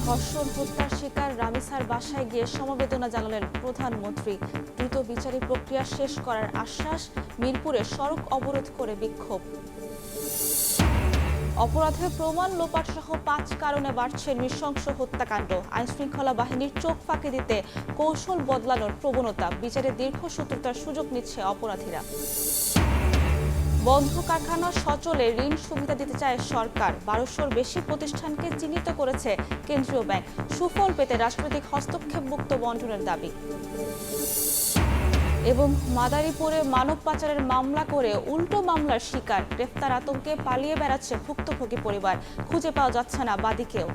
ধর্ষণ হত্যার শিকার রামিসার বাসায় গিয়ে সমবেদনা জানালেন প্রধানমন্ত্রী। দ্রুত বিচারিক প্রক্রিয়া শেষ করার আশ্বাস। মিরপুরে সড়ক অবরোধ করে বিক্ষোভ। অপরাধের প্রমাণ লোপাট সহ 5 কারণে বাড়ছে নৃশংস হত্যাকাণ্ড। আইনশৃঙ্খলা বাহিনীর চোখ ফাঁকি দিতে কৌশল বদলানোর প্রবণতা। বিচারে দীর্ঘসূত্রতার সুযোগ নিচ্ছে অপরাধীরা। বন্ধ কারখানা সচলে ঋণ সুবিধা দিতে চায় সরকার। 1200-র বেশি প্রতিষ্ঠানকে চিহ্নিত করেছে কেন্দ্রীয় ব্যাংক। সুফল পেতে রাজনৈতিক হস্তক্ষেপ মুক্ত বন্টনের দাবি। এবং মাদারীপুরে মানব পাচারের মামলা করে উল্টো মামলার শিকার। গ্রেফতার আতঙ্কে পালিয়ে বেড়াচ্ছে ভুক্তভোগী পরিবার। খুঁজে পাওয়া যাচ্ছে না বাদীকেও।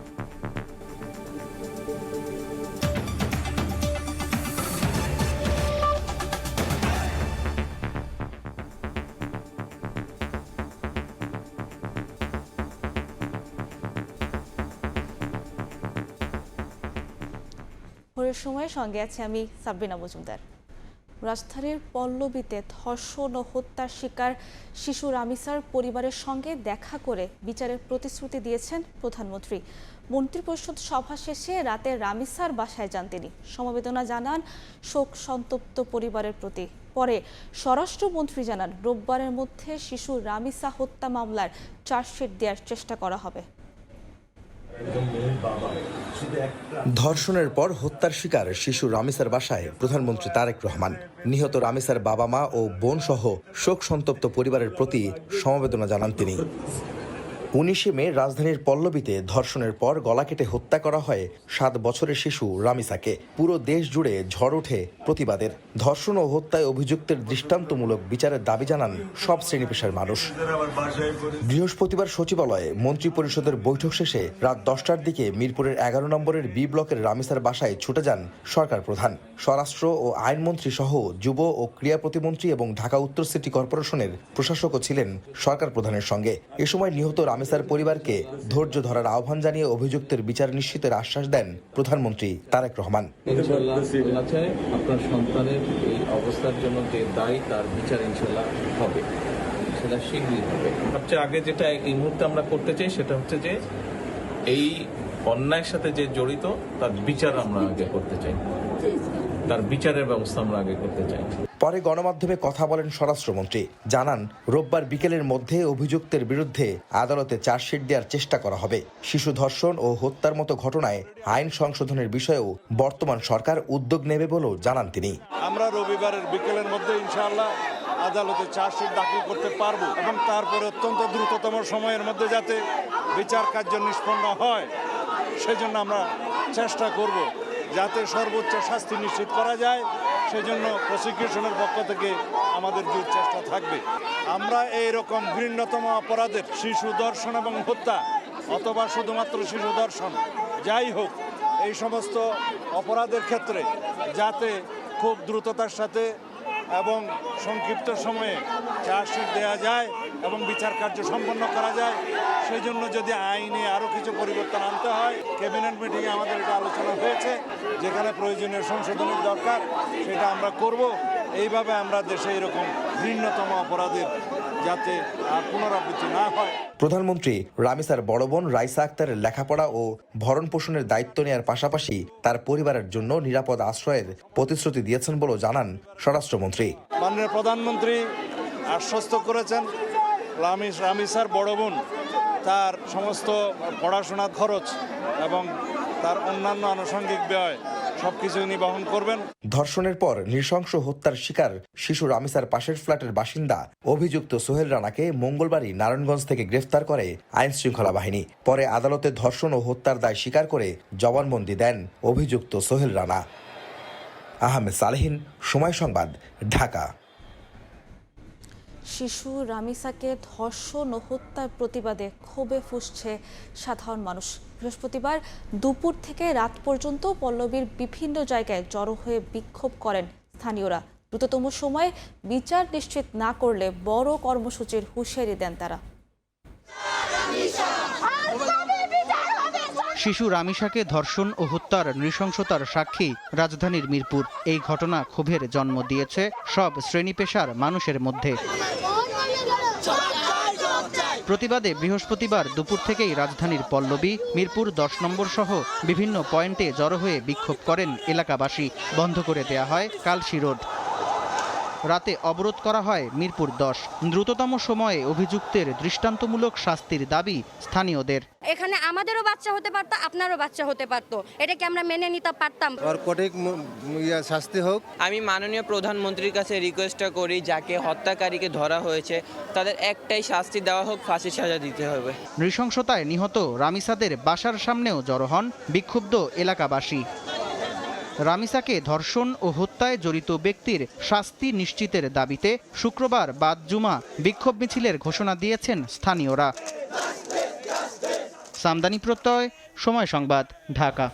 ভোরের সময় সঙ্গে আছে আমি সাবরিনা মজুমদার। রাজধানীর পল্লবীতে ধর্ষণ ও হত্যার শিকার শিশু রামিসার পরিবারের সঙ্গে দেখা করে বিচারের প্রতিশ্রুতি দিয়েছেন প্রধানমন্ত্রী। মন্ত্রিপরিষদ সভা শেষে রাতে রামিসার বাসায় যান তিনি। সমবেদনা জানান শোক সন্তপ্ত পরিবারের প্রতি। পরে স্বরাষ্ট্রমন্ত্রী জানান রোববারের মধ্যে শিশু রামিসা হত্যা মামলার চার্জশিট দেওয়ার চেষ্টা করা হবে। ধর্ষণের পর হত্যার শিকার শিশু রামিসার বাসায় প্রধানমন্ত্রী তারেক রহমান। নিহত রামিসার বাবা মা ও বোন সহ শোক সন্তপ্ত পরিবারের প্রতি সমবেদনা জানান তিনি। 19 মে রাজধানীর পল্লবীতে ধর্ষণের পর গলা কেটে হত্যা করা হয় 7 বছরের শিশু রামিসাকে। পুরো দেশ জুড়ে ঝড় ওঠে প্রতিবাদের। ধর্ষণ ও হত্যায় অভিযুক্তের দৃষ্টান্তমূলক বিচারের দাবি জানান সব শ্রেণী পেশার মানুষ। বৃহস্পতিবার সচিবালয়ে মন্ত্রিপরিষদের বৈঠক শেষে রাত 10টার দিকে মিরপুরের 11 নম্বরের বি ব্লকের রামিসার বাসায় ছুটে যান সরকার প্রধান। স্বরাষ্ট্র ও আইনমন্ত্রী সহ যুব ও ক্রীড়া প্রতিমন্ত্রী এবং ঢাকা উত্তর সিটি কর্পোরেশনের প্রশাসকও ছিলেন সরকার প্রধানের সঙ্গে। এ সময় নিহত রামিসার পরিবারকে ধৈর্য ধরার আহ্বান জানিয়ে অভিযুক্তের বিচার নিশ্চিতের আশ্বাস দেন প্রধানমন্ত্রী তারেক রহমান। আপনার সন্তানের এই অবস্থার জন্য যে দায়ী তার বিচার ইনশাল্লাহ হবে, সেটা শীঘ্রই হবে। সবচেয়ে আগে যেটা এই মুহূর্তে আমরা করতে চাই সেটা হচ্ছে যে এই অন্যায়ের সাথে যে জড়িত তার বিচার আমরা আগে করতে চাই, তার বিচারের ব্যবস্থা আমরা আগে করতে চাই। পরে গণমাধ্যমে কথা বলেন স্বরাষ্ট্রমন্ত্রী। জানান রোববার বিকেলের মধ্যে অভিযুক্তের বিরুদ্ধে আদালতে চার্জশিট দেওয়ার চেষ্টা করা হবে। শিশু ধর্ষণ ও হত্যার মতো ঘটনায় আইন সংশোধনের বিষয়েও বর্তমান সরকার উদ্যোগ নেবে বলেও জানান তিনি। আমরা রবিবারের বিকেলের মধ্যে ইনশাআল্লাহ আদালতে চার্জশিট দাখিল করতে পারবো এবং তারপরে অত্যন্ত দ্রুততম সময়ের মধ্যে যাতে বিচার কার্য নিষ্পন্ন হয় সেজন্য আমরা চেষ্টা করব, যাতে সর্বোচ্চ শাস্তি নিশ্চিত করা যায়। সেজন্য প্রসিকিউশনের পক্ষ থেকে আমাদের জোর চেষ্টা থাকবে। আমরা এইরকম ঘৃণ্যতম অপরাধের শিশু ধর্ষণ এবং হত্যা অথবা শুধুমাত্র শিশু ধর্ষণ যাই হোক, এই সমস্ত অপরাধের ক্ষেত্রে যাতে খুব দ্রুততার সাথে এবং সংক্ষিপ্ত সময়ে চার্জশিট দেওয়া যায় এবং বিচার কার্য সম্পন্ন করা যায়, সেই জন্য যদি আইনে আরও কিছু পরিবর্তন আনতে হয়, ক্যাবিনেট মিটিংয়ে আমাদের এটা আলোচনা হয়েছে, যেখানে প্রয়োজনীয় সংশোধনের দরকার সেটা আমরা করব। এইভাবে আমরা দেশে এরকম ঘৃণ্যতম অপরাধের যাতে আর পুনরাবৃত্তি না হয়। প্রধানমন্ত্রী রামিসার বড় বোন রাইসা আক্তারের লেখাপড়া ও ভরণ পোষণের দায়িত্ব নেওয়ার পাশাপাশি তার পরিবারের জন্য নিরাপদ আশ্রয়ের প্রতিশ্রুতি দিয়েছেন বলেও জানান স্বরাষ্ট্রমন্ত্রী। মাননীয় প্রধানমন্ত্রী আশ্বস্ত করেছেন রামিসার বড় বোন তার সমস্ত পড়াশোনার খরচ এবং তার অন্যান্য আনুষঙ্গিক ব্যয় সবকিছু উনি বহন করবেন। ধর্ষণের পর নৃশংস হত্যার শিকার শিশু রামিসার পাশের ফ্ল্যাটের বাসিন্দা অভিযুক্ত সোহেল রানাকে মঙ্গলবারই নারায়ণগঞ্জ থেকে গ্রেফতার করে আইন শৃঙ্খলা বাহিনী। পরে আদালতে ধর্ষণ ও হত্যার দায় স্বীকার করে জবানবন্দি দেন অভিযুক্ত সোহেল রানা। আহমেদ সালেহিন, সময় সংবাদ, ঢাকা। শিশু রামিসাকে ধর্ষণ ও হত্যার প্রতিবাদে ক্ষোভে ফুঁসছে সাধারণ মানুষ। বৃহস্পতিবার দুপুর থেকে রাত পর্যন্ত পল্লবীর বিভিন্ন জায়গায় জড়ো হয়ে বিক্ষোভ করেন স্থানীয়রা। দ্রুততম সময়ে বিচার নিশ্চিত না করলে বড় কর্মসূচির হুঁশিয়ারি দেন তারা। শিশু রামিসাকে ধর্ষণ ও হত্যার নৃশংসতার সাক্ষী রাজধানীর মিরপুর। এই ঘটনা ক্ষোভের জন্ম দিয়েছে সব শ্রেণী পেশার মানুষের মধ্যে। প্রতিবাদে বৃহস্পতিবার দুপুর থেকেই রাজধানীর পল্লবী, মিরপুর 10 নম্বর সহ বিভিন্ন পয়েন্টে জড়ো হয়ে বিক্ষোভ করেন এলাকাবাসী। বন্ধ করে দেয়া হয় কালশী রোড। রাতে অবরোধ করা হয় মিরপুর 10। দ্রুততম সময়ে অভিযুক্তের দৃষ্টান্তমূলক শাস্তির দাবি স্থানীয়দের। এখানে আমাদেরও বাচ্চা হতে পারতো, আপনারও বাচ্চা হতে পারতো, এটা কি আমরা মেনে নিতে পারতাম? আর কঠিন শাস্তি হোক। আমি মাননীয় প্রধানমন্ত্রীর কাছে রিকোয়েস্টটা করি, যাকে হত্যাকারীকে ধরা হয়েছে তাদের একটাই শাস্তি দেওয়া হোক, ফাঁসির সাজা দিতে হবে। নৃশংসতায় নিহত রামিসাদের বাসার সামনেও জড়ো হন বিক্ষুব্ধ এলাকাবাসী। রামিসাকে ধর্ষণ ও হত্যায় জড়িত ব্যক্তির শাস্তি নিশ্চিতের দাবিতে শুক্রবার বাদ জুমা বিক্ষোভ মিছিলের ঘোষণা দিয়েছেন স্থানীয়রা। সামদানি প্রত্যয়, সময় সংবাদ, ঢাকা।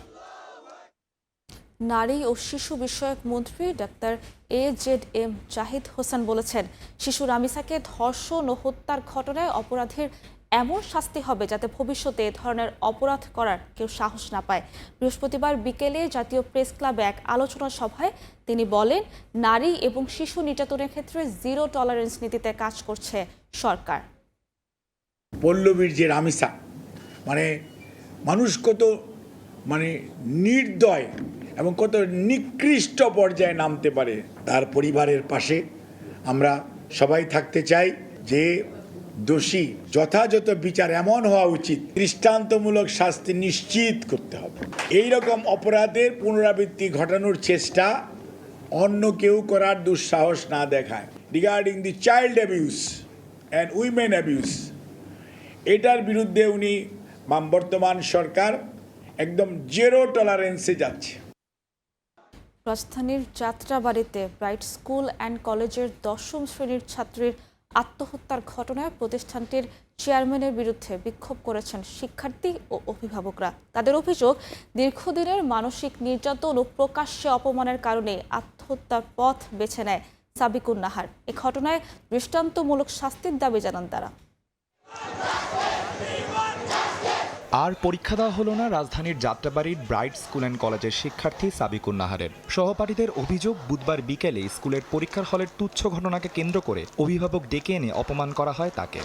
নারী ও শিশু বিষয়ক মন্ত্রী ডাক্তার AZM জাহিদ হোসেন বলেছেন, শিশু রামিসাকে ধর্ষণ ও হত্যার ঘটনায় অপরাধীর এমন শাস্তি হবে যাতে ভবিষ্যতে এ ধরনের অপরাধ করার কেউ সাহস না পায়। বৃহস্পতিবার বিকেলে জাতীয় প্রেস ক্লাবে এক আলোচনা সভায় তিনি বলেন, নারী এবং শিশু নির্যাতনের ক্ষেত্রে জিরো টলারেন্স নীতিতে কাজ করছে সরকার। পল্লবীর যে রামিসা, মানে মানুষ কত নির্দয় এবং কত নিকৃষ্ট পর্যায়ে নামতে পারে, তার পরিবারের পাশে আমরা সবাই থাকতে চাই। যে দোষী যথাযথ বিচার এমন হওয়া উচিত, দৃষ্টান্তমূলক শাস্তি নিশ্চিত করতে হবে। এই রকম অপরাধের পুনরাবৃত্তি ঘটানোর চেষ্টা অন্য কেউ করার দুঃসাহস না দেখায়। Regarding the child abuse and women abuse, এটার বিরুদ্ধে উনি বর্তমান সরকার একদম জিরো টলারেন্সে যাচ্ছে। রাজধানীর যাত্রাবাড়িতে ব্রাইট স্কুল অ্যান্ড কলেজের 10ম শ্রেণীর ছাত্রীর আত্মহত্যার ঘটনায় প্রতিষ্ঠানটির চেয়ারম্যানের বিরুদ্ধে বিক্ষোভ করেছেন শিক্ষার্থী ও অভিভাবকরা। তাদের অভিযোগ, দীর্ঘদিনের মানসিক নির্যাতন ও প্রকাশ্যে অপমানের কারণে আত্মহত্যার পথ বেছে নেয় সাবিকুন নাহার। এ ঘটনায় দৃষ্টান্তমূলক শাস্তির দাবি জানান তারা। আর পরীক্ষা দেওয়া হলো না রাজধানীর যাত্রাবাড়ির ব্রাইট স্কুল অ্যান্ড কলেজের শিক্ষার্থী সাবিকুন নাহারের। সহপাঠীদের অভিযোগ, বুধবার বিকেলে স্কুলের পরীক্ষার হলের তুচ্ছ ঘটনাকে কেন্দ্র করে অভিভাবক ডেকে এনে অপমান করা হয় তাকে।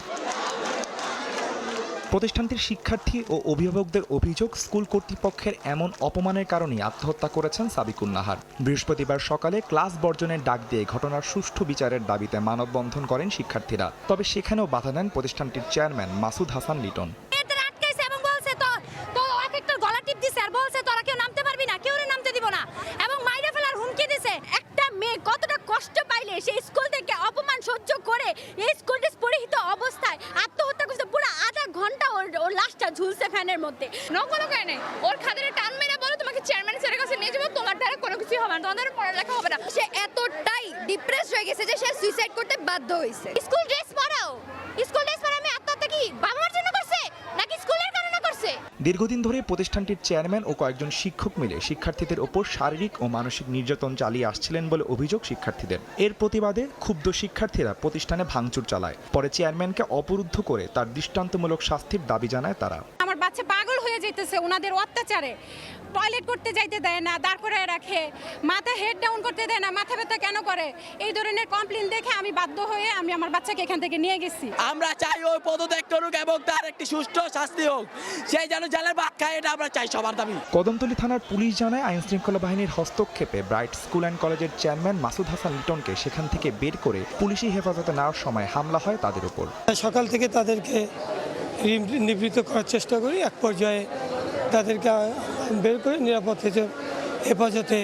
প্রতিষ্ঠানটির শিক্ষার্থী ও অভিভাবকদের অভিযোগ, স্কুল কর্তৃপক্ষের এমন অপমানের কারণেই আত্মহত্যা করেছেন সাবিকুন নাহার। বৃহস্পতিবার সকালে ক্লাস বর্জনের ডাক দিয়ে ঘটনার সুষ্ঠু বিচারের দাবিতে মানববন্ধন করেন শিক্ষার্থীরা। তবে সেখানেও বাধা দেন প্রতিষ্ঠানটির চেয়ারম্যান মাসুদ হাসান লিটন। সেই স্কুল থেকে অপমান সহ্য করে এই স্কুল ড্রেস পরিহিত অবস্থায় আত্মহত্যা করছে। পুরো আধা ঘন্টা ওর লাশটা ঝুলছে ফ্যানের মধ্যে। নকল করে নেই, ওর খাদের টান মেরে বলো তোমাকে চেয়ারম্যান স্যারের কাছে নিয়ে যাবো, তোমার দ্বারা কোনো কিছু হবে না, তোমাদের পড়ালেখা হবে না। সে এতটাই ডিপ্রেস হয়ে গেছে যে সে সুইসাইড করতে বাধ্য হয়েছে। স্কুল ড্রেস পরাও, স্কুল ড্রেস পরা আমি আত্মহত্যা কি বাবা মার জন্য করছে নাকি স্কুলের কারণে করছে? দীর্ঘদিন ধরে প্রতিষ্ঠানটির চেয়ারম্যান ও কয়েকজন শিক্ষক মিলে শিক্ষার্থীদের ওপর শারীরিক ও মানসিক নির্যাতন চালিয়ে আসছিলেন বলে অভিযোগ শিক্ষার্থীদের। এর প্রতিবাদে ক্ষুব্ধ শিক্ষার্থীরা প্রতিষ্ঠানে ভাঙচুর চালায়। পরে চেয়ারম্যানকে অবরুদ্ধ করে তার দৃষ্টান্তমূলক শাস্তির দাবি জানায় তারা। আমার বাচ্চা পাগল হয়ে যেতেছে ওনাদের অত্যাচারে। টয়লেট করতে যাইতে দেয় না, দাঁড় করে রাখে, মাথা হেড ডাউন করতে দেয় না, মাথা ব্যথা কেন করে, এই ধরনের কমপ্লেইন দেখে আমি বাধ্য হয়ে আমি আমার বাচ্চাকে এখান থেকে নিয়ে গেছি। আমরা চাই ওই পদত্যাগ করুক এবং তার একটি সুষ্ঠু শাস্তি হোক, সেই যেন জেলের ভাত খায়, এটা আমরা চাই, সবার দাবি। কদমতলী থানার পুলিশ জানায়, আইনশৃঙ্খলা বাহিনীর হস্তক্ষেপে ব্রাইট স্কুল অ্যান্ড কলেজের চেয়ারম্যান মাসুদ হাসান লিটনকে সেখান থেকে বের করে পুলিশি হেফাজতে নেওয়ার সময় হামলা হয় তাদের উপর। সকাল থেকে তাদেরকে নিবৃত্ত করার চেষ্টা করি, এক পর্যায়ে তাদেরকে বের করে নিরাপদ হেফাজতে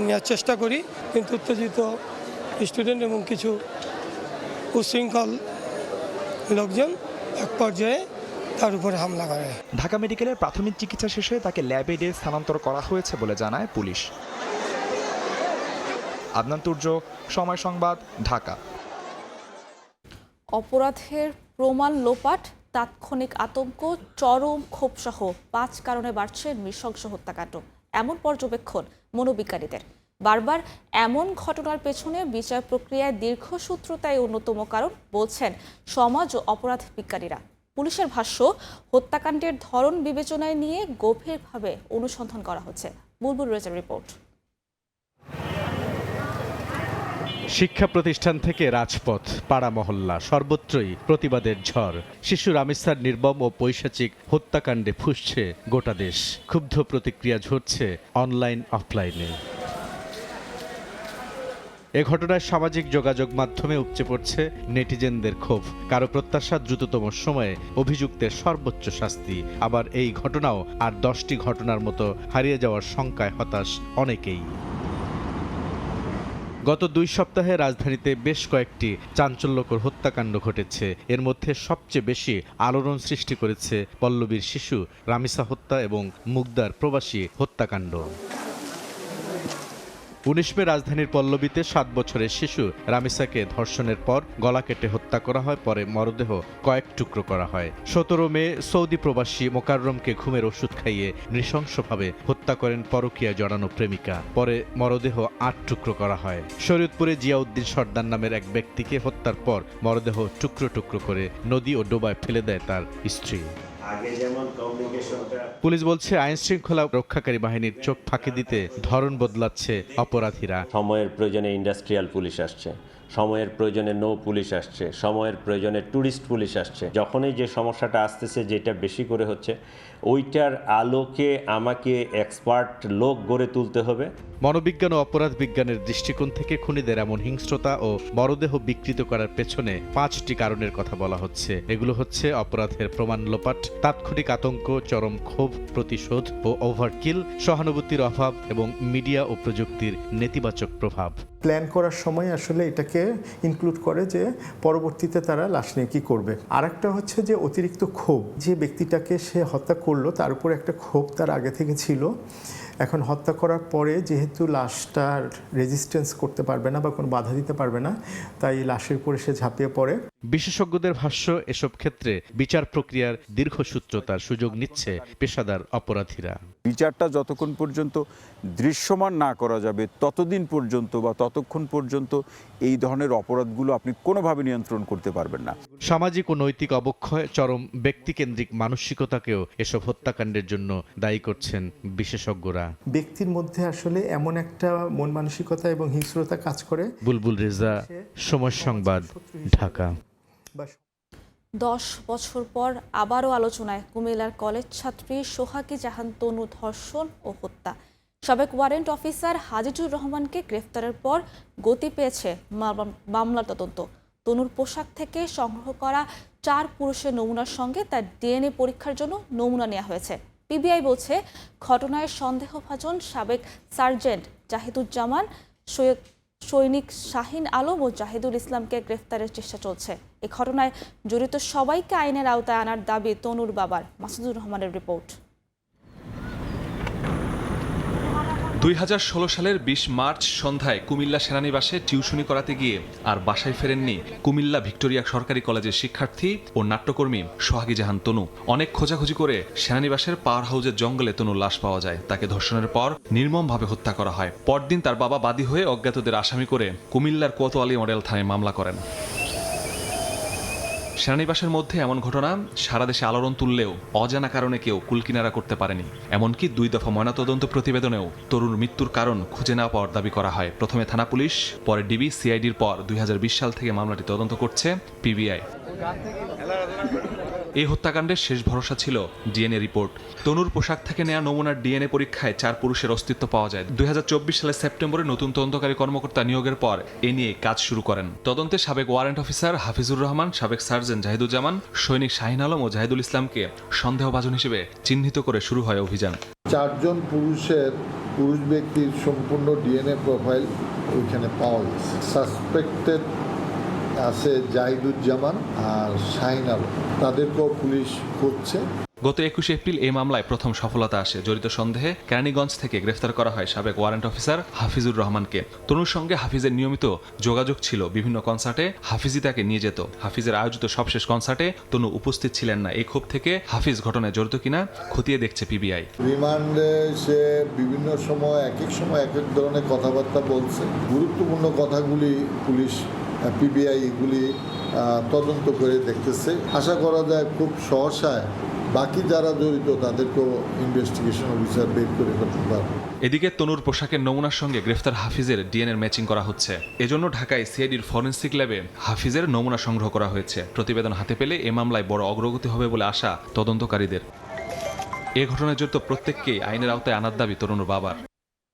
নেওয়ার চেষ্টা করি, কিন্তু উত্তেজিত স্টুডেন্ট এবং কিছু উচ্ছৃঙ্খল লোকজন এক পর্যায়ে তার উপরে হামলা করে। ঢাকা মেডিকেলের প্রাথমিক চিকিৎসা শেষে তাকে ল্যাবে স্থানান্তর করা হয়েছে বলে জানায় পুলিশ। আদনান তুর্য, সময় সংবাদ, ঢাকা। অপরাধের প্রমাণ লোপাট, তাৎক্ষণিক আতঙ্ক, চরম ক্ষোভসহ 5 কারণে বাড়ছে নৃশংস হত্যাকাণ্ড, এমন পর্যবেক্ষণ মনোবিজ্ঞানীদের। বারবার এমন ঘটনার পেছনে বিচার প্রক্রিয়ায় দীর্ঘসূত্রতাই অন্যতম কারণ বলছেন সমাজ ও অপরাধ বিজ্ঞানীরা। পুলিশের ভাষ্য, হত্যাকাণ্ডের ধরন বিবেচনায় নিয়ে গভীরভাবে অনুসন্ধান করা হচ্ছে। বুলবুল রেজার রিপোর্ট। শিক্ষা প্রতিষ্ঠান থেকে রাজপথ, পাড়া মহল্লা সর্বত্রই প্রতিবাদের ঝড়। শিশু রামিসার নির্মম ও পৈশাচিক হত্যাকাণ্ডে ফুঁসছে গোটা দেশ। ক্ষুব্ধ প্রতিক্রিয়া ঝরছে অনলাইন অফলাইনে। এ ঘটনায় সামাজিক যোগাযোগ মাধ্যমে উপচে পড়ছে নেটিজেনদের ক্ষোভ। কারো প্রত্যাশা দ্রুততম সময়ে অভিযুক্তের সর্বোচ্চ শাস্তি। আবার এই ঘটনাও আর 10টি ঘটনার মতো হারিয়ে যাওয়ার শঙ্কায় হতাশ অনেকেই। গত 2 সপ্তাহে রাজধানীতে বেশ কয়েকটি চাঞ্চল্যকর হত্যাকাণ্ড ঘটেছে। এর মধ্যে সবচেয়ে বেশি আলোড়ন সৃষ্টি করেছে পল্লবীর শিশু রামিসা হত্যা এবং মুগদার প্রবাসী হত্যাকাণ্ড। 19 মে রাজধানীর পল্লবীতে 7 বছরের শিশু রামিসাকে ধর্ষণের পর গলা কেটে হত্যা করা হয়, পরে মরদেহ কয়েক টুকরো করা হয়। 17 মে সৌদি প্রবাসী মোকাররমকে ঘুমের ওষুধ খাইয়ে নৃশংসভাবে হত্যা করেন পরকীয়া জড়ানো প্রেমিকা, পরে মরদেহ 8 টুকরো করা হয়। শরীয়তপুরে জিয়াউদ্দিন সর্দার নামের এক ব্যক্তিকে হত্যার পর মরদেহ টুকরো টুকরো করে নদী ও ডোবায় ফেলে দেয় তার স্ত্রী। পুলিশ বলছে আইন শৃঙ্খলা রক্ষাকারী বাহিনীর চোখ ফাঁকি দিতে ধরন বদলাচ্ছে অপরাধীরা। সময়ের প্রয়োজনে ইন্ডাস্ট্রিয়াল পুলিশ আসছে, সময়ের প্রয়োজনে নৌ পুলিশ আসছে, সময়ের প্রয়োজনে ট্যুরিস্ট পুলিশ আসছে। যখনই যে সমস্যাটা আসতেছে, যেটা বেশি করে হচ্ছে, ওইটার আলোকে আমাকে এক্সপার্ট লোক গড়ে তুলতে হবে। মনোবিজ্ঞান ও অপরাধ বিজ্ঞানের দৃষ্টিকোণ থেকে খুনিদের এমন হিংস্রতা ও মরদেহ বিকৃত করার পেছনে 5টি কারণের কথা বলা হচ্ছে। এগুলো হচ্ছে অপরাধের প্রমাণ লোপাট, তাৎক্ষণিক আতঙ্ক, চরম ক্ষোভ, প্রতিশোধ ও ওভারকিল, সহানুভূতির অভাব এবং মিডিয়া ও প্রযুক্তির নেতিবাচক প্রভাব। প্ল্যান করার সময় আসলে এটাকে ইনক্লুড করে যে পরবর্তীতে তারা লাশ নিয়ে কী করবে। আরেকটা হচ্ছে যে অতিরিক্ত ক্ষোভ, যে ব্যক্তিটাকে সে হত্যা করলো তার উপর একটা ক্ষোভ তার আগে থেকে ছিল। এখন হত্যা করার পরে যেহেতু লাশটার রেজিস্ট্যান্স করতে পারবে না বা কোনো বাধা দিতে পারবে না, তাই লাশের উপরে সে ঝাঁপিয়ে পড়ে। বিশেষজ্ঞদের ভাষ্য, এসব ক্ষেত্রে বিচার প্রক্রিয়ার দীর্ঘসূত্রতার সুযোগ নিচ্ছে পেশাদার অপরাধীরা। বিচারটা যতক্ষণ পর্যন্ত দৃশ্যমান না করা যাবে ততদিন পর্যন্ত বা ততক্ষণ পর্যন্ত এই ধরনের অপরাধগুলো আপনি কোনোভাবে নিয়ন্ত্রণ করতে পারবেন না। সামাজিক ও নৈতিক অবক্ষয়, চরম ব্যক্তিকেন্দ্রিক মানসিকতাকেও এসব হত্যাকাণ্ডের জন্য দায়ী করছেন বিশেষজ্ঞরা। ব্যক্তির মধ্যে আসলে এমন একটা মন মানসিকতা এবং হিংস্রতা কাজ করে। বুলবুল রেজা, সময় সংবাদ, ঢাকা। 10 বছর পর আবারও আলোচনায় কুমিল্লার কলেজ ছাত্রী সোহাগী জাহান তনু ধর্ষণ ও হত্যা। সাবেক ওয়ারেন্ট অফিসার হাজিজুর রহমানকে গ্রেফতারের পর গতি পেয়েছে মামলার তদন্ত। তনুর পোশাক থেকে সংগ্রহ করা 4 পুরুষের নমুনার সঙ্গে তার ডিএনএ পরীক্ষার জন্য নমুনা নেওয়া হয়েছে। পিবিআই বলছে ঘটনায় সন্দেহভাজন সাবেক সার্জেন্ট জাহিদুজ্জামান, সৈনিক শাহিন আলম ও জাহিদুল ইসলামকে গ্রেফতারের চেষ্টা চলছে। এই ঘটনায় জড়িত সবাইকে আইনের আওতায় আনার দাবি তনুর বাবার। মাসুদুর রহমানের রিপোর্ট। 2016 সালের 20 মার্চ সন্ধ্যায় কুমিল্লা সেনানিবাসে টিউশনি করাতে গিয়ে আর বাসায় ফেরেননি কুমিল্লা ভিক্টোরিয়া সরকারি কলেজের শিক্ষার্থী ও নাট্যকর্মী সোহাগী জাহান তনু। অনেক খোঁজাখুঁজি করে সেনানিবাসের পাওয়ার হাউসের জঙ্গলে তনুর লাশ পাওয়া যায়। তাকে ধর্ষণের পর নির্মমভাবে হত্যা করা হয়। পরদিন তার বাবা বাদী হয়ে অজ্ঞাতদের আসামি করে কুমিল্লার কোতোয়ালি মডেল থানায় মামলা করেন। সেনানিবাসের মধ্যে এমন ঘটনা সারা দেশে আলোড়ন তুললেও অজানা কারণে কেউ কুলকিনারা করতে পারেনি। এমনকি 2 দফা ময়নাতদন্ত প্রতিবেদনেও তরুণ মৃত্যুর কারণ খুঁজে না পাওয়ার দাবি করা হয়। প্রথমে থানা পুলিশ, পরে ডিবি, সিআইডির পর 2020 সাল থেকে মামলাটি তদন্ত করছে পিবিআই। এই হত্যাকাণ্ডের শেষ ভরসা ছিল ডিএনএ রিপোর্ট। তনুর পোশাক থেকে নেওয়া নমুনার ডিএনএ পরীক্ষায় 4 পুরুষের অস্তিত্ব পাওয়া যায়। 2024 সালের সেপ্টেম্বরে নতুন তদন্তকারী কর্মকর্তা নিয়োগের পর এ নিয়ে কাজ শুরু করেন। তদন্তে সাবেক ওয়ারেন্ট অফিসার হাফিজুর রহমান, সাবেক সার্জেন্ট জাহিদুজ্জামান, সৈনিক শাহিন আলম ও জাহিদুল ইসলামকে সন্দেহভাজন হিসেবে চিহ্নিত করে শুরু হয় অভিযান। 4 জন পুরুষ ব্যক্তির সম্পূর্ণ ডিএনএ প্রোফাইল ওইখানে পাওয়া গেছে। সাসপেক্টেড আছে জাহিদুজ্জামান আর শাহিন আলম, তাদেরকেও পুলিশ খুঁজছে। গত 21 এপ্রিল এই মামলায় প্রথম সফলতা আসে। জড়িত সন্দেহে কেরানীগঞ্জ থেকে গ্রেফতার করা হয় সাবেক ওয়ারেন্ট অফিসার হাফিজুর রহমানকে। তনুর সঙ্গে হাফিজের নিয়মিত যোগাযোগ ছিল। বিভিন্ন কনসার্টে হাফিজই তাকে নিয়ে যেত। হাফিজের আয়োজিত সবশেষ কনসার্টে তনু উপস্থিত ছিলেন না। এই ক্ষোভ থেকে হাফিজ ঘটনায় জড়িত কিনা খতিয়ে দেখছে পিবিআই। রিমান্ডে সে বিভিন্ন সময় এক এক ধরনের কথাবার্তা বলছে। গুরুত্বপূর্ণ কথাগুলি পুলিশ, পিবিআই এগুলি তদন্ত করে দেখতেছে। আশা করা যায় খুব সহসায় বাকি যারা জড়িত তাদেরকেও ইনভেস্টিগেশন অফিসার বের করে করতে পারবে। এদিকে তনুর পোশাকের নমুনার সঙ্গে গ্রেফতার হাফিজের ডিএনএ ম্যাচিং করা হচ্ছে। এজন্য ঢাকায় সিআইডির ফরেনসিক ল্যাবে হাফিজের নমুনা সংগ্রহ করা হয়েছে। প্রতিবেদন হাতে পেলে এ মামলায় বড় অগ্রগতি হবে বলে আশা তদন্তকারীদের। এ ঘটনায় জড়িত প্রত্যেককেই আইনের আওতায় আনার দাবি তরুণের বাবার।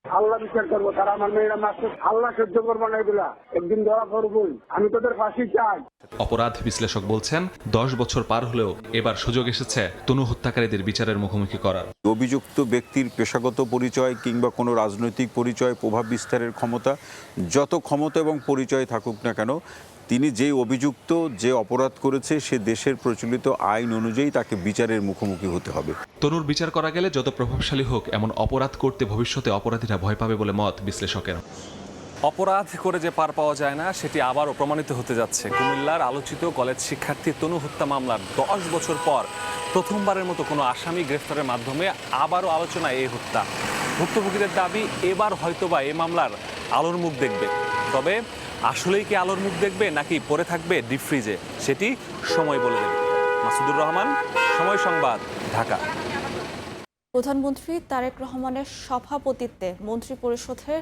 আল্লাহ বিচার করবো, তারা আমার মেয়েরা মারছে, আল্লাহ সহ্য করবো না এগুলা, একদিন ধরা করবই, আমি তোদের ফাঁসি চাই। অপরাধ বিশ্লেষক বলছেন 10 বছর পার হলেও এবার সুযোগ এসেছে তনু হত্যাকারীদের বিচারের মুখোমুখি করার। অভিযুক্ত ব্যক্তির পেশাগত পরিচয় কিংবা কোনো রাজনৈতিক পরিচয়, প্রভাব বিস্তারের ক্ষমতা, যত ক্ষমতা এবং পরিচয় থাকুক না কেন, তিনি যে অভিযুক্ত, যে অপরাধ করেছে, সে দেশের প্রচলিত আইন অনুযায়ী তাকে বিচারের মুখোমুখি হতে হবে। তনুর বিচার করা গেলে যত প্রভাবশালী হোক, এমন অপরাধ করতে ভবিষ্যতে অপরাধীরা ভয় পাবে বলে মত বিশ্লেষকের। অপরাধ করে যে পার পাওয়া যায় না, সেটি আবারও প্রমাণিত হতে যাচ্ছে। কুমিল্লার আলোচিত কলেজ শিক্ষার্থী তনু হত্যা মামলার 10 বছর পর প্রথমবারের মতো কোনো আসামি গ্রেফতারের মাধ্যমে আবারও আলোচনায় এই হত্যা। ভুক্তভোগীদের দাবি, এবার হয়তোবা এই মামলার আলোর মুখ দেখবে। তবে আসলেই কি আলোর মুখ দেখবে নাকি পড়ে থাকবে ডিপ ফ্রিজে, সেটি সময় বলে দেবে। মাসুদুর রহমান, সময় সংবাদ, ঢাকা। প্রধানমন্ত্রী তারেক রহমানের সভাপতিত্বে মন্ত্রী পরিষদের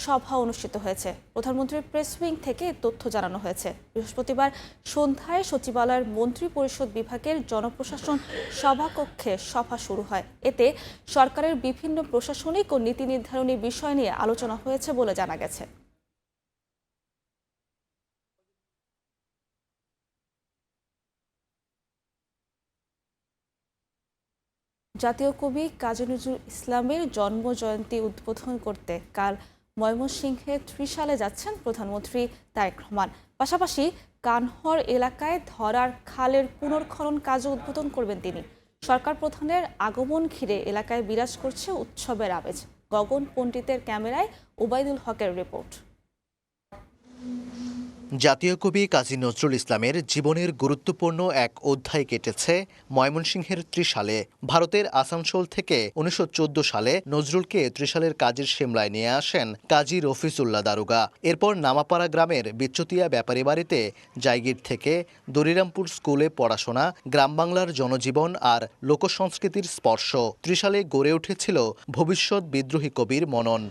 সভা অনুষ্ঠিত হয়েছে। প্রধানমন্ত্রীর প্রেস উইং থেকে তথ্য জানানো হয়েছে। বৃহস্পতিবার সন্ধ্যায় সচিবালয়ের মন্ত্রী পরিষদ বিভাগের জনপ্রশাসন সভাকক্ষে সভা শুরু হয়। এতে সরকারের বিভিন্ন প্রশাসনিক ও নীতি নির্ধারণী বিষয় নিয়ে আলোচনা হয়েছে বলে জানা গেছে। জাতীয় কবি কাজী নজরুল ইসলামের জন্মজয়ন্তী উদ্বোধন করতে কাল ময়মনসিংহে ত্রিশালে যাচ্ছেন প্রধানমন্ত্রী তারেক রহমান। পাশাপাশি কানহর এলাকায় ধরার খালের পুনর্খনন কাজও উদ্বোধন করবেন তিনি। সরকার প্রধানের আগমন ঘিরে এলাকায় বিরাজ করছে উৎসবের আমেজ। গগন পণ্ডিতের ক্যামেরায় ওবায়দুল হকের রিপোর্ট। জাতীয় কবি কাজী নজরুল ইসলামের জীবনের গুরুত্বপূর্ণ এক অধ্যায় কেটেছে ময়মনসিংহের ত্রিশালে। ভারতের আসানসোল থেকে 1914 সালে নজরুলকে ত্রিশালের কাজীর সিমলায় নিয়ে আসেন কাজী রফিজুল্লাহ দারোগা। এরপর নামাপাড়া গ্রামের বিচ্চুতিয়া ব্যাপারী বাড়িতে জায়গির থেকে দরিরামপুর স্কুলে পড়াশোনা, গ্রাম বাংলার জনজীবন আর লোকসংস্কৃতির স্পর্শ। ত্রিশালে গড়ে উঠেছিল ভবিষ্যৎ বিদ্রোহী কবির মনন।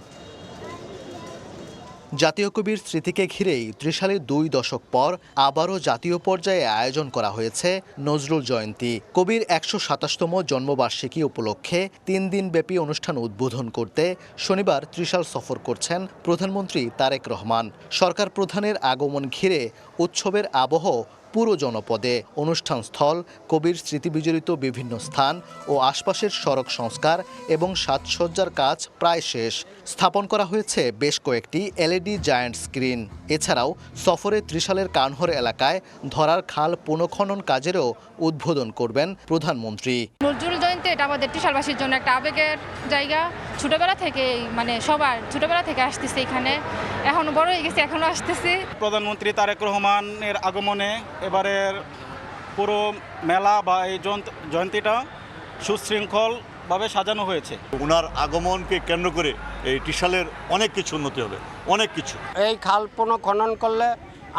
জাতীয় কবির স্মৃতিকে ঘিরেই ত্রিশালে 2 দশক পর আবারও জাতীয় পর্যায়ে আয়োজন করা হয়েছে নজরুল জয়ন্তী। কবির 127তম জন্মবার্ষিকী উপলক্ষে 3 দিনব্যাপী অনুষ্ঠান উদ্বোধন করতে শনিবার ত্রিশাল সফর করছেন প্রধানমন্ত্রী তারেক রহমান। সরকার প্রধানের আগমন ঘিরে উৎসবের আবহ পুরো জনপদে। অনুষ্ঠানস্থল, কবির স্মৃতিবিজড়িত বিভিন্ন স্থান ও আশপাশের সড়ক সংস্কার এবং সাজসজ্জার কাজ প্রায় শেষ। স্থাপন করা হয়েছে বেশ কয়েকটি LED জায়ান্ট স্ক্রিন। এছাড়াও সফরে ত্রিশালের কানহর এলাকায় ধরার খাল পুনঃখনন কাজেরও উদ্বোধন করবেন প্রধানমন্ত্রী। নজরুল জয়ন্তী এটা আমাদের ত্রিশালবাসীর জন্য একটা আবেগের জায়গা। ছোটবেলা থেকে সবার ছোটবেলা থেকে আসতেছে এখানে, এখন বড় হয়ে গেছে, এখনো আসতেছে। প্রধানমন্ত্রী তারেক রহমানের আগমনে এবারের পুরো মেলা বা এই জয়ন্তীটা সুশৃঙ্খলভাবে সাজানো হয়েছে। ওনার আগমনকে কেন্দ্র করে এই ত্রিশালের অনেক কিছু উন্নতি হবে, অনেক কিছু। এই খাল পুনঃখনন করলে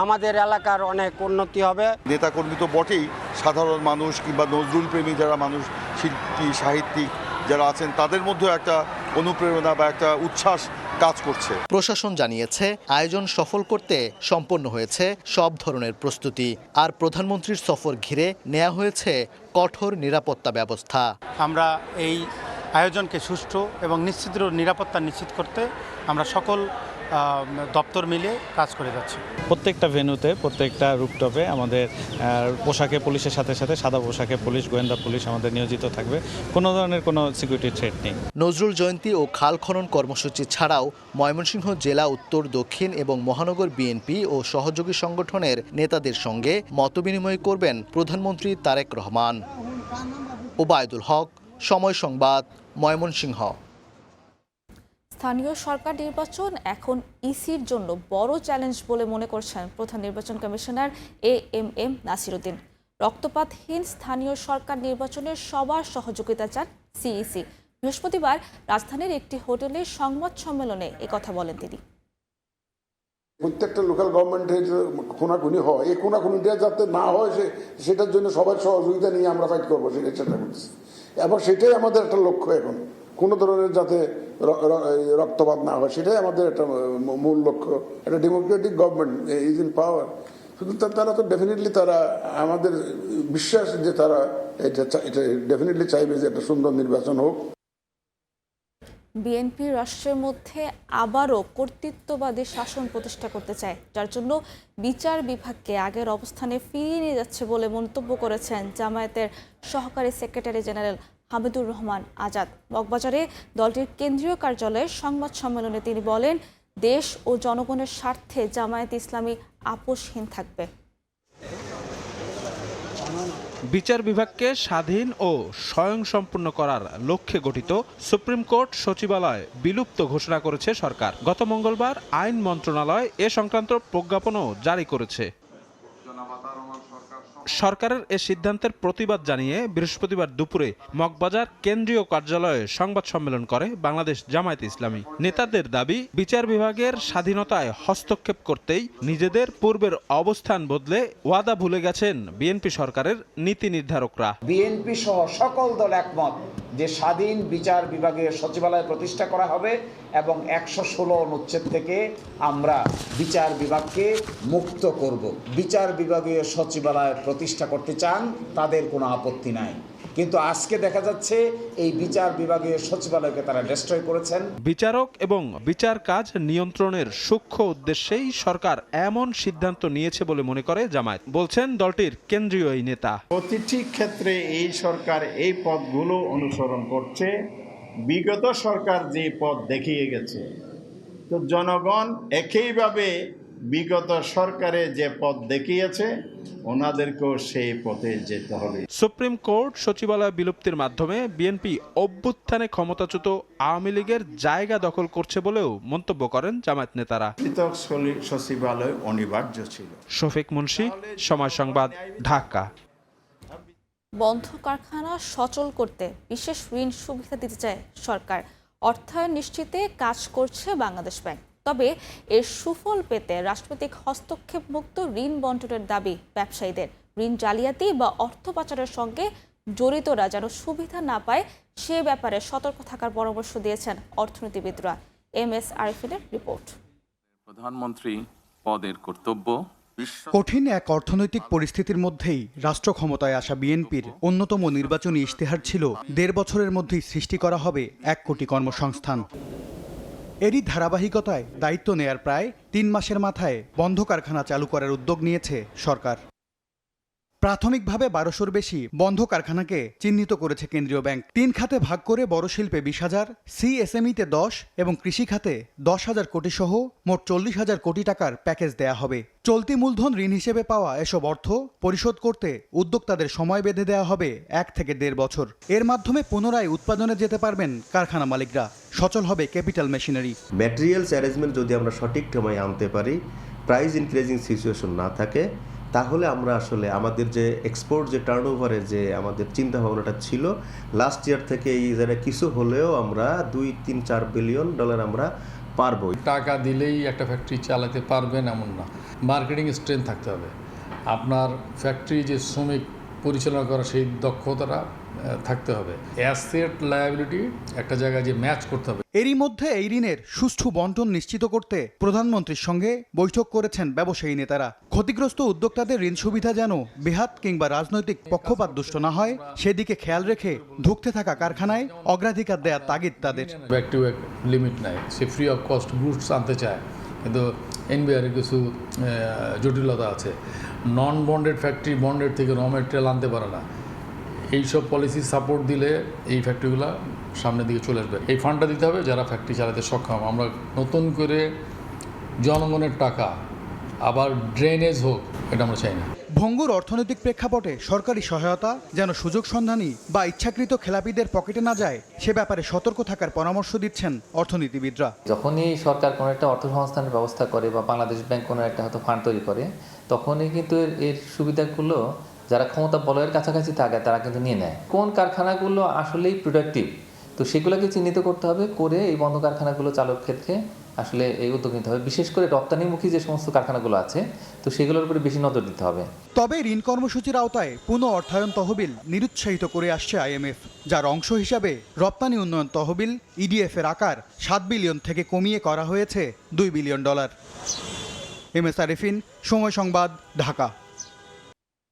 আমাদের এলাকার অনেক উন্নতি হবে। নেতাকর্মী তো বটেই, সাধারণ মানুষ কিংবা নজরুল প্রেমী যারা মানুষ, শিল্পী, সাহিত্যিক যারা আছেন, তাদের মধ্যেও একটা অনুপ্রেরণা বা একটা উচ্ছ্বাস কাজ করছে। প্রশাসন জানিয়েছে আয়োজন সফল করতে সম্পন্ন হয়েছে সব ধরনের প্রস্তুতি। আর প্রধানমন্ত্রীর সফর ঘিরে নেওয়া হয়েছে কঠোর নিরাপত্তা ব্যবস্থা। আমরা এই আয়োজনকে সুষ্ঠু এবং নিরাপত্তা নিশ্চিত করতে আমরা সকল দপ্তর মিলে কাজ করে যাচ্ছি। প্রত্যেকটা ভেন্যুতে, প্রত্যেকটা রুপটপে আমাদের পোশাকে পুলিশের সাথে সাথে সাদা পোশাকে পুলিশ, গোয়েন্দা পুলিশ আমাদের নিয়োজিত থাকবে। কোনো ধরনের কোনো সিকিউরিটি থ্রেট নেই। নজরুল জয়ন্তী ও খাল খনন কর্মসূচি ছাড়াও ময়মনসিংহ জেলা, উত্তর, দক্ষিণ এবং মহানগর বিএনপি ও সহযোগী সংগঠনের নেতাদের সঙ্গে মতবিনিময় করবেন প্রধানমন্ত্রী তারেক রহমান। ওবায়দুল হক, সময় সংবাদ, ময়মনসিংহ। স্থানীয় সরকার নির্বাচন এখন ইসির জন্য বড় চ্যালেঞ্জ বলে মনে করছেন প্রধান নির্বাচন কমিশনার AMM নাসিরউদ্দিন। রক্তপাতহীন স্থানীয় সরকার নির্বাচনের সবার সহযোগিতা চান CEC। বৃহস্পতিবার রাজধানীর একটি হোটেলে সংবাদ সম্মেলনে একথা বলেন তিনি। প্রত্যেকটা লোকাল গভর্নমেন্টের খুনাখুনি হয়, এই খুনাখুনিটা যাতে না হয় সেটার জন্য সবার সহযোগিতা নিয়ে আমরা ফাইট করবো, সেটা চেষ্টা করতেছি। এবং সেটাই আমাদের একটা লক্ষ্য, এখন কোনো ধরনের যাতে রক্তপাত না হয় সেটাই আমাদের একটা মূল লক্ষ্য। একটা ডেমোক্রেটিক গভর্নমেন্ট ইজ ইন পাওয়ার, শুধু তারা তো ডেফিনেটলি তারা আমাদের বিশ্বাস যে তারা এটা ডেফিনেটলি চাইবে যে একটা সুন্দর নির্বাচন হোক। বিএনপি রাষ্ট্রের মধ্যে আবারও কর্তৃত্ববাদী শাসন প্রতিষ্ঠা করতে চায়, যার জন্য বিচার বিভাগকে আগের অবস্থানে ফিরিয়ে নিয়ে যাচ্ছে বলে মন্তব্য করেছেন জামায়াতের সহকারী সেক্রেটারি জেনারেল হামিদুর রহমান আজাদ। মগবাজারে দলটির কেন্দ্রীয় কার্যালয়ে সংবাদ সম্মেলনে তিনি বলেন, দেশ ও জনগণের স্বার্থে জামায়াতে ইসলামী আপোষহীন থাকবে। বিচার বিভাগকে স্বাধীন ও স্বয়ংসম্পূর্ণ করার লক্ষ্যে গঠিত সুপ্রিম কোর্ট সচিবালয় বিলুপ্ত ঘোষণা করেছে সরকার। গত মঙ্গলবার আইন মন্ত্রণালয় এ সংক্রান্ত প্রজ্ঞাপনও জারি করেছে। সরকারের এ সিদ্ধান্তের প্রতিবাদ জানিয়ে বৃহস্পতিবার দুপুরে মগবাজার কেন্দ্রীয় কার্যালয়ে সংবাদ সম্মেলন করে বাংলাদেশ জামায়াতে ইসলামী। নেতাদের দাবি, বিচার বিভাগের স্বাধীনতায় হস্তক্ষেপ করতেই নিজেদের পূর্বের অবস্থান বদলে ওয়াদা ভুলে গেছেন বিএনপি সরকারের নীতি নির্ধারকরা। বিএনপি সহ সকল দল একমত যে স্বাধীন বিচার বিভাগের সচিবালয় প্রতিষ্ঠা করা হবে এবং 116 অনুচ্ছেদ থেকে আমরা বিচার বিভাগকে মুক্ত করব। বিচার বিভাগীয় সচিবালয় প্রতিষ্ঠা করতে চান, তাদের কোনো আপত্তি নাই, কিন্তু আজকে দেখা যাচ্ছে এই বিচার বিভাগীয় সচিবালয়কে তারা ডিস্ট্রয় করেছেন। বিচারক এবং বিচার কাজ নিয়ন্ত্রণের সূক্ষ্ম উদ্দেশ্যেই সরকার এমন সিদ্ধান্ত নিয়েছে বলে মনে করে জামায়াত, বলছেন দলটির কেন্দ্রীয় এই নেতা। প্রতিটি ক্ষেত্রে এই সরকার এই পথগুলো অনুসরণ করছে। বিগত সরকার যে পথ দেখিয়ে গেছে, তো জনগণ একইভাবে বিগত সরকারে যে পথ দেখিয়েছে ওনাদেরকেও সেই পথে যেতে হবে। সুপ্রিম কোর্ট সচিবালয় বিলুপ্তির মাধ্যমে বিএনপি অভ্যুত্থানে ক্ষমতাচ্যুত আওয়ামী লীগের জায়গা দখল করছে বলেও মন্তব্য করেন জামায়াত নেতারা। পৃথক সচিবালয় অনিবার্য ছিল। শফিক মুন্সি, সময় সংবাদ, ঢাকা। বন্ধ কারখানা সচল করতে বিশেষ ঋণ সুবিধা দিতে চায় সরকার। অর্থায়ন নিশ্চিতে কাজ করছে বাংলাদেশ ব্যাংক। তবে এর সুফল পেতে রাষ্ট্রপতিক হস্তক্ষেপ মুক্ত ঋণ বন্টনের দাবি ব্যবসায়ীদের। ঋণ জালিয়াতি বা অর্থ পাচারের সঙ্গে জড়িতরা যেন সুবিধা না পায় সে ব্যাপারে সতর্ক থাকার পরামর্শ দিয়েছেন অর্থনীতিবিদরা। MS আরিফিনের report. প্রধানমন্ত্রী পদের কর্তব্য। কঠিন এক অর্থনৈতিক পরিস্থিতির মধ্যেই রাষ্ট্র ক্ষমতায় আসা বিএনপির অন্যতম নির্বাচনী ইশতেহার ছিল 1.5 বছরের মধ্যেই সৃষ্টি করা হবে 1 কোটি কর্মসংস্থান। এরই ধারাবাহিকতায় দায়িত্ব নেয়ার প্রায় 3 মাসের মাথায় বন্ধ কারখানা চালু করার উদ্যোগ নিয়েছে সরকার। প্রাথমিকভাবে 1200-র বেশি বন্ধ কারখানাকে চিহ্নিত করেছে কেন্দ্রীয় ব্যাংক। 3 খাতে ভাগ করে বড় শিল্পে 20,000, CSME-তে 10 এবং কৃষি খাতে 10,000 কোটি সহ মোট 40,000 কোটি টাকার প্যাকেজ দেয়া হবে। চলতি মূলধন ঋণ হিসেবে পাওয়া এসব অর্থ পরিশোধ করতে উদ্যোক্তাদের সময় বেঁধে দেওয়া হবে 1 থেকে 1.5 বছর। এর মাধ্যমে পুনরায় উৎপাদনে যেতে পারবেন কারখানা মালিকরা। সচল হবে ক্যাপিটাল মেশিনারি। ম্যাটেরিয়ালস অ্যারেঞ্জমেন্ট যদি আমরা সঠিক সময়ে আনতে পারি, প্রাইস ইনক্রিজিং সিচুয়েশন না থাকে, তাহলে আমরা আসলে আমাদের যে এক্সপোর্ট যে টার্নওভারের যে আমাদের চিন্তা ভাবনাটা ছিল লাস্ট ইয়ার থেকে এই জায়গায় কিছু হলেও আমরা $2-3-4 বিলিয়ন আমরা পারবো। টাকা দিলেই একটা ফ্যাক্টরি চালাতে পারবেন এমন না, মার্কেটিং স্ট্রেংথ থাকতে হবে। আপনার ফ্যাক্টরি যে শ্রমিক পরিচালনা করা সেই দক্ষতাটা থাকতে হবে। অ্যাসেট লায়াবিলিটি একটা জায়গায় যে ম্যাচ করতে হবে। এরই মধ্যে এই ঋণের সুষ্ঠু বন্টন নিশ্চিত করতে প্রধানমন্ত্রীর সঙ্গে বৈঠক করেছেন ব্যবসায়ী নেতারা। ক্ষতিগ্রস্ত উদ্যোক্তাদের ঋণ সুবিধা যেন বেহাত কিংবা রাজনৈতিক পক্ষপাত দুষ্ট না হয় সেদিকে খেয়াল রেখে ধুঁকতে থাকা কারখানায় অগ্রাধিকার দেওয়ার তাগিদ তাদের। ব্যাক টু ব্যাক লিমিট নাই, সে ফ্রি অফ কস্ট গুডস আনতে চায়, কিন্তু এনবিআরের কিছু জটিলতা আছে। নন বন্ডেড ফ্যাক্টরি বন্ডেড থেকে র মেটেরিয়াল আনতে পারে না। এইসব পলিসি সাপোর্ট দিলে এই ফ্যাক্টরিগুলো সামনের দিকে চলে আসবে। এই ফান্ডটা দিতে হবে যারা ফ্যাক্টরি চালাতে সক্ষম। আমরা নতুন করে জনগণের টাকা আবার ড্রেনেজ হোক, এটা আমরা চাই না। ভঙ্গুর অর্থনৈতিক প্রেক্ষাপটে সরকারি সহায়তা যেন সুযোগ সন্ধানী বা ইচ্ছাকৃত খেলাপিদের পকেটে না যায় সে ব্যাপারে সতর্ক থাকার পরামর্শ দিচ্ছেন অর্থনীতিবিদরা। যখনই সরকার কোনো একটা অর্থ সংস্থানের ব্যবস্থা করে বা বাংলাদেশ ব্যাংক কোনো একটা হয়তো ফান্ড তৈরি করে, তখনই কিন্তু এর সুবিধাগুলো যারা ক্ষমতা বলয়ের কাছাকাছি থাকে তারা কিন্তু নিয়ে নেয়। কোন কারখানাগুলো আসলেই প্রোডাক্টিভ, তো সেগুলোকে চিহ্নিত করতে হবে, করে এই বন্ধ কারখানাগুলো চালুর ক্ষেত্রে আসলে এই উদ্যোগ নিতে হবে, বিশেষ করে রপ্তানিমুখী যে সমস্ত কারখানাগুলো আছে তো সেগুলোর উপরে বেশি নজর দিতে হবে। তবে ঋণ কর্মসূচির আওতায় পুনঃ অর্থায়ন তহবিল নিরুৎসাহিত করে আসছে IMF, যার অংশ হিসাবে রপ্তানি উন্নয়ন তহবিল EDF এর আকার 7 বিলিয়ন থেকে কমিয়ে করা হয়েছে $2 বিলিয়ন। MS আরিফিন, সময় সংবাদ, ঢাকা।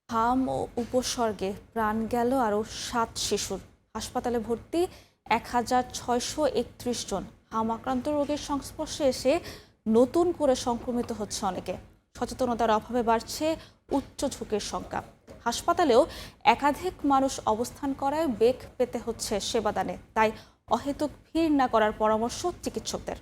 হাম ও উপসর্গে প্রাণ গেল আরও 7 শিশুর, হাসপাতালে ভর্তি 1631 জন। হাম আক্রান্ত রোগীর সংস্পর্শে এসে নতুন করে সংক্রমিত হচ্ছে অনেকে। সচেতনতার অভাবে বাড়ছে উচ্চ ঝুঁকির সংখ্যা। হাসপাতালেও একাধিক মানুষ অবস্থান করায় বেগ পেতে হচ্ছে সেবাদানে, তাই অহেতুক ভিড় না করার পরামর্শ চিকিৎসকদের।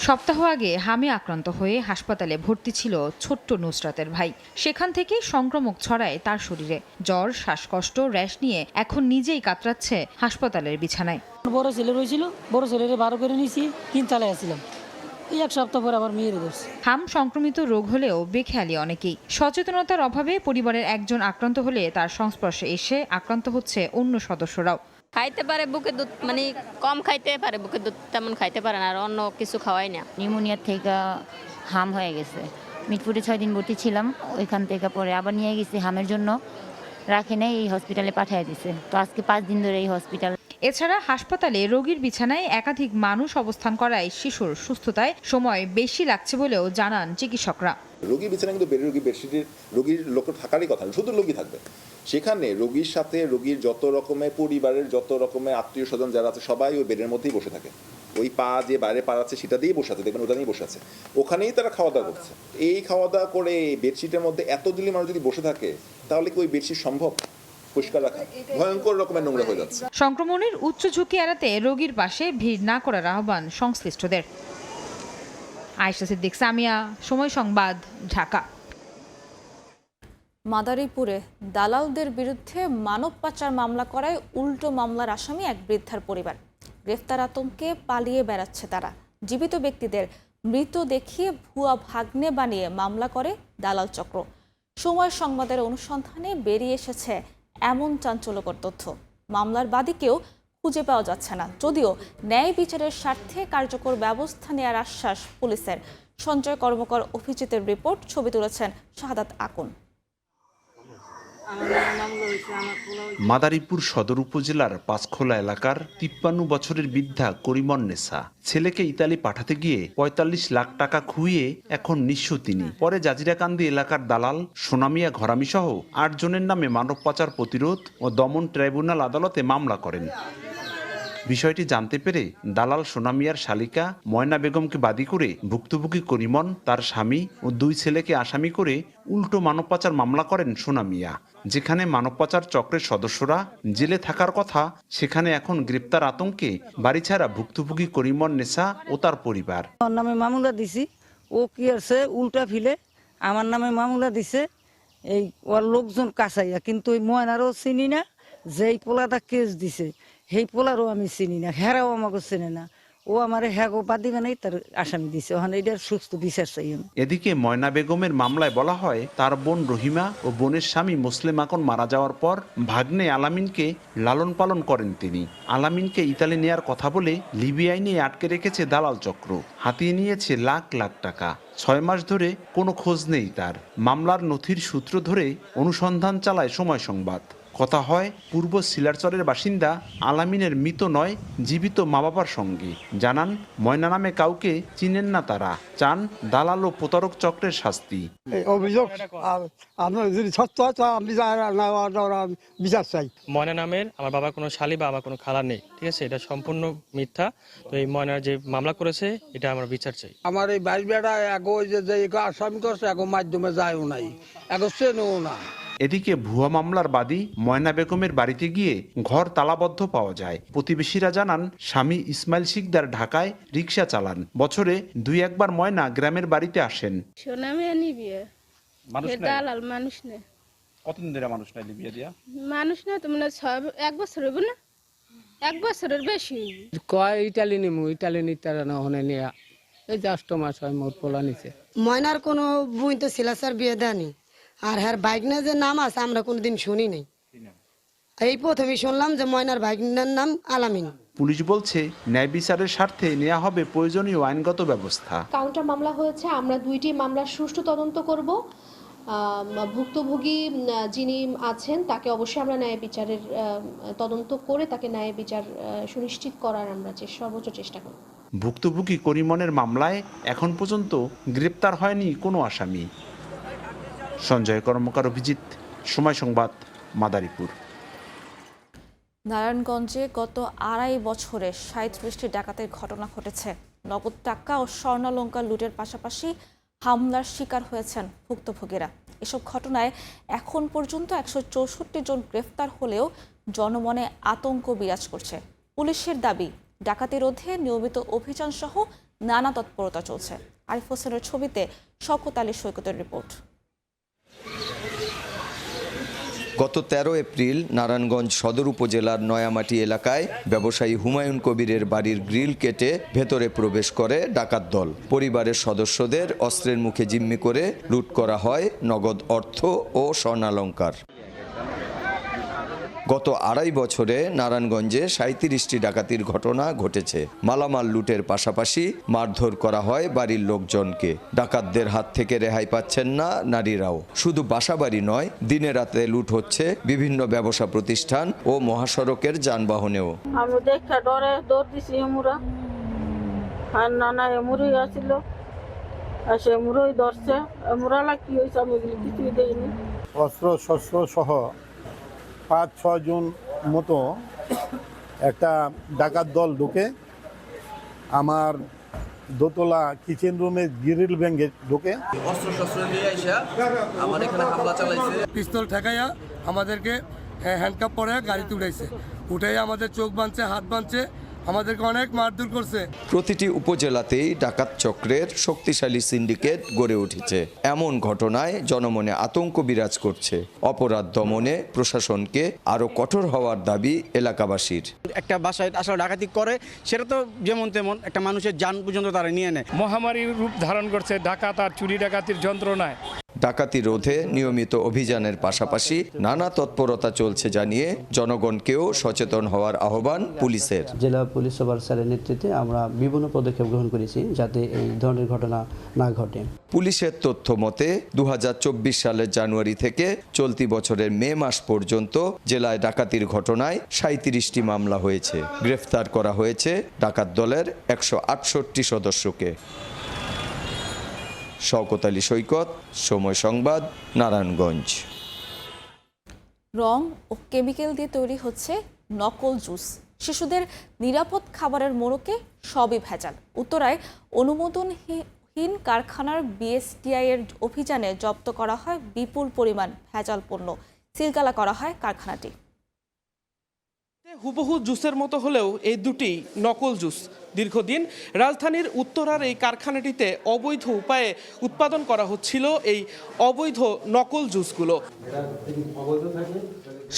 সপ্তাহ আগে হামে আক্রান্ত হয়ে হাসপাতালে ভর্তি ছিল ছোট্ট নুসরাতের ভাই। সেখান থেকে সংক্রমক ছড়ায় তার শরীরে। জ্বর, শ্বাসকষ্ট, র্যাশ নিয়ে এখন নিজেই কাতরাচ্ছে হাসপাতালের বিছানায়। বড় ছেলে রয়েছিল, বড় ছেলেরে 12 করে নিয়েছি, 3 চালায় আসছিলাম। এই এক সপ্তাহ পর আবার মেয়ের ধরছে। হাম সংক্রমিত রোগ হলেও বেখেয়ালি অনেকেই। সচেতনতার অভাবে পরিবারের একজন আক্রান্ত হলে তার সংস্পর্শে এসে আক্রান্ত হচ্ছে অন্য সদস্যরাও। খাইতে পারে বুকের দুধ, মানে কম খাইতে পারে, বুকের দুধ তেমন খাইতে পারে না, আর অন্য কিছু খাওয়াই না। নিউমোনিয়ার থেকে হাম হয়ে গেছে। মিটপুরে 6 দিন ভর্তি ছিলাম, ওইখান থেকে পরে আবার নিয়ে গেছি হামের জন্য, রাখে নাই, এই হসপিটালে পাঠিয়ে দিছে। তো আজকে 5 দিন ধরে এই হসপিটাল। এছাড়া হাসপাতালে রোগীর বিছানায় একাধিক মানুষ অবস্থান করায় শিশুর সুস্থতায় সময় বেশি লাগছে বলেও জানান চিকিৎসকরা। রোগী বিছানায় কিন্তু বেডের রোগী, বেডশিটের রোগীর লোক থাকারই কথা, শুধু রোগী থাকবে সেখানে। রোগীর সাথে রোগীর যত রকমের পরিবারের যত রকমের আত্মীয় স্বজন যারা আছে সবাই ওই বেডের মধ্যেই বসে থাকে। ওই পা যে বাইরে পা আছে সেটা দিয়েই বসে আছে, দেখবেন ওটা নিয়েই বসে আছে, ওখানেই তারা খাওয়া দাওয়া করছে। এই খাওয়া দাওয়া করে বেডশিটের মধ্যে এত দিলে মানুষ যদি বসে থাকে তাহলে কি ওই বেডশিট সম্ভব পরিষ্কার রাখা? ভয়ঙ্কর রকমের নোংরা হয়ে যাচ্ছে। সংক্রমণের উচ্চ ঝুঁকি এড়াতে রোগীর পাশে ভিড় না করার আহ্বান সংশ্লিষ্টদের। আয়েশা সিদ্দিক, সামিয়া, সময় সংবাদ, ঢাকা। মাদারীপুরে দালালদের বিরুদ্ধে মানব পাচার মামলা করায় উল্টো মামলার আসামি এক বৃদ্ধার পরিবার। গ্রেফতার আতঙ্কে পালিয়ে বেড়াচ্ছে তারা। জীবিত ব্যক্তিদের মৃত দেখিয়ে ভুয়া ভাগ্নে বানিয়ে মামলা করে দালাল চক্র। সময় সংবাদের অনুসন্ধানে বেরিয়ে এসেছে এমন চাঞ্চল্যকর তথ্য। মামলার বাদীকেও খুঁজে পাওয়া যাচ্ছে না, যদিও ন্যায় বিচারের স্বার্থে কার্যকর ব্যবস্থা নেওয়ার আশ্বাস পুলিশের। সঞ্জয় কর্মকর, অভিজিতের রিপোর্ট, ছবি তুলেছেন শাহাদাত আকুন। মাদারীপুর সদর উপজেলার পাঁচখোলা এলাকার 53 বছরের বৃদ্ধা করিমন্নেসা ছেলেকে ইতালি পাঠাতে গিয়ে 45 লাখ টাকা খুইয়ে এখন নিঃস্ব তিনি। পরে জাজিরাকান্দি এলাকার দালাল সোনামিয়া ঘরামি সহ 8 জনের নামে মানব পাচার প্রতিরোধ ও দমন ট্রাইব্যুনাল আদালতে মামলা করেন। বিষয়টি জানতে পেরে দালাল সোনামিয়ার শালিকা ময়না বেগমকে বাদী করে ভুক্তভোগী করিমন, তার স্বামী ও 2 ছেলেকে আসামি করে উল্টো মানব পাচার মামলা করেন সোনামিয়া। যেখানে মানব পাচার চক্রের সদস্যরা জেলে থাকার কথা, সেখানে এখন গ্রেপ্তার আতঙ্কে বাড়ি ছাড়া ভুক্তভোগী করিমন্নেসা ও তার পরিবার। আমার নামে মামলা দিছি, ও কি আছে উল্টা ফিলে আমার নামে মামলা দিছে, এই ওর লোকজন কাছাইয়া, কিন্তু ওই ময়নারও চিনি না, যেই পোলাটা কেস দিছে সেই পোলারও আমি চিনি না, হেরাও আমাকে চেনে না। ও আমার হ্যাগো বাদ দিবে নাই, তার আসামি দিছে। ওখানে এটার সুস্থ বিচার চাই। এদিকে ময়না বেগমের মামলায় বলা হয়, তার বোন রহিমা ও বোনের স্বামী মুসলিম আকন মারা যাওয়ার পর ভাগ্নে আলামিনকে লালন পালন করেন তিনি। আলামিনকে ইতালি নেয়ার কথা বলে লিবিয়ায় নিয়ে আটকে রেখেছে দালাল চক্র। হাতিয়ে নিয়েছে লাখ লাখ টাকা। 6 মাস ধরে কোনো খোঁজ নেই তার। মামলার নথির সূত্র ধরে অনুসন্ধান চালায় সময় সংবাদ। কথা হয় পূর্ব শিলারচরের বাসিন্দা আলামিনের মৃত নয়, জীবিত মা বাবার সঙ্গে। জানান ময়না নামে কাউকে চিনেন না তারা, চান দালাল ও প্রতারক চক্রের শাস্তি। অভিযোগ আপনার যদি সত্য হয় তো আমি বিচার চাই। ময়না নামের আমার বাবার কোনো শালি বা আমার কোনো খালা নেই, ঠিক আছে? এটা সম্পূর্ণ মিথ্যা। তো এই ময়নার যে মামলা করেছে এটা আমার বিচার চাই। আমার এই বাইশ বেড়া এগো যে আসামি করছে এগো মাধ্যমে যায়ও নাই, এগো চেনেও না। এদিকে ভুয়া মামলার বাদী ময়না বেগমের বাড়িতে গিয়ে ঘর তালাবদ্ধ পাওয়া যায়। প্রতিবেশীরা জানান, স্বামী ইসমাইল শিকদার ঢাকায় রিক্সা চালান। বছরে 2-1 বার ময়না গ্রামের বাড়িতে আসেন। কতদিন ধরে মানুষ নাই লিবিয়া দিয়া? মানুষ না তো মনে 1 বছর হইব না, 1 বছরের বেশি। কয় ইটালি নিমু, ইটালি নিতে না হনে নিয়া এই যে 8 মাস হয় মোট পোলা নিছে। ময়নার কোনো বুই তো সিলাসার বিয়ে দেয়নি, আর হ্যার বাইকনা যে নাম আছে আমরা কোনোদিন শুনি নাই। এই প্রথমে শুনলাম যে ময়নার বাইকনার নাম আলামিন। পুলিশ বলছে ন্যায় বিচারের স্বার্থে নেওয়া হবে প্রয়োজনীয় আইনগত ব্যবস্থা। কাউন্টার মামলা হয়েছে, আমরা 2টি মামলার সুষ্ঠু তদন্ত করব। ভুক্তভোগী যিনি আছেন তাকে অবশ্যই আমরা ন্যায় বিচারের তদন্ত করে তাকে ন্যায় বিচার সুনিশ্চিত করার আমরা সর্বোচ্চ চেষ্টা করব। ভুক্তভোগী করিমনের মামলায় এখন পর্যন্ত গ্রেপ্তার হয়নি কোনো আসামি। সঞ্জয় কর্মকার, অভিজিৎ, সময় সংবাদ, মাদারীপুর। নারায়ণগঞ্জে গত 2.5 বছরে 37টি ডাকাতির ঘটনা ঘটেছে। নগদ টাকা ও স্বর্ণালংকার লুটের পাশাপাশি হামলার শিকার হয়েছেন ভুক্তভোগীরা। এসব ঘটনায় এখন পর্যন্ত 164 জন গ্রেফতার হলেও জনমনে আতঙ্ক বিরাজ করছে। পুলিশের দাবি, ডাকাতি রোধে নিয়মিত অভিযান সহ নানা তৎপরতা চলছে। আরিফ হোসেনের ছবিতে শওকত আলী সৈকতের রিপোর্ট। গত 13 এপ্রিল নারায়ণগঞ্জ সদর উপজেলার নয়ামাটি এলাকায় ব্যবসায়ী হুমায়ুন কবিরের বাড়ির গ্রিল কেটে ভেতরে প্রবেশ করে ডাকাত দল। পরিবারের সদস্যদের অস্ত্রের মুখে জিম্মি করে লুট করা হয় নগদ অর্থ ও স্বর্ণালংকার। গত 2.5 বছরে নারায়ণগঞ্জে 37টি ডাকাতির ঘটনা ঘটেছে। মালামাল লুটের পাশাপাশি মারধর করা হয় বাড়ির লোকজনকে। ডাকাতদের হাত থেকে রেহাই পাচ্ছেন না নারীরাও। শুধু বাসাবাড়ি নয়, দিনে রাতে লুট হচ্ছে বিভিন্ন ব্যবসা প্রতিষ্ঠান ও মহাসড়কের যানবাহনেও। আমি দেখা ডরে দৌড় দিছি এমুরা, আর নানা এমুরই আসছিল, আর সে এমুরই ধরছে। এমুরালা কি হয়েছে আমি কিছুই দেখিনি। অস্ত্র শস্ত্র সহ 5-6 জন মতো একটা ডাকাত দল ঢুকে আমার দোতলা কিচেন রুমে গ্রিল ভেঙে ঢুকে অস্ত্র শস্ত্র নিয়ে আইসা আমার এখানে হামলা চালাইছে। পিস্তল ঠেকাইয়া আমাদেরকে হ্যান্ডকাপ পরে গাড়িতে উঠাইছে, উঠাই আমাদের চোখ বাঁধছে, হাত বাঁধছে, আমাদেরকে অনেক মারধর করছে। প্রতিটি উপজেলাতেই ডাকাত চক্রের শক্তিশালী সিন্ডিকেট গড়ে উঠেছে। এমন ঘটনায় জনমনে আতঙ্ক বিরাজ করছে। অপরাধ দমনে প্রশাসনকে আরো কঠোর হওয়ার দাবি এলাকাবাসীর। একটা বাসায় আসলে ডাকাতি করে, সেটা তো যেমন তেমন একটা মানুষের জান পর্যন্ত তারা নিয়ে নেয়। মহামারীর রূপ ধারণ করছে ডাকাত আর চুরি ডাকাতির যন্ত্রণায়। ডাকাতি রোধে নিয়মিত অভিযানের পাশাপাশি নানা তৎপরতা চলছে জানিয়ে জনগণকেও সচেতন হওয়ার আহ্বান পুলিশের। জেলা পুলিশ সুপার স্যারের নেতৃত্বে আমরা বিভিন্ন পদক্ষেপ গ্রহণ করেছি যাতে এই ধরনের ঘটনা না ঘটে। পুলিশের তথ্য মতে 2024 সালের জানুয়ারি থেকে চলতি বছরের মে মাস পর্যন্ত জেলায় ডাকাতির ঘটনায় 37টি মামলা হয়েছে। গ্রেফতার করা হয়েছে ডাকাত দলের 168 সদস্যকে। শওকত আলী সৈকত, সময় সংবাদ, নারায়ণগঞ্জ। রং ও কেমিক্যাল দিয়ে তৈরি হচ্ছে নকল জুস। শিশুদের নিরাপদ খাবারের মোড়কে সবই ভেজাল। উত্তরায় অনুমোদনহীন কারখানার বিএসটিআই এর অভিযানে জব্দ করা হয় বিপুল পরিমাণ ভেজাল পণ্য। সিলগালা করা হয় কারখানাটি। হুবহু জুসের মতো হলেও এই দুটি নকল জুস। দীর্ঘদিন রাজধানীর উত্তরার এই কারখানাটিতে অবৈধ উপায়ে উৎপাদন করা হচ্ছিল এই অবৈধ নকল জুসগুলো।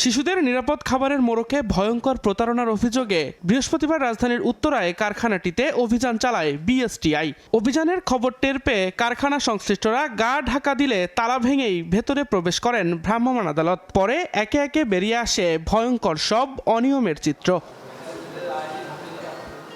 শিশুদের নিরাপদ খাবারের মোড়কে ভয়ঙ্কর প্রতারণার অভিযোগে বৃহস্পতিবার রাজধানীর উত্তরায় কারখানাটিতে অভিযান চালায় বিএসটিআই। অভিযানের খবর টের পেয়ে কারখানা সংশ্লিষ্টরা গা ঢাকা দিলে তালা ভেঙেই ভেতরে প্রবেশ করেন ভ্রাম্যমাণ আদালত। পরে একে একে বেরিয়ে আসে ভয়ঙ্কর সব অনিয়মের চিত্র।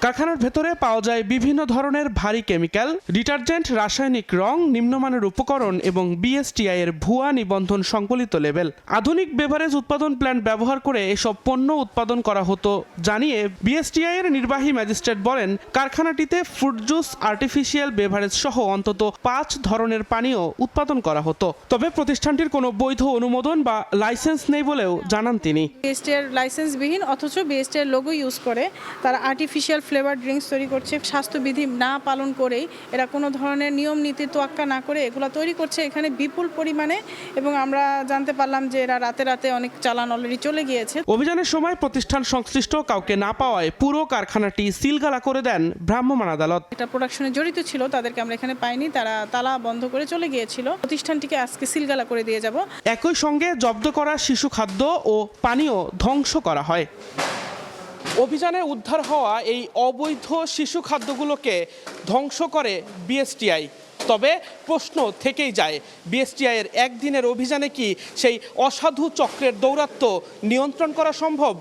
কারখানার ভেতরে পাওয়া যায় বিভিন্ন ধরনের ভারী কেমিক্যাল, ডিটারজেন্ট, রাসায়নিক রং, নিম্নমানের উপকরণ এবং বিএসটিআই এর ভুয়া নিবন্ধন সংবলিত লেবেল। আধুনিক বেভারেজ উৎপাদন প্ল্যান্ট ব্যবহার করে এসব পণ্য উৎপাদন করা হতো জানিয়ে বিএসটিআই এর নির্বাহী ম্যাজিস্ট্রেট বলেন, কারখানাটিতে ফ্রুট জুস, আর্টিফিশিয়াল বেভারেজ সহ অন্তত 5 ধরনের পানীয় উৎপাদন করা হতো। তবে প্রতিষ্ঠানটির কোনো বৈধ অনুমোদন বা লাইসেন্স নেই বলেও জানান তিনি। বিএসটিআই লাইসেন্সবিহীন অথচ বিএসটিআই লোগো ইউজ করে তারা আর্টিফিশিয়াল ফ্লেভার ড্রিঙ্কস তৈরি করছে। স্বাস্থ্যবিধি না পালন করেই এরা কোনো ধরনের নিয়ম নীতি তোয়াক্কা না করে এগুলো তৈরি করছে এখানে বিপুল পরিমাণে। এবং আমরা জানতে পারলাম যে এরা রাতে রাতে অনেক চালান অলরেডি চলে গিয়েছে। অভিযানের সময় প্রতিষ্ঠান সংশ্লিষ্ট কাউকে না পাওয়ায় পুরো কারখানাটি সিলগালা করে দেন ভ্রাম্যমাণ আদালত। এটা প্রোডাকশনে জড়িত ছিল, তাদেরকে আমরা এখানে পাইনি, তারা তালা বন্ধ করে চলে গিয়েছিল। প্রতিষ্ঠানটিকে আজকে সিলগালা করে দিয়ে যাব। একই সঙ্গে জব্দ করা শিশু খাদ্য ও পানীয় ধ্বংস করা হয়। অভিযানে উদ্ধার হওয়া এই অবৈধ শিশু খাদ্যগুলোকে ধ্বংস করে বিএসটিআই। তবে প্রশ্ন থেকেই যায়, বিএসটিআই এর একদিনের অভিযানে কি সেই অসাধু চক্রের দৌরাত্ম্য নিয়ন্ত্রণ করা সম্ভব?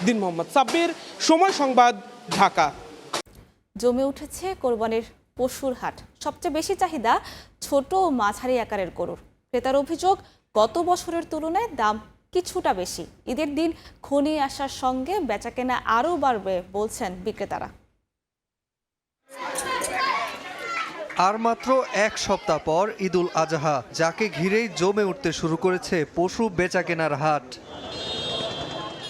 দিন মোহাম্মদ সাব্বির, সময় সংবাদ, ঢাকা। জমে উঠেছে কোরবানির পশুর হাট। সবচেয়ে বেশি চাহিদা ছোট ও মাঝারি আকারের গরুর। ক্রেতার অভিযোগ, গত বছরের তুলনায় দাম কিছুটা বেশি। ঈদের দিন ঘনিয়ে আসার সঙ্গে বেচাকেনা আরও বাড়বে বলছেন বিক্রেতারা। আর মাত্র এক সপ্তাহ পর ঈদুল আজহা, যাকে ঘিরেই জমে উঠতে শুরু করেছে পশু বেচাকেনার হাট।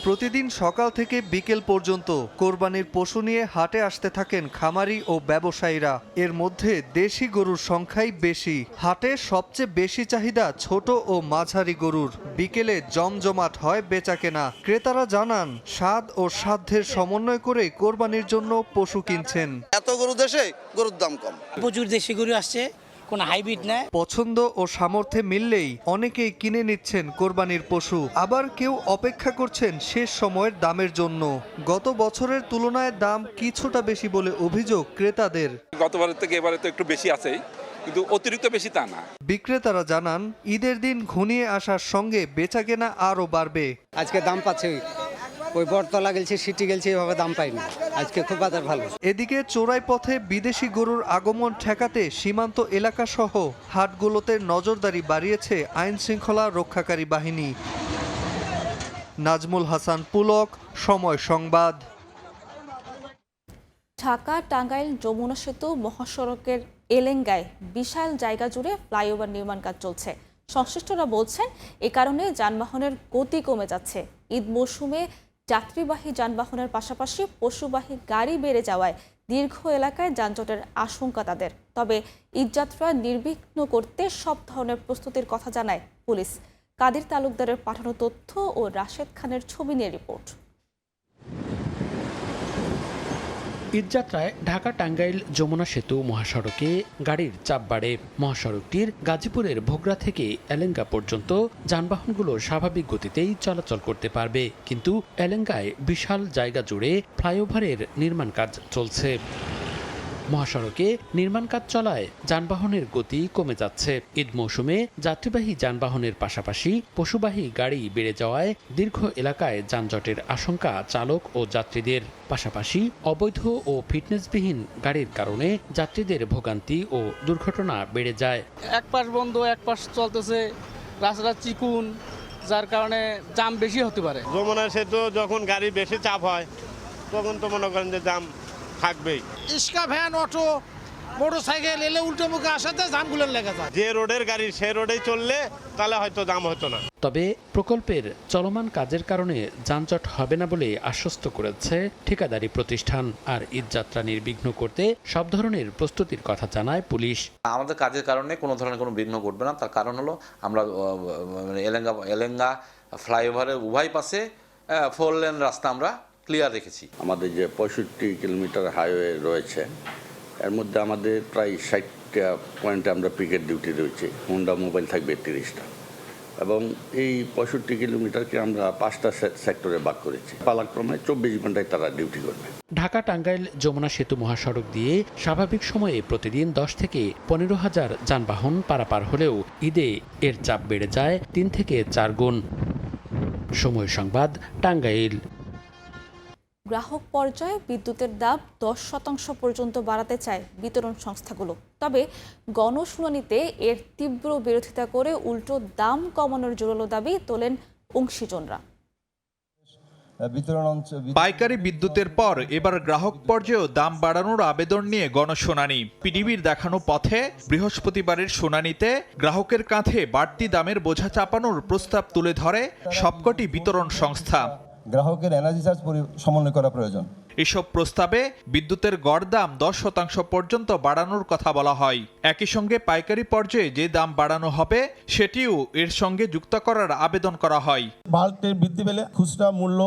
প্রতিদিন সকাল থেকে বিকেল পর্যন্ত কোরবানির পশু নিয়ে হাটে আসতে থাকেন খামারি ও ব্যবসায়ীরা। এর মধ্যে দেশি গরুর সংখ্যাই বেশি। হাটে সবচেয়ে বেশি চাহিদা ছোট ও মাঝারি গরুর। বিকেলে জমজমাট হয় বেচাকেনা। ক্রেতারা জানান, স্বাদ ও সাধ্যের সমন্বয় করে কোরবানির জন্য পশু কিনছেন। এত গরু দেশে, গরুর দাম কম। প্রচুর দেশি গরু আসছে, কোনো হাইব্রিড না। পছন্দ ও সামর্থ্যে মিললেই অনেকেই কিনে নিচ্ছেন কোরবানির পশু। আবার কেউ অপেক্ষা করছেন শেষ সময়ের দামের জন্য। গত বছরের তুলনায় দাম কিছুটা বেশি বলে অভিযোগ ক্রেতাদের। গতবারের থেকে এবারে তো একটু বেশি আছেই, কিন্তু অতিরিক্ত বেশি তা না। বিক্রেতারা জানান, ঈদের দিন ঘনিয়ে আসার সঙ্গে বেচাকেনা আরও বাড়বে। আজকে দাম পাচ্ছে, ওই বটতলা গেলছে, সিটি গেলছে, এভাবে দাম পাইনি। আজকে খুব বাজার ভালো। এদিকে চোরাই পথে বিদেশি গরুর আগমন ঠেকাতে সীমান্ত এলাকা সহ হাটগুলোতে নজরদারি বাড়িয়েছে আইন শৃঙ্খলা রক্ষাকারী বাহিনী। নাজমুল হাসান পুলক, সময় সংবাদ। ঢাকা টাঙ্গাইল যমুনা সেতু মহাসড়কের এলেঙ্গায় বিশাল জায়গা জুড়ে ফ্লাইওভার নির্মাণ কাজ চলছে। সংশ্লিষ্টরা বলছেন, এ কারণে যানবাহনের গতি কমে যাচ্ছে। ঈদ মৌসুমে যাত্রীবাহী যানবাহনের পাশাপাশি পশুবাহী গাড়ি বেড়ে যাওয়ায় দীর্ঘ এলাকায় যানজটের আশঙ্কা তাদের। তবে ঈদযাত্রা নির্বিঘ্ন করতে সব ধরনের প্রস্তুতির কথা জানায় পুলিশ। কাদির তালুকদারের পাঠানো তথ্য ও রাশেদ খানের ছবি নিয়ে রিপোর্ট। ঈদযাত্রায় ঢাকা টাঙ্গাইল যমুনা সেতু মহাসড়কে গাড়ির চাপ বাড়ে। মহাসড়কটির গাজীপুরের ভোগড়া থেকে এলেঙ্গা পর্যন্ত যানবাহনগুলো স্বাভাবিক গতিতেই চলাচল করতে পারবে, কিন্তু এলেঙ্গায় বিশাল জায়গা জুড়ে ফ্লাইওভারের নির্মাণ কাজ চলছে। মহাসড়কে নির্মাণ কাজ চলায় যানবাহনের গতি কমে যাচ্ছে। ঈদ মৌসুমে যাত্রীবাহী যানবাহনের পাশাপাশি পশুবাহী গাড়ি বেড়ে যাওয়ায় দীর্ঘ এলাকায় যানজটের আশঙ্কা চালক ও যাত্রীদের। পাশাপাশি অবৈধ ও ফিটনেসবিহীন গাড়ির কারণে যাত্রীদের ভোগান্তি ও দুর্ঘটনা বেড়ে যায়। এক পাশ বন্ধ, এক পাশ চলতেছে, রাস্তাটা চিকুন, যার কারণে জাম বেশি হতে পারে। যমুনা সেতু যখন গাড়ি বেশি চাপ হয় তখন তো মনে করেন যে জাম থাকবেই। ইস্কা ভ্যান, অটো, মোটরসাইকেল এলে উল্টো মুখে আসাতে জামগুলো লেগে যায়। যে রোডের গাড়ি সে রোডেই চললে তাহলে হয়তো জাম হতো না। তবে প্রকল্পের চলমান কাজের কারণে যানজট হবে না বলে আশ্বস্ত করেছে ঠিকাদারি প্রতিষ্ঠান। আর ঈদযাত্রা নির্বিঘ্ন করতে সব ধরনের প্রস্তুতির কথা জানায় পুলিশ। আমাদের কাজের কারণে কোনো ধরনের কোনো বিঘ্ন ঘটবে না। তার কারণ হলো আমরা এলেঙ্গা ফ্লাইওভারের উভয় পাশে 4 লেন রাস্তা আমরা ক্লিয়ার রেখেছি। আমাদের যে 65 কিলোমিটার হাইওয়ে রয়েছে, এর মধ্যে আমাদের প্রায় 60টা পয়েন্টে আমরা পিকেট ডিউটি রয়েছে। হোন্ডা মোবাইল থাকবে 30টা, এবং এই 65 কিলোমিটারকে আমরা 5টা সেক্টরে ভাগ করেছি। পালাক্রমে 24 ঘন্টায় তারা ডিউটি করবে। ঢাকা টাঙ্গাইল যমুনা সেতু মহাসড়ক দিয়ে স্বাভাবিক সময়ে প্রতিদিন 10 থেকে 15,000 যানবাহন পারাপার হলেও ঈদে এর চাপ বেড়ে যায় 3 থেকে 4 গুণ। সময় সংবাদ, টাঙ্গাইল। গ্রাহক পর্যায়ে বিদ্যুতের দাম 10% পর্যন্ত বাড়াতে চায় বিতরণ সংস্থাগুলো। তবে গণশুনানিতে এর তীব্র বিরোধিতা করে উল্টো দাম কমানোর জোরালো দাবি তোলেন অংশীজনরা। পাইকারি বিদ্যুতের পর এবার গ্রাহক পর্যায়েও দাম বাড়ানোর আবেদন নিয়ে গণশুনানি। পিডিবির দেখানো পথে বৃহস্পতিবারের শুনানিতে গ্রাহকের কাঁধে বাড়তি দামের বোঝা চাপানোর প্রস্তাব তুলে ধরে সবকটি বিতরণ সংস্থা। গ্রাহকের এনার্জি চার্জ সমন্বয় করা প্রয়োজন। এসব প্রস্তাবে বিদ্যুতের গড় দাম 10% পর্যন্ত বাড়ানোর কথা বলা হয়। একই সঙ্গে পাইকারি পর্যায়ে যে দাম বাড়ানো হবে সেটিও এর সঙ্গে যুক্ত করার আবেদন করা হয়। বাল্কের বৃদ্ধি পেলে খুচরা মূল্য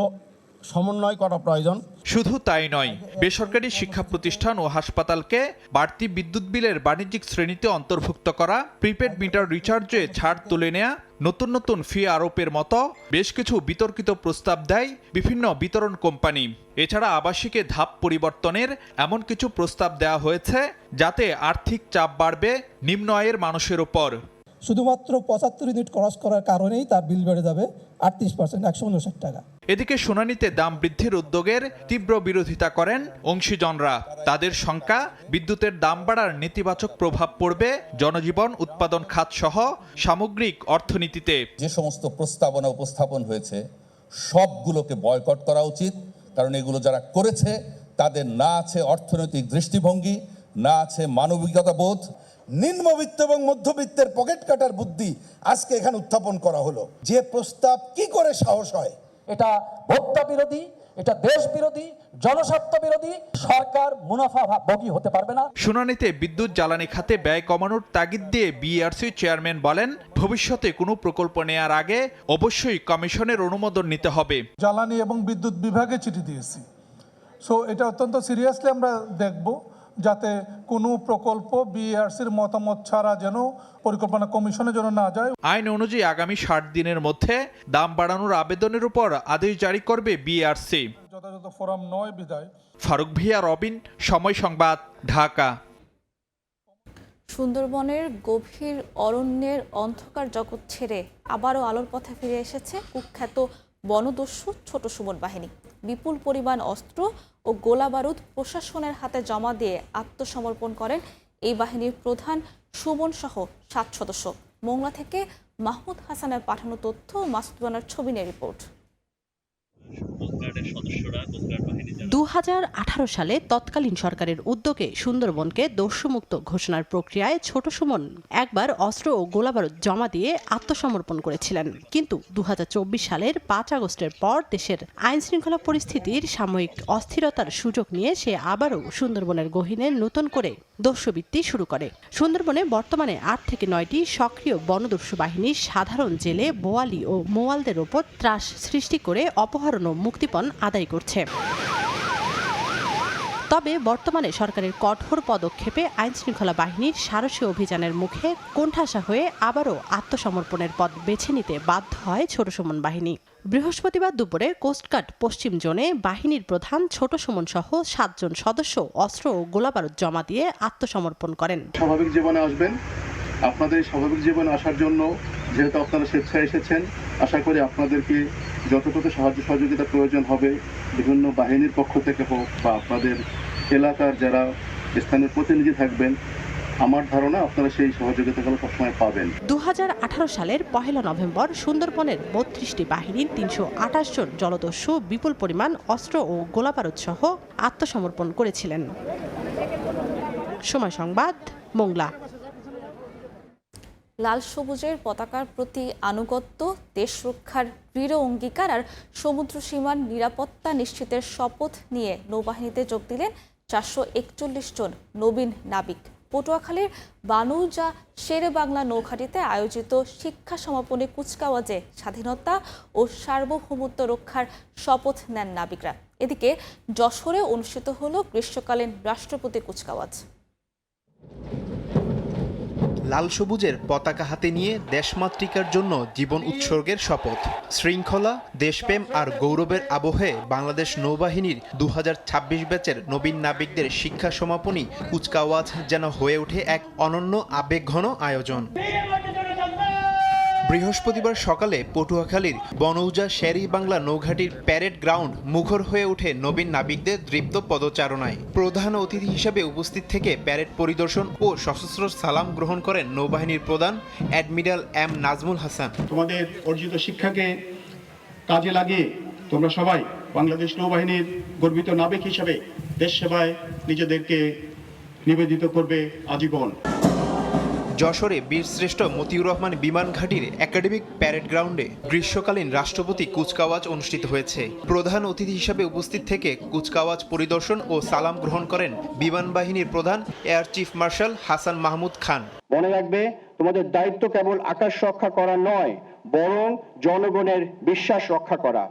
সমন্বয় করা প্রয়োজন। শুধু তাই নয়, বেসরকারি শিক্ষা প্রতিষ্ঠান ও হাসপাতালকে বাড়তি বিদ্যুৎ বিলের বাণিজ্যিক শ্রেণীতে অন্তর্ভুক্ত করা, প্রিপেড মিটার রিচার্জে ছাড় তুলে নেওয়া, নতুন নতুন ফি আরোপের মতো বেশ কিছু বিতর্কিত প্রস্তাব দেয় বিভিন্ন বিতরণ কোম্পানি। এছাড়া আবাসিকে ধাপ পরিবর্তনের এমন কিছু প্রস্তাব দেওয়া হয়েছে যাতে আর্থিক চাপ বাড়বে নিম্ন আয়ের মানুষের উপর। শুধুমাত্র 75 ইউনিট ক্রস করার কারণেই তার বিল বেড়ে যাবে 38%, 159 টাকা। এদিকে শুনানিতে দাম বৃদ্ধির উদ্যোগের তীব্র বিরোধিতা করেন অংশীজনরা। তাদের শঙ্কা, বিদ্যুতের দাম বাড়ার নেতিবাচক প্রভাব পড়বে জনজীবন, উৎপাদন খাত সহ সামগ্রিক অর্থনীতিতে। যে সমস্ত প্রস্তাবনা উপস্থাপন হয়েছে সবগুলোকে বয়কট করা উচিত, কারণ এগুলো যারা করেছে তাদের না আছে অর্থনৈতিক দৃষ্টিভঙ্গি, না আছে মানবিকতা বোধ। নিম্নবিত্ত এবং মধ্যবিত্তের পকেট কাটার বুদ্ধি আজকে এখানে উত্থাপন করা হলো। যে প্রস্তাব কি করে সাহস হয়? এটা ভোক্তা বিরোধী, এটা দেশ বিরোধী, জনস্বার্থ বিরোধী। সরকার মুনাফা ভোগী হতে পারবে না। শুনানিতে বিদ্যুৎ জ্বালানি খাতে ব্যয় কমানোর তাগিদ দিয়ে বিইআরসি চেয়ারম্যান বলেন, ভবিষ্যতে কোনো প্রকল্প নেয়ার আগে অবশ্যই কমিশনের অনুমোদন নিতে হবে। জ্বালানি এবং বিদ্যুৎ বিভাগে চিঠি দিয়েছি। সো এটা অত্যন্ত সিরিয়াসলি আমরা দেখব, যাতে কোনো প্রকল্প বিইআরসির মতামত ছাড়া যেন পরিকল্পনা কমিশনে যেন না যায়। আইন অনুযায়ী আগামী 60 দিনের মধ্যে দাম বাড়ানোর আবেদনের উপর আদেশ জারি করবে বিইআরসি। যথাযথ ফোরাম নয় বিধায়। ফারুক ভিয়া, রবিন, সময় সংবাদ, ঢাকা। সুন্দরবনের গভীর অরণ্যের অন্ধকার জগৎ ছেড়ে আবারও আলোর পথে ফিরে এসেছে কুখ্যাত বনদস্যু ছোট সুমন বাহিনী। বিপুল পরিমাণ অস্ত্র ও গোলাবারুদ প্রশাসনের হাতে জমা দিয়ে আত্মসমর্পণ করেন এই বাহিনীর প্রধান সুমন সহ 7 সদস্য। মোংলা থেকে মাহমুদ হাসানের পাঠানো তথ্য, মাসুদ রানার ছবি নিয়ে রিপোর্ট। 2018 সালে তৎকালীন সরকারের উদ্যোগে সুন্দরবনকে দস্যুমুক্ত ঘোষণার প্রক্রিয়ায় ছোট সুমন একবার অস্ত্র ও গোলাবারুদ জমা দিয়ে আত্মসমর্পণ করেছিলেন। কিন্তু 2024 সালের 5 আগস্টের পর দেশের আইন শৃঙ্খলা পরিস্থিতির সাময়িক অস্থিরতার সুযোগ নিয়ে সে আবারও সুন্দরবনের গহীনে নতুন করে দস্যুবৃত্তি শুরু করে। সুন্দরবনে বর্তমানে 8 থেকে 9টি সক্রিয় বনদস্যু বাহিনী সাধারণ জেলে, বোয়ালি ও মোয়ালদের ওপর ত্রাস সৃষ্টি করে অপহরণ ও মুক্তিপণ আদায় করছে। তবে বর্তমানে সরকারের কঠোর পদক্ষেপে আইন শৃঙ্খলা বাহিনীর সারসী অভিযানের মুখে কোণঠাসা হয়ে আবারও আত্মসমর্পণের পথ বেছে নিতে বাধ্য হয় ছোট সুমন বাহিনী। বৃহস্পতিবার দুপুরে কোস্টগার্ড পশ্চিম জোনে বাহিনীর প্রধান ছোট সুমন সহ 7 জন সদস্য অস্ত্র ও গোলাবারুদ জমা দিয়ে আত্মসমর্পণ করেন। স্বাভাবিক জীবনে আসবেন। আপনাদের স্বাভাবিক জীবনে আসার জন্য যেহেতু আপনারা স্বেচ্ছায় এসেছেন, আশা করি আপনাদেরকে যতটুকু সাহায্য সহযোগিতা প্রয়োজন হবে বিভিন্ন বাহিনীর পক্ষ থেকে হোক বা আপনাদের এলাকার যারা স্থানীয় প্রতিনিধি থাকবেন, আমার ধারণা আপনারা সেই সহযোগিতাগুলো সবসময় পাবেন। 2018 সালের 1 নভেম্বর সুন্দরবনের 32টি বাহিনীর 328 জন জলদস্যু বিপুল পরিমাণ অস্ত্র ও গোলাবারুদ সহ আত্মসমর্পণ করেছিলেন। সময় সংবাদ, মোংলা। লাল সবুজের পতাকার প্রতি আনুগত্য, দেশ রক্ষার দৃঢ় অঙ্গীকার আর সমুদ্র সীমার নিরাপত্তা নিশ্চিতের শপথ নিয়ে নৌবাহিনীতে যোগ দিলেন 441 জন নবীন নাবিক। পটুয়াখালীর বানুজা শেরে বাংলা নৌঘাটিতে আয়োজিত শিক্ষা সমাপনী কুচকাওয়াজে স্বাধীনতা ও সার্বভৌমত্ব রক্ষার শপথ নেন নাবিকরা। এদিকে যশোরে অনুষ্ঠিত হল গ্রীষ্মকালীন রাষ্ট্রপতি কুচকাওয়াজ। লাল সবুজের পতাকা হাতে নিয়ে দেশমাতৃকার জন্য জীবন উৎসর্গের শপথ, শৃঙ্খলা, দেশপ্রেম আর গৌরবের আবহে বাংলাদেশ নৌবাহিনীর 2026 ব্যাচের নবীন নাবিকদের শিক্ষা সমাপনী কুচকাওয়াজ যেন হয়ে ওঠে এক অনন্য আবেগঘন আয়োজন। বৃহস্পতিবার সকালে পটুয়াখালীর বনৌজা শেরি বাংলা নৌঘাটির প্যারেড গ্রাউন্ড মুখর হয়ে ওঠে নবীন নাবিকদের দৃপ্ত পদচারণায়। প্রধান অতিথি হিসেবে উপস্থিত থেকে প্যারেড পরিদর্শন ও সশস্ত্র সালাম গ্রহণ করেন নৌবাহিনীর প্রধান অ্যাডমিরাল এম নাজমুল হাসান। তোমাদের অর্জিত শিক্ষাকে কাজে লাগিয়ে তোমরা সবাই বাংলাদেশ নৌবাহিনীর গর্বিত নাবিক হিসেবে দেশ সেবায় নিজেদেরকে নিবেদিত করবে আজীবন। যশোরে বীরশ্রেষ্ঠ মতিউর রহমান বিমান ঘাঁটির একাডেমিক প্যারেড গ্রাউন্ডে গ্রীষ্মকালীন রাষ্ট্রপতি কুচকাওয়াজ অনুষ্ঠিত হয়েছে। প্রধান অতিথি হিসেবে উপস্থিত থেকে কুচকাওয়াজ পরিদর্শন ও সালাম গ্রহণ করেন বিমান বাহিনীর প্রধান air chief marshal Hasan Mahmud Khan. মনে রাখবে, তোমাদের দায়িত্ব কেবল আকাশ রক্ষা করা নয়, বরং জনগণের বিশ্বাস রক্ষা করা।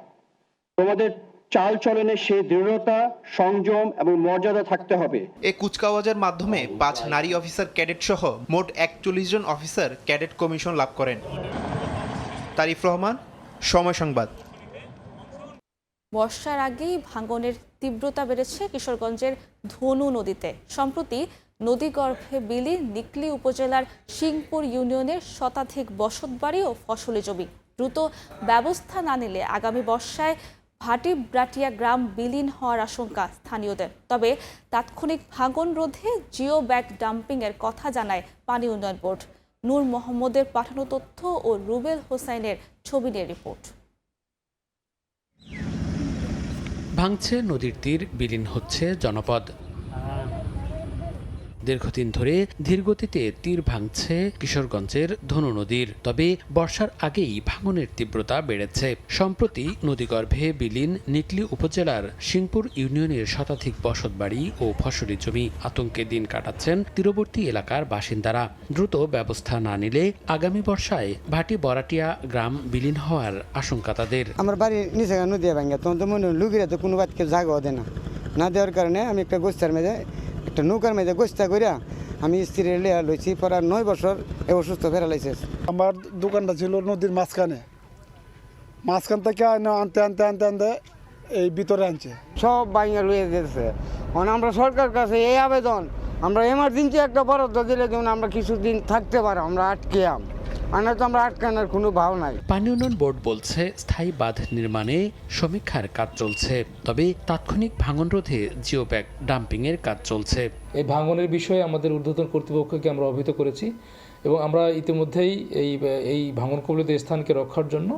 তোমাদের চাল চলনে সে দৃঢ়তা, সংযম এবং মর্যাদা থাকতে হবে। এই কুচকাওয়াজের মাধ্যমে 5 নারী অফিসার ক্যাডেট সহ মোট 41 জন অফিসার ক্যাডেট কমিশন লাভ করেন। তারিফ রহমান, সময় সংবাদ। বর্ষার আগেই ভাঙনের তীব্রতা বেড়েছে কিশোরগঞ্জের ধনু নদীতে। সম্প্রতি নদীগর্ভে বিলি নিকলি উপজেলার সিংপুর ইউনিয়নের শতাধিক বসতবাড়ি ও ফসলি জমি। দ্রুত ব্যবস্থা না নিলে আগামী বর্ষায় ভাটি ব্রাটিয়া গ্রাম বিলীন হওয়ার আশঙ্কা স্থানীয়দের। তবে তাৎক্ষণিক ভাঙন রোধে জিও ব্যাগ ডাম্পিংয়ের কথা জানায় পানি উন্নয়ন বোর্ড। নূর মোহাম্মদের পাঠানো তথ্য ও রুবেল হোসাইনের ছবি নিয়ে রিপোর্ট। ভাঙছে নদীর তীর, বিলীন হচ্ছে জনপদ। দীর্ঘদিন ধরে ধীরগতিতে তীর ভাঙছে কিশোরগঞ্জের ধনু নদীর। তবে বর্ষার আগেই ভাঙনের তীব্রতা বেড়েছে। সম্প্রতি নদীগর্ভে বিলীন নিকলি উপজেলার সিংপুর ইউনিয়নের শতাধিক বসতবাড়ি ও ফসলি জমি। আতঙ্কে দিন কাটাচ্ছেন তীরবর্তী এলাকার বাসিন্দারা। দ্রুত ব্যবস্থা না নিলে আগামী বর্ষায় ভাটি বরাটিয়া গ্রাম বিলীন হওয়ার আশঙ্কা তাদের। আমার বাড়ির নিচে নদী ভাঙ্গা, তখন তো মনে হয় লুকিয়ে তো কোনো বাদকে জায়গাও দেয় না দেওয়ার কারণে আমি একটা গোস্তার মেঝে একটা নৌকার মেঝে গোস্তা করিয়া আমি স্ত্রী লিয়া লইছি। পরে 9 বছর এ অসুস্থ ফেরা লাইছে। আমার দোকানটা ছিল নদীর মাঝখান থেকে আনতে আনতে আনতে আনতে এই ভিতরে আনছে, সব ভাঙ্গা লইয়া দিতেছে। মানে আমরা সরকার কাছে এই আবেদন, আমরা এমার্জেন্সি একটা বরাদ্দ দিলে যেমন আমরা কিছুদিন থাকতে পারো, আমরা আটকেয়াম। তো আমরা আটকানোর কোনো ভাব নাই। পানি উন্নয়ন বোর্ড বলছে স্থায়ী বাঁধ নির্মাণে সমীক্ষার কাজ চলছে। তবে তাৎক্ষণিক ভাঙন রোধে জিও ব্যাগ ডাম্পিংয়ের কাজ চলছে। এই ভাঙনের বিষয়ে আমাদের ঊর্ধ্বতন কর্তৃপক্ষকে আমরা অবহিত করেছি এবং আমরা ইতিমধ্যেই এই ভাঙন কবলিত স্থানকে রক্ষার জন্য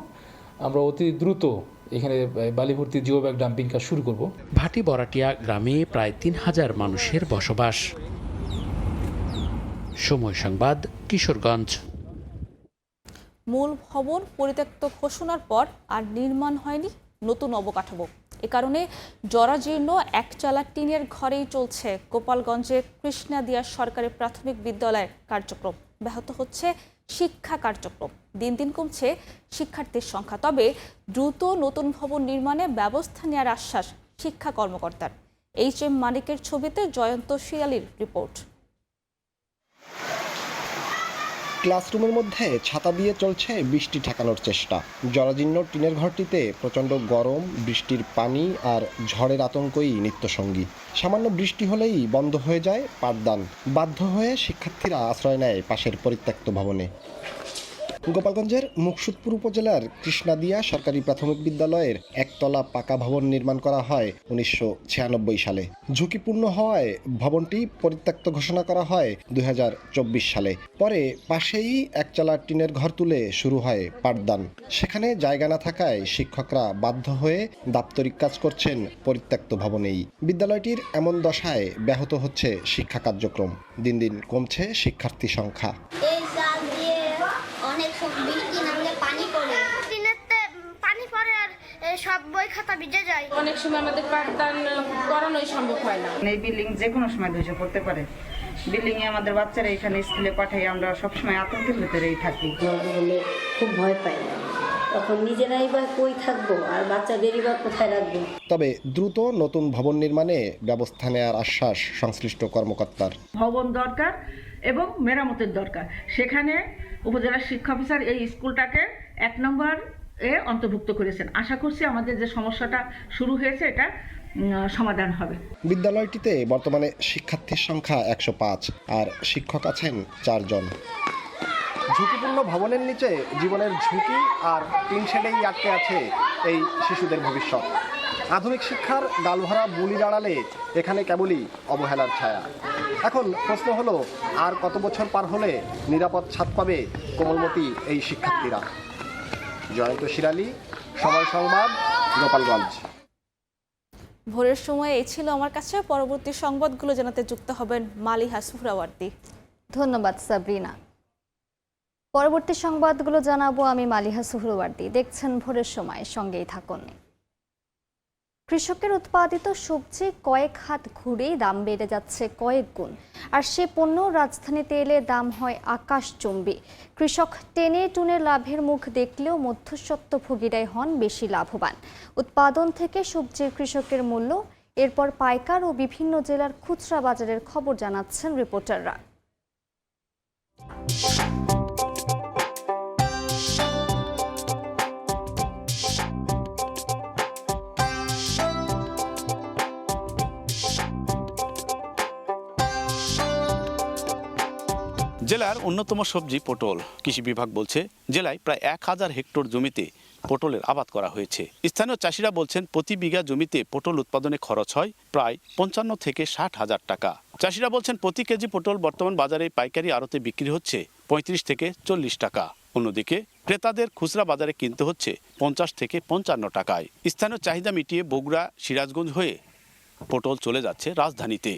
আমরা অতি দ্রুত এখানে বালিভর্তি জিও ব্যাগ ডাম্পিং কাজ শুরু করব। ভাটি বরাটিয়া গ্রামে প্রায় 3000 মানুষের বসবাস। সময় সংবাদ, কিশোরগঞ্জ। মূল ভবন পরিত্যক্ত ঘোষণার পর আর নির্মাণ হয়নি নতুন অবকাঠামো। এ কারণে জরাজীর্ণ একচালা টিনের ঘরেই চলছে গোপালগঞ্জের কৃষ্ণাদিয়া সরকারি প্রাথমিক বিদ্যালয়ের কার্যক্রম। ব্যাহত হচ্ছে শিক্ষা কার্যক্রম। দিন দিন কমছে শিক্ষার্থীর সংখ্যা। তবে দ্রুত নতুন ভবন নির্মাণে ব্যবস্থা নেওয়ার আশ্বাস শিক্ষা কর্মকর্তার। HM মানিকের ছবিতে জয়ন্ত শিয়ালির রিপোর্ট। ক্লাসরুমের মধ্যে ছাতা দিয়ে চলছে বৃষ্টি ঠেকানোর চেষ্টা। জরাজীর্ণ টিনের ঘরটিতে প্রচণ্ড গরম, বৃষ্টির পানি আর ঝড়ের আতঙ্কই নিত্যসঙ্গী। সামান্য বৃষ্টি হলেই বন্ধ হয়ে যায় পাঠদান। বাধ্য হয়ে শিক্ষার্থীরা আশ্রয় নেয় পাশের পরিত্যক্ত ভবনে। গোপালগঞ্জের মুকসুদপুর উপজেলার কৃষ্ণাদিয়া সরকারি প্রাথমিক বিদ্যালয়ের একতলা পাকা ভবন নির্মাণ করা হয় 1996 সালে। ঝুঁকিপূর্ণ হওয়ায় ভবনটি পরিত্যক্ত ঘোষণা করা হয় 2024 সালে। পরে পাশেই একচালা টিনের ঘর তুলে শুরু হয় পাঠদান। সেখানে জায়গা না থাকায় শিক্ষকরা বাধ্য হয়ে দাপ্তরিক কাজ করছেন পরিত্যক্ত ভবনেই। বিদ্যালয়টির এমন দশায় ব্যাহত হচ্ছে শিক্ষা কার্যক্রম। দিন দিন কমছে শিক্ষার্থী সংখ্যা। বৃষ্টি নামলে পানি পড়ে, পানি পড়ে আর সব বই খাতা ভিজে যায়। অনেক সময় আমাদের পাঠদান করানোই সম্ভব হয় না। এই বিল্ডিং যে কোনো সময় ধসে পড়তে পারে। বিল্ডিং এ আমাদের বাচ্চারা এখানে স্কুলে পাঠাই, আমরা সবসময় আতঙ্কের ভিতরেই থাকি। বলে খুব ভয় পাই, তখন নিজেরাই বা কই থাকবো আর বাচ্চাদেরই বা কোথায় রাখবো। তবে দ্রুত নতুন ভবন নির্মাণে ব্যবস্থা নেওয়ার আশ্বাস সংশ্লিষ্ট কর্মকর্তার। ভবন দরকার এবং মেরামতের দরকার। সেখানে উপজেলা শিক্ষা অফিসার এই স্কুলটাকে 1 নম্বর এ অন্তর্ভুক্ত করেছেন। আশা করছি আমাদের যে সমস্যাটা শুরু হয়েছে এটা সমাধান হবে। বিদ্যালয়টিতে বর্তমানে শিক্ষার্থীর সংখ্যা 105 আর শিক্ষক আছেন 4 জন। ঝুঁকিপূর্ণ ভবনের নিচে জীবনের ঝুঁকি আর টিন শেডেই আটকে আছে এই শিশুদের ভবিষ্যৎ। আধুনিক শিক্ষার গালভরা বুলি দাঁড়ালে এখানে কেবলই অবহেলার ছায়া। এখন প্রশ্ন হলো, আর কত বছর পার হলে নিরাপদ ছাদ পাবে কোমলমতি এই শিক্ষার্থীরা? জয়ন্ত শিরালি, সময় সংবাদ, গোপালগঞ্জ। ভোরের সময় এই ছিল আমার কাছে। পরবর্তী সংবাদগুলো জানাতে যুক্ত হবেন মালিহা সুহরাওয়ার্দী। ধন্যবাদ সাবরিনা। পরবর্তী সংবাদগুলো জানাবো আমি মালিহা সুহরাওয়ার্দী। দেখছেন ভোরের সময়, সঙ্গেই থাকুন। কৃষকের উৎপাদিত সবজি কয়েক হাত ঘুরেই দাম বেড়ে যাচ্ছে কয়েক গুণ, আর সে পণ্য রাজধানীতে এলে দাম হয় আকাশচুম্বী। কৃষক টেনে টুনে লাভের মুখ দেখলেও মধ্যস্বত্বভোগীরাই হন বেশি লাভবান। উৎপাদন থেকে সবজির কৃষকের মূল্য, এরপর পাইকার ও বিভিন্ন জেলার খুচরা বাজারের খবর জানাচ্ছেন রিপোর্টাররা। জেলার অন্যতম সবজি পটল। কৃষি বিভাগ বলছে জেলায় প্রায় 1000 হেক্টর জমিতে পটলের আবাদ করা হয়েছে। স্থানীয় চাষিরা বলছেন প্রতি বিঘা জমিতে পটল উৎপাদনে খরচ হয় প্রায় 55 থেকে 60 হাজার টাকা। চাষিরা বলছেন প্রতি কেজি পটল বর্তমান বাজারে পাইকারি আড়তে বিক্রি হচ্ছে 35 থেকে 40 টাকা। অন্যদিকে ক্রেতাদের খুচরা বাজারে কিনতে হচ্ছে 50 থেকে 55 টাকায়। স্থানীয় চাহিদা মিটিয়ে বগুড়া, সিরাজগঞ্জ হয়ে পটল চলে যাচ্ছে রাজধানীতে।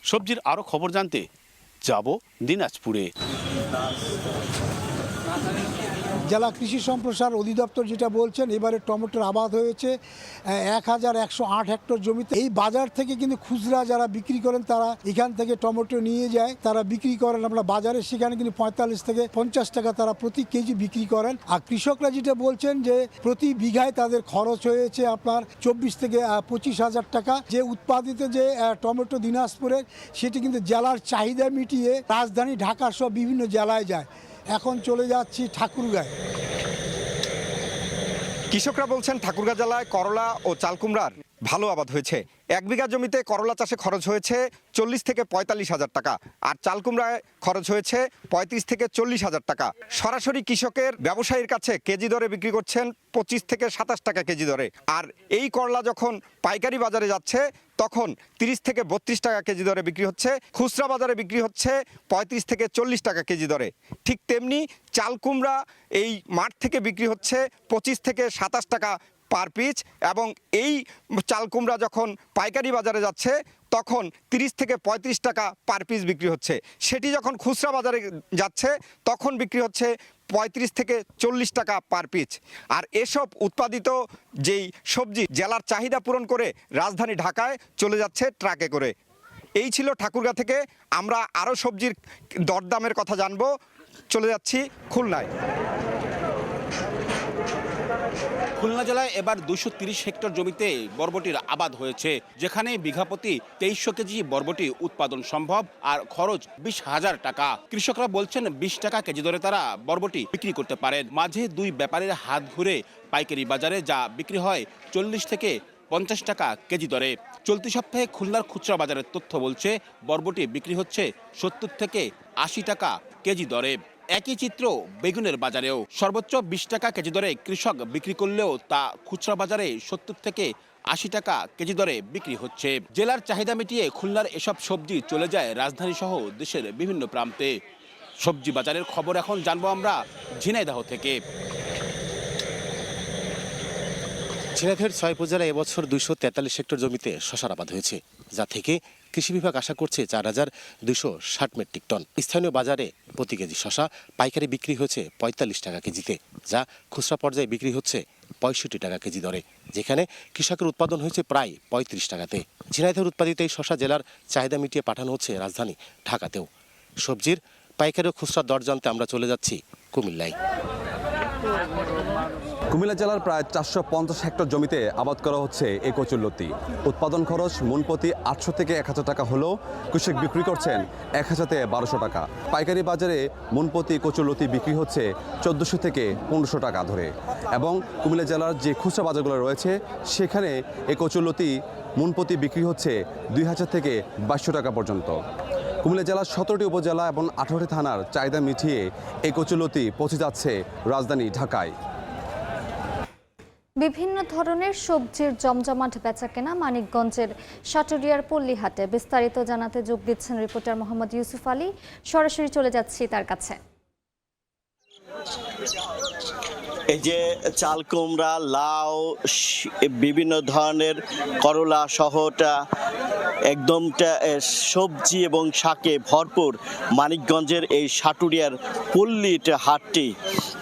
সবজির আরও খবর জানতে যাব দিনাজপুরে। জেলা কৃষি সম্প্রসার অধিদপ্তর যেটা বলছেন, এবারে টমেটোর আবাদ হয়েছে 1108 হেক্টর জমিতে। এই বাজার থেকে কিন্তু খুচরা যারা বিক্রি করেন তারা এখান থেকে টমেটো নিয়ে যায়, তারা বিক্রি করেন আমরা বাজারে, সেখানে কিন্তু 45 থেকে 50 টাকা তারা প্রতি কেজি বিক্রি করেন। আর কৃষকরা যেটা বলছেন যে প্রতি বিঘায় তাদের খরচ হয়েছে আপনার 24 থেকে 25 হাজার টাকা। যে উৎপাদিত যে টমেটো দিনাজপুরের, সেটি কিন্তু জেলার চাহিদা মিটিয়ে রাজধানী ঢাকা সহ বিভিন্ন জেলায় যায়। এখন চলে যাচ্ছি ঠাকুরগাঁয়। কৃষকরা বলছেন ঠাকুরগাঁ জেলায় করলা ও চালকুমড়ার ভালো আবাদ হয়েছে। 1 বিঘা জমিতে করলা চাষে খরচ হয়েছে 40 থেকে 45 হাজার টাকা, আর চালকুমড়ায় খরচ হয়েছে 35 থেকে 40 হাজার টাকা। সরাসরি কৃষকের ব্যবসায়ীর কাছে কেজি দরে বিক্রি করছেন 25 থেকে 27 টাকা কেজি দরে। আর এই করলা যখন পাইকারি বাজারে যাচ্ছে তখন 30 থেকে 32 টাকা কেজি দরে বিক্রি হচ্ছে। খুচরা বাজারে বিক্রি হচ্ছে 35 থেকে 40 টাকা কেজি দরে। ঠিক তেমনি চালকুমড়া এই মাঠ থেকে বিক্রি হচ্ছে 25 থেকে 27 টাকা পার পিস, এবং এই চালকুমড়া যখন পাইকারি বাজারে যাচ্ছে তখন 30 থেকে 35 টাকা পার পিস বিক্রি হচ্ছে। সেটি যখন খুচরা বাজারে যাচ্ছে তখন বিক্রি হচ্ছে 35 থেকে 40 টাকা পার পিস। আর এসব উৎপাদিত যেই সবজি জেলার চাহিদা পূরণ করে রাজধানী ঢাকায় চলে যাচ্ছে ট্রাকে করে। এই ছিল ঠাকুরগাঁ থেকে। আমরা আরও সবজির দরদামের কথা জানবো। চলে যাচ্ছি খুলনায়। খুলনা জেলায় এবার 230 হেক্টর জমিতে বরবটির আবাদ হয়েছে, যেখানে বিঘাপতি 2300 কেজি বরবটি উৎপাদন সম্ভব আর খরচ 20,000 টাকা। কৃষকরা বলছেন 20 টাকা কেজি দরে তারা বরবটি বিক্রি করতে পারেন। মাঝে দুই ব্যাপারীর হাত ঘুরে পাইকারি বাজারে যা বিক্রি হয় 40 থেকে 50 টাকা কেজি দরে। চলতি সপ্তাহে খুলনার খুচরা বাজারের তথ্য বলছে বরবটি বিক্রি হচ্ছে 70 থেকে 80 টাকা কেজি দরে। একই চিত্র বেগুনের বাজারেও। সর্বোচ্চ 20 টাকা কেজি দরে কৃষক বিক্রি করলেও তা খুচরা বাজারে 70 থেকে 80 টাকা কেজি দরে বিক্রি হচ্ছে। জেলার চাহিদা মিটিয়ে খুলনার এসব সবজি চলে যায় রাজধানী সহ দেশের বিভিন্ন প্রান্তে। সবজি বাজারের খবর এখন জানবো আমরা ঝিনাইদহ থেকে। ঝিনাইদহের 6 উপজেলায় এবছর 243 হেক্টর জমিতে শশার আবাদ হয়েছে, যা থেকে কৃষি বিভাগ আশা করছে 4260 মেট্রিক টন। স্থানীয় বাজারে প্রতি কেজি শশা পাইকারি বিক্রি হয়েছে 45 টাকা কেজিতে, যা খুচরা পর্যায়ে বিক্রি হচ্ছে 65 টাকা কেজি দরে, যেখানে কৃষকের উৎপাদন হয়েছে প্রায় 35 টাকাতে। ঝিনাইদহের উৎপাদিত এই শশা জেলার চাহিদা মিটিয়ে পাঠানো হচ্ছে রাজধানী ঢাকাতেও। সবজির পাইকারি ও খুচরা দর জানতে আমরা চলে যাচ্ছি কুমিল্লায়। কুমিল্লা জেলার প্রায় 450 হেক্টর জমিতে আবাদ করা হচ্ছে এই কচুরলতি। উৎপাদন খরচ মন প্রতি 800 থেকে 1000 টাকা হলেও কৃষক বিক্রি করছেন 1000 থেকে 1200 টাকা। পাইকারি বাজারে মন প্রতি কচুরলতি বিক্রি হচ্ছে 1400 থেকে 1500 টাকা ধরে, এবং কুমিল্লা জেলার যে খুচরা বাজারগুলো রয়েছে সেখানে এই কচুরলতি মন প্রতি বিক্রি হচ্ছে 2000 থেকে 2200 টাকা পর্যন্ত। কুমিল্লা জেলার 17টি উপজেলা এবং 18টি থানার চাহিদা মিটিয়ে এই কচুরলতি পৌঁছে যাচ্ছে রাজধানী ঢাকায়। বিভিন্ন ধরনের সবজির জমজমাট বেচাকেনা মানিকগঞ্জের সাটুরিয়ার পল্লীহাটে। বিস্তারিত জানাতে যোগ দিচ্ছেন রিপোর্টার মোহাম্মদ ইউসুফ আলী। সরাসরি চলে যাচ্ছি তার কাছে। এই যে চাল কুমড়া, লাউ, বিভিন্ন ধরনের করলা সহটা একদমটা সবজি এবং শাকে ভরপুর মানিকগঞ্জের এই সাটুরিয়ার পল্লীর হাটটি।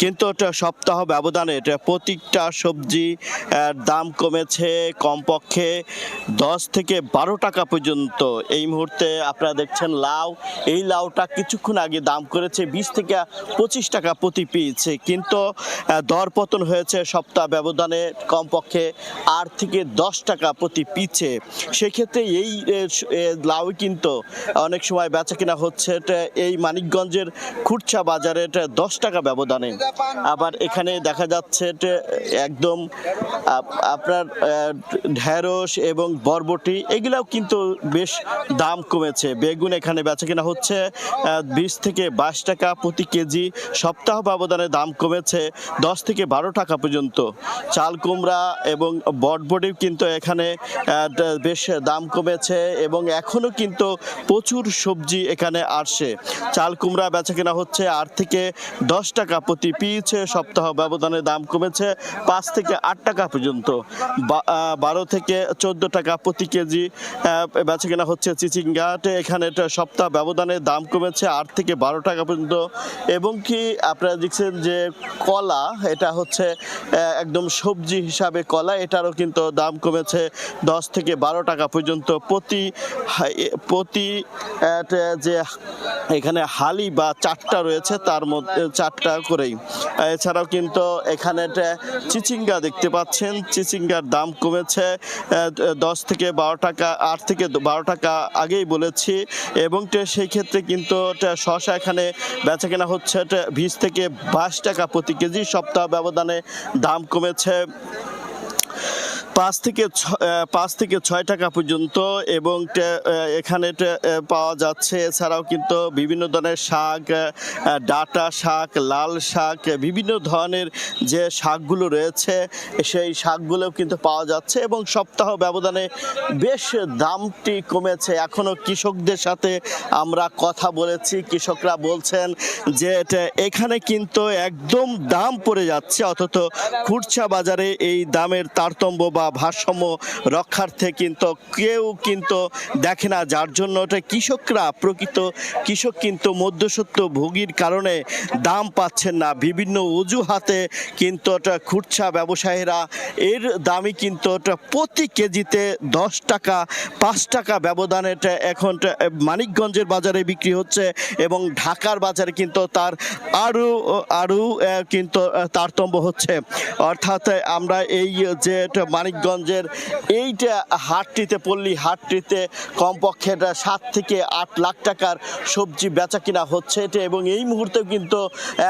কিন্তু সপ্তাহ ব্যবধানে প্রত্যেকটা সবজি দাম কমেছে কমপক্ষে 10 থেকে 12 টাকা পর্যন্ত। এই মুহূর্তে আপনারা দেখছেন লাউ, এই লাউটা কিছুক্ষণ আগে দাম করেছে 20 থেকে 25 টাকা প্রতি পিস, কিন্তু দরপতন হয়েছে সপ্তাহ ব্যবধানে কমপক্ষে 8 থেকে 10 টাকা প্রতি পিছে। সেক্ষেত্রে এই লাউ কিন্তু অনেক সময় বেচা কিনা হচ্ছে এই মানিকগঞ্জের খুচরা বাজারে 10 টাকা ব্যবধানে। আবার এখানে দেখা যাচ্ছে একদম আপনার ঢেঁড়স এবং বরবটি এগুলাও কিন্তু বেশ দাম কমেছে। বেগুন এখানে বেচা কিনা হচ্ছে 20 থেকে 22 টাকা প্রতি কেজি, সপ্তাহ ব্যবধানে দাম কমেছে 10 থেকে 12 টাকা পর্যন্ত। চাল কুমড়া এবং বরবটিও কিন্তু এখানে বেশ দাম কমেছে এবং এখনো কিন্তু প্রচুর সবজি এখানে আসছে। চাল কুমড়া বেচা কিনা হচ্ছে 8 থেকে 10 টাকা প্রতি পিস, সপ্তাহ ব্যবধানে দাম কমেছে 5 থেকে 8 টাকা পর্যন্ত। 12 থেকে 14 টাকা প্রতি কেজি বেচা কিনা হচ্ছে চিচিঙ্গাতে, এখানে সপ্তাহ ব্যবধানে দাম কমেছে 8 থেকে 12 টাকা পর্যন্ত। এবং কি আপনারা দেখছেন যে কলা, এটা হচ্ছে একদম সবজি হিসাবে কলা, এটারও কিন্তু দাম কমেছে 10 থেকে 12 টাকা পর্যন্ত প্রতি যে এখানে হালি বা চারটা রয়েছে তার মধ্যে 4 টাকা করেই। এছাড়াও কিন্তু এখানে চিচিঙ্গা দেখতে পাচ্ছেন, চিচিঙ্গার দাম কমেছে 10 থেকে 12 টাকা, 8 থেকে 12 টাকা আগেই বলেছি। এবং সেই ক্ষেত্রে কিন্তু শসা এখানে বেচা কেনা হচ্ছে 20 থেকে 22 টাকা প্রতি কেজি, সপ্তাহ ব্যবধানে দাম কমেছে 5 থেকে 6 টাকা পর্যন্ত। এবং এখানে পাওয়া যাচ্ছে এছাড়াও কিন্তু বিভিন্ন ধরনের শাক, ডাঁটা শাক, লাল শাক, বিভিন্ন ধরনের যে শাকগুলো রয়েছে সেই শাকগুলো কিন্তু পাওয়া যাচ্ছে এবং সপ্তাহ ব্যবধানে বেশ দামটি কমেছে। এখনো কৃষকদের সাথে আমরা কথা বলেছি, কৃষকরা বলছেন যে এখানে কিন্তু একদম দাম পড়ে যাচ্ছে, অথচ খুচরা বাজারে এই দামের তারতম্য বা ভারসাম্য রক্ষার্থে কিন্তু কেউ কিন্তু দেখে না, যার জন্য প্রকৃত কৃষক কিন্তু মধ্যস্বত্ব ভোগীর কারণে দাম পাচ্ছেন না। বিভিন্ন অজুহাতে কিন্তু খুচরা ব্যবসায়ীরা এর দামই কিন্তু প্রতি কেজিতে 10 টাকা 5 টাকা ব্যবধানে এখন মানিকগঞ্জের বাজারে বিক্রি হচ্ছে এবং ঢাকার বাজারে কিন্তু তার আরও কিন্তু তারতম্য হচ্ছে। অর্থাৎ আমরা এই যে মানিকগঞ্জের এইটা হাটটিতে, পল্লী হাটটিতে কমপক্ষে 7 থেকে 8 লাখ টাকার সবজি বেচা কিনা হচ্ছে এবং এই মুহূর্তে কিন্তু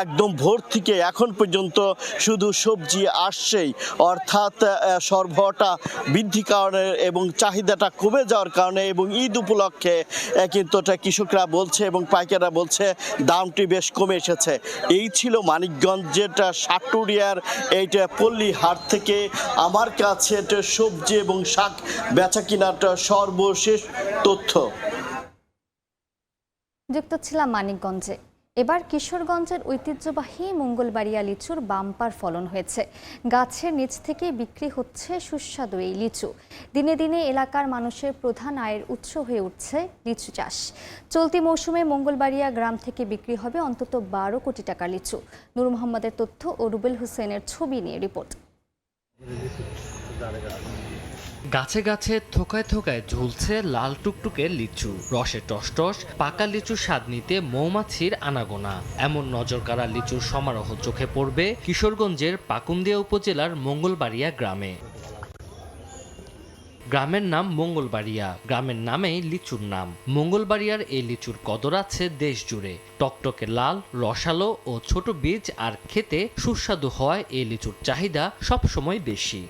একদম ভোর থেকে এখন পর্যন্ত শুধু সবজি আসছেই। অর্থাৎ সরবরাহটা বৃদ্ধি কারণে এবং চাহিদাটা কমে যাওয়ার কারণে এবং ঈদ উপলক্ষে কিন্তু কৃষকরা বলছে এবং পাইকাররা বলছে দামটি বেশ কমে এসেছে। এই ছিল মানিকগঞ্জের সাটুরিয়ার এইটা পল্লী হাট থেকে আমার কাছে সবজি এবং শাক বেচা কিনাটা সর্বশেষ তথ্য। যুক্ত ছিলাম মানিকগঞ্জে। এবার কিশোরগঞ্জের ঐতিহ্যবাহী মঙ্গলবাড়িয়া লিচুর বাম্পার ফলন হয়েছে। গাছের নিচ থেকে বিক্রি হচ্ছে সুস্বাদু এই লিচু। দিনে দিনে এলাকার মানুষের প্রধান আয়ের উৎস হয়ে উঠছে লিচু চাষ। চলতি মৌসুমে মঙ্গলবাড়িয়া গ্রাম থেকে বিক্রি হবে অন্তত 12 কোটি টাকার লিচু। নূর মোহাম্মদের তথ্য ও রুবেল হোসেনের ছবি নিয়ে রিপোর্ট। গাছে গাছে থোকায় থোকায় ঝুলছে লাল টুকটুকে লিচু, রসে টসটস, পাকা লিচুর স্বাদ নিতে মৌমাছির আনাগোনা। এমন নজরকাড়া লিচুর সমারোহ চোখে পড়বে কিশোরগঞ্জের পাকুন্দিয়া উপজেলার মঙ্গলবাড়িয়া গ্রামে। গ্রামের নাম মঙ্গলবাড়িয়া, গ্রামের নামেই লিচুর নাম। মঙ্গলবাড়িয়ার এই লিচুর কদর আছে দেশ জুড়ে। টকটকে লাল, রসালো ও ছোট বীজ আর খেতে সুস্বাদু হওয়ায় এই লিচুর চাহিদা সবসময় বেশি।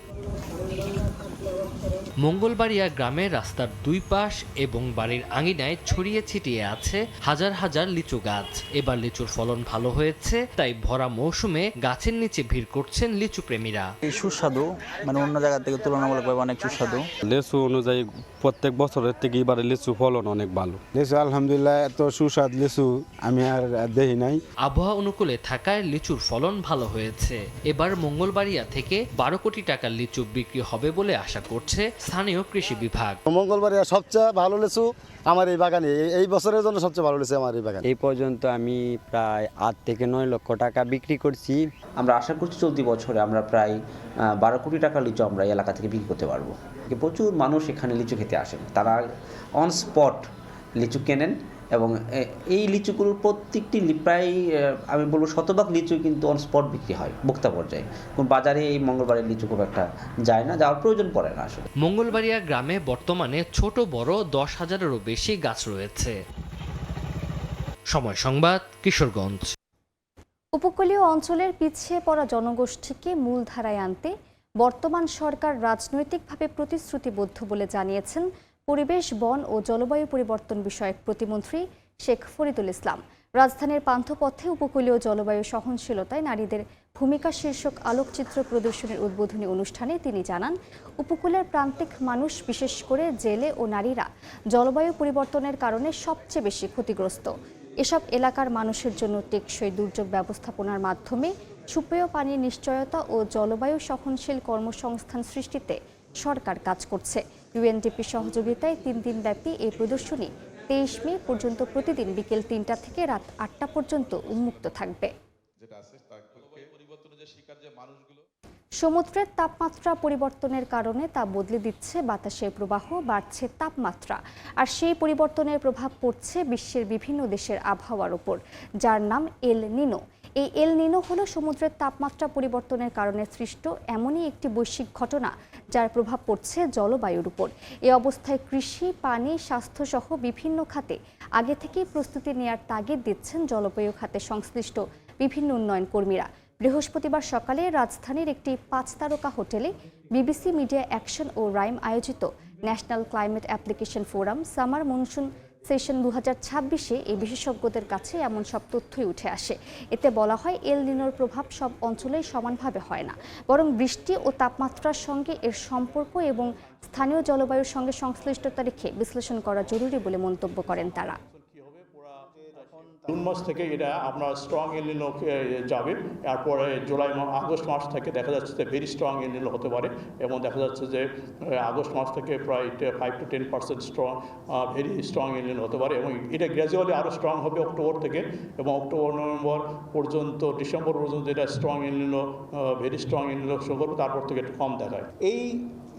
মঙ্গলবাড়িয়া গ্রামে রাস্তার দুই পাশ এবং বাড়ির আঙিনায় ছড়িয়ে ছিটিয়ে আছে হাজার হাজার লিচু গাছ। এবার লিচুর ফলন ভালো হয়েছে, তাই ভরা মৌসুমে গাছের নিচে ভিড় করছেন লিচু প্রেমীরা। এই সুস্বাদু, মানে অন্য জায়গা থেকে তুলনামূলকভাবে অনেক সুস্বাদু। লিচু অনুযায়ী প্রত্যেক বছরের থেকে এবারে লিচু ফলন অনেক ভালো। লিচু আলহামদুলিল্লাহ এত সুস্বাদ লিচু আমি আর দেখি নাই। আবহাওয়া অনুকূলে থাকায় লিচুর ফলন ভালো হয়েছে। এবার মঙ্গলবাড়িয়া থেকে 12 কোটি টাকার লিচু বিক্রি হবে বলে আশা করছে স্থানীয় কৃষি বিভাগ। মঙ্গলবাড়িয়া সবচেয়ে ভালো লিচু আমার এই বাগানে, এই বছরের জন্য সবচেয়ে ভালো লিচু আমার এই বাগানে। এই পর্যন্ত আমি প্রায় 8 থেকে 9 লক্ষ টাকা বিক্রি করছি। আমরা আশা করছি চলতি বছরে আমরা প্রায় 12 কোটি টাকার লিচু আমরা এই এলাকা থেকে বিক্রি করতে পারবো। প্রচুর মানুষ এখানে লিচু খেতে আসেন, তারা অন স্পট লিচু কেনেন এবং এই লিচুগুলোর প্রত্যেকটি প্রায় আমি বলবো শতভাগ লিচু কিন্তু অন স্পট বিক্রি হয় ভোক্তা পর্যায়ে। কোন বাজারে এই মঙ্গলবারের লিচু খুব একটা যায় না, যাওয়ার প্রয়োজন পড়ে না আসলে। মঙ্গলবাড়িয়া গ্রামে বর্তমানে ছোট বড় 10,000-এরও বেশি গাছ রয়েছে। সময় সংবাদ, কিশোরগঞ্জ। উপকূলীয় অঞ্চলের পিছিয়ে পড়া জনগোষ্ঠীকে মূলধারায় আনতে বর্তমান সরকার রাজনৈতিকভাবে প্রতিশ্রুতিবদ্ধ বলে জানিয়েছেন পরিবেশ, বন ও জলবায়ু পরিবর্তন বিষয়ক প্রতিমন্ত্রী শেখ ফরিদুল ইসলাম। রাজধানীর পান্থপথে উপকূলীয় জলবায়ু সহনশীলতায় নারীদের ভূমিকা শীর্ষক আলোকচিত্র প্রদর্শনীর উদ্বোধনী অনুষ্ঠানে তিনি জানান, উপকূলের প্রান্তিক মানুষ, বিশেষ করে জেলে ও নারীরা জলবায়ু পরিবর্তনের কারণে সবচেয়ে বেশি ক্ষতিগ্রস্ত। এসব এলাকার মানুষের জন্য টেকসই দুর্যোগ ব্যবস্থাপনার মাধ্যমে সুপেয় পানির নিশ্চয়তা ও জলবায়ু সহনশীল কর্মসংস্থান সৃষ্টিতে সরকার কাজ করছে। ইউএনডিপি সহযোগিতায় 3 দিনব্যাপী এই প্রদর্শনী 23 মে পর্যন্ত প্রতিদিন বিকেল 3টা থেকে রাত 8টা পর্যন্ত উন্মুক্ত থাকবে। সমুদ্রের তাপমাত্রা পরিবর্তনের কারণে তা বদলে দিচ্ছে বাতাসের প্রবাহ, বাড়ছে তাপমাত্রা, আর সেই পরিবর্তনের প্রভাব পড়ছে বিশ্বের বিভিন্ন দেশের আবহাওয়ার উপর, যার নাম এল নিনো। এই এল নিনো হলো সমুদ্রের তাপমাত্রা পরিবর্তনের কারণে সৃষ্ট এমনই একটি বৈশ্বিক ঘটনা যার প্রভাব পড়ছে জলবায়ুর উপর। এ অবস্থায় কৃষি, পানি, স্বাস্থ্যসহ বিভিন্ন খাতে আগে থেকেই প্রস্তুতি নেওয়ার তাগিদ দিচ্ছেন জলবায়ু খাতে সংশ্লিষ্ট বিভিন্ন উন্নয়ন কর্মীরা। বৃহস্পতিবার সকালে রাজধানীর একটি 5 তারকা হোটেলে বিবিসি মিডিয়া অ্যাকশন ও রাইম আয়োজিত national climate application forum summer monsoon session 2026-এ এই বিশেষজ্ঞদের কাছে এমন সব তথ্যই উঠে আসে। এতে বলা হয়, এল নিনোর প্রভাব সব অঞ্চলেই সমানভাবে হয় না, বরং বৃষ্টি ও তাপমাত্রার সঙ্গে এর সম্পর্ক এবং স্থানীয় জলবায়ুর সঙ্গে সংশ্লিষ্টতা রেখে বিশ্লেষণ করা জরুরি বলে মন্তব্য করেন তারা। জুন মাস থেকে এটা আপনার স্ট্রং এল নিনো যাবে, এরপরে আগস্ট মাস থেকে দেখা যাচ্ছে যে ভেরি স্ট্রং এল নিনো হতে পারে, এবং দেখা যাচ্ছে যে আগস্ট মাস থেকে প্রায় 5 to 10% স্ট্রং ভেরি স্ট্রং এল নিনো হতে পারে, এবং এটা গ্র্যাজুয়ালি আরও স্ট্রং হবে অক্টোবর থেকে, এবং অক্টোবর নভেম্বর পর্যন্ত, ডিসেম্বর পর্যন্ত এটা স্ট্রং এল নিনো ভেরি স্ট্রং এল নিনো শুরু করবে, তারপর থেকে একটু কম দেখায়। এই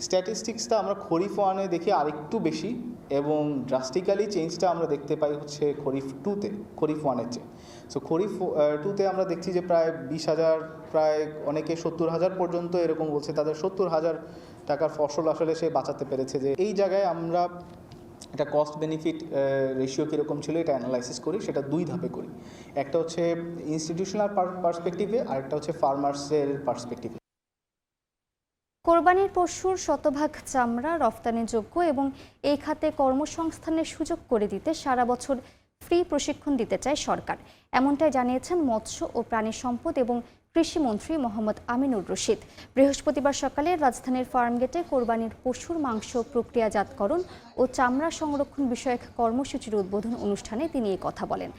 স্ট্যাটিস্টিক্সটা আমরা খরিফ 1-এ দেখি আরেকটু বেশি, এবং ড্রাস্টিক্যালি চেঞ্জটা আমরা দেখতে পাই হচ্ছে খরিফ 2-তে, খরিফ 1-এর চেয়ে। সো খরিফ 2-তে আমরা দেখছি যে প্রায় 20,000, প্রায় অনেকে 70,000 পর্যন্ত এরকম বলছে তাদের 70,000 টাকার ফসল আসলে সে বাঁচাতে পেরেছে। যে এই জায়গায় আমরা এটা কস্ট বেনিফিট রেশিও কীরকম ছিল এটা অ্যানালাইসিস করি, সেটা 2 ধাপে করি। একটা হচ্ছে ইনস্টিটিউশনাল পার্সপেক্টিভে, আরেকটা হচ্ছে ফার্মার্সের পার্সপেক্টিভে। কোরবানির পশুর শতভাগ চামড়া রফতানিযোগ্য এবং এই খাতে কর্মসংস্থানের সুযোগ করে দিতে সারা বছর ফ্রি প্রশিক্ষণ দিতে চায় সরকার। এমনটাই জানিয়েছেন মৎস্য ও প্রাণী সম্পদ এবং কৃষিমন্ত্রী মোহাম্মদ আমিনুর রশিদ। বৃহস্পতিবার সকালে রাজধানীর ফার্মগেটে কোরবানির পশুর মাংস প্রক্রিয়াজাতকরণ ও চামড়া সংরক্ষণ বিষয়ক কর্মসূচির উদ্বোধন অনুষ্ঠানে তিনি এই কথা বলেন।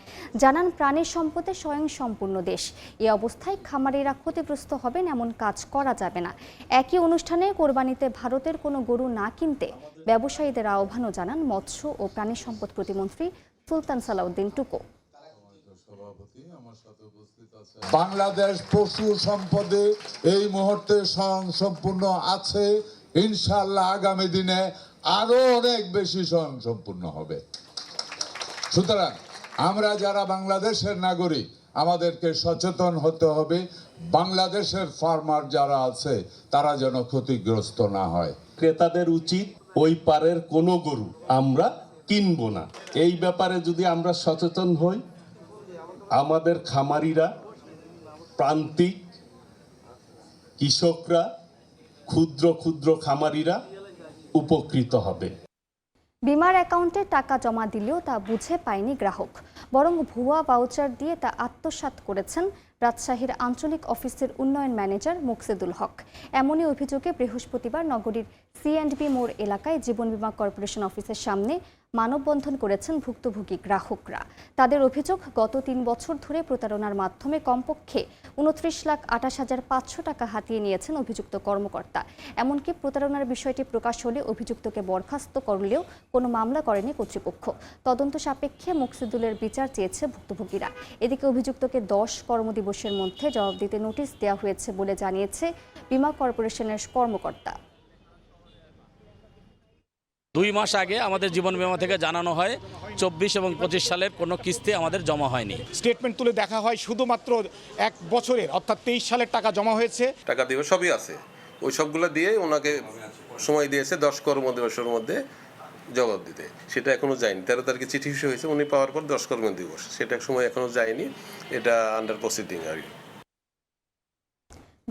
জানান, প্রাণী সম্পদে স্বয়ংসম্পূর্ণ দেশ, এ অবস্থায় খামারিরা ক্ষতিগ্রস্ত হবেন এমন কাজ করা যাবে না। একই অনুষ্ঠানে কোরবানিতে ভারতের কোনো গরু না কিনতে ব্যবসায়ীদের আহ্বানও জানান মৎস্য ও প্রাণী সম্পদ প্রতিমন্ত্রী সুলতান সালাউদ্দিন টুকু। বাংলাদেশ পশু সম্পদে এই মুহূর্তে স্বয়ংসম্পূর্ণ আছে, ইনশাআল্লাহ আগামী দিনে আরো অনেক বেশি স্বয়ংসম্পূর্ণ হবে। সুতরাং আমরা যারা বাংলাদেশের নাগরিক, আমাদেরকে সচেতন হতে হবে, বাংলাদেশের ফার্মার যারা আছে তারা যেন ক্ষতিগ্রস্ত না হয়। ক্রেতাদের উচিত ওই পারের কোনো গরু আমরা কিনবো না। এই ব্যাপারে যদি আমরা সচেতন হই, আমাদের খামারিরা, প্রান্তিক কৃষকরা, ক্ষুদ্র ক্ষুদ্র খামারিরা উপকৃত হবে। বিমার অ্যাকাউন্টে টাকা জমা দিলেও তা বুঝে পায়নি গ্রাহক, বরং ভুয়া ভাউচার দিয়ে তা আত্মসাৎ করেছেন রাজশাহীর আঞ্চলিক অফিসের উন্নয়ন ম্যানেজার মুকসেদুল হক। এমনই অভিযোগে বৃহস্পতিবার নগরীর C&B মোড় এলাকায় জীবন বীমা কর্পোরেশন অফিসের সামনে মানববন্ধন করেছেন ভুক্তভোগী গ্রাহকরা। তাদের অভিযোগ, গত 3 বছর ধরে প্রতারণার মাধ্যমে কমপক্ষে 29,28,500 টাকা হাতিয়ে নিয়েছেন অভিযুক্ত কর্মকর্তা। এমনকি প্রতারণার বিষয়টি প্রকাশ হলে অভিযুক্তকে বরখাস্ত করলেও কোনো মামলা করেনি কর্তৃপক্ষ। তদন্ত সাপেক্ষে মুকসিদুলের বিচার চেয়েছে ভুক্তভোগীরা। এদিকে অভিযুক্তকে 10 কর্মদিবসের মধ্যে জবাব দিতে নোটিশ দেওয়া হয়েছে বলে জানিয়েছে বীমা কর্পোরেশনের কর্মকর্তা। 2 মাস আগে আমাদের জীবন বীমা থেকে জানানো হয় 24 এবং 25 সালের কোনো কিস্তি আমাদের জমা হয়নি। স্টেটমেন্ট তুলে দেখা হয় শুধুমাত্র 1 বছরের অর্থাৎ 23 সালের টাকা জমা হয়েছে। টাকা দিবে সবই আছে, ওই সবগুলো দিয়ে ওনাকে সময় দিয়েছে 10 কর্মদিবসের মধ্যে জবাব দিতে। সেটা এখনো যায়নি। 13 তারিখে চিঠি ইস্যু হয়েছে, উনি পাওয়ার পর 10 কর্মদিবস, সেটা সময় এখনো যায়নি। এটা আন্ডার প্রসিডিং আর কি।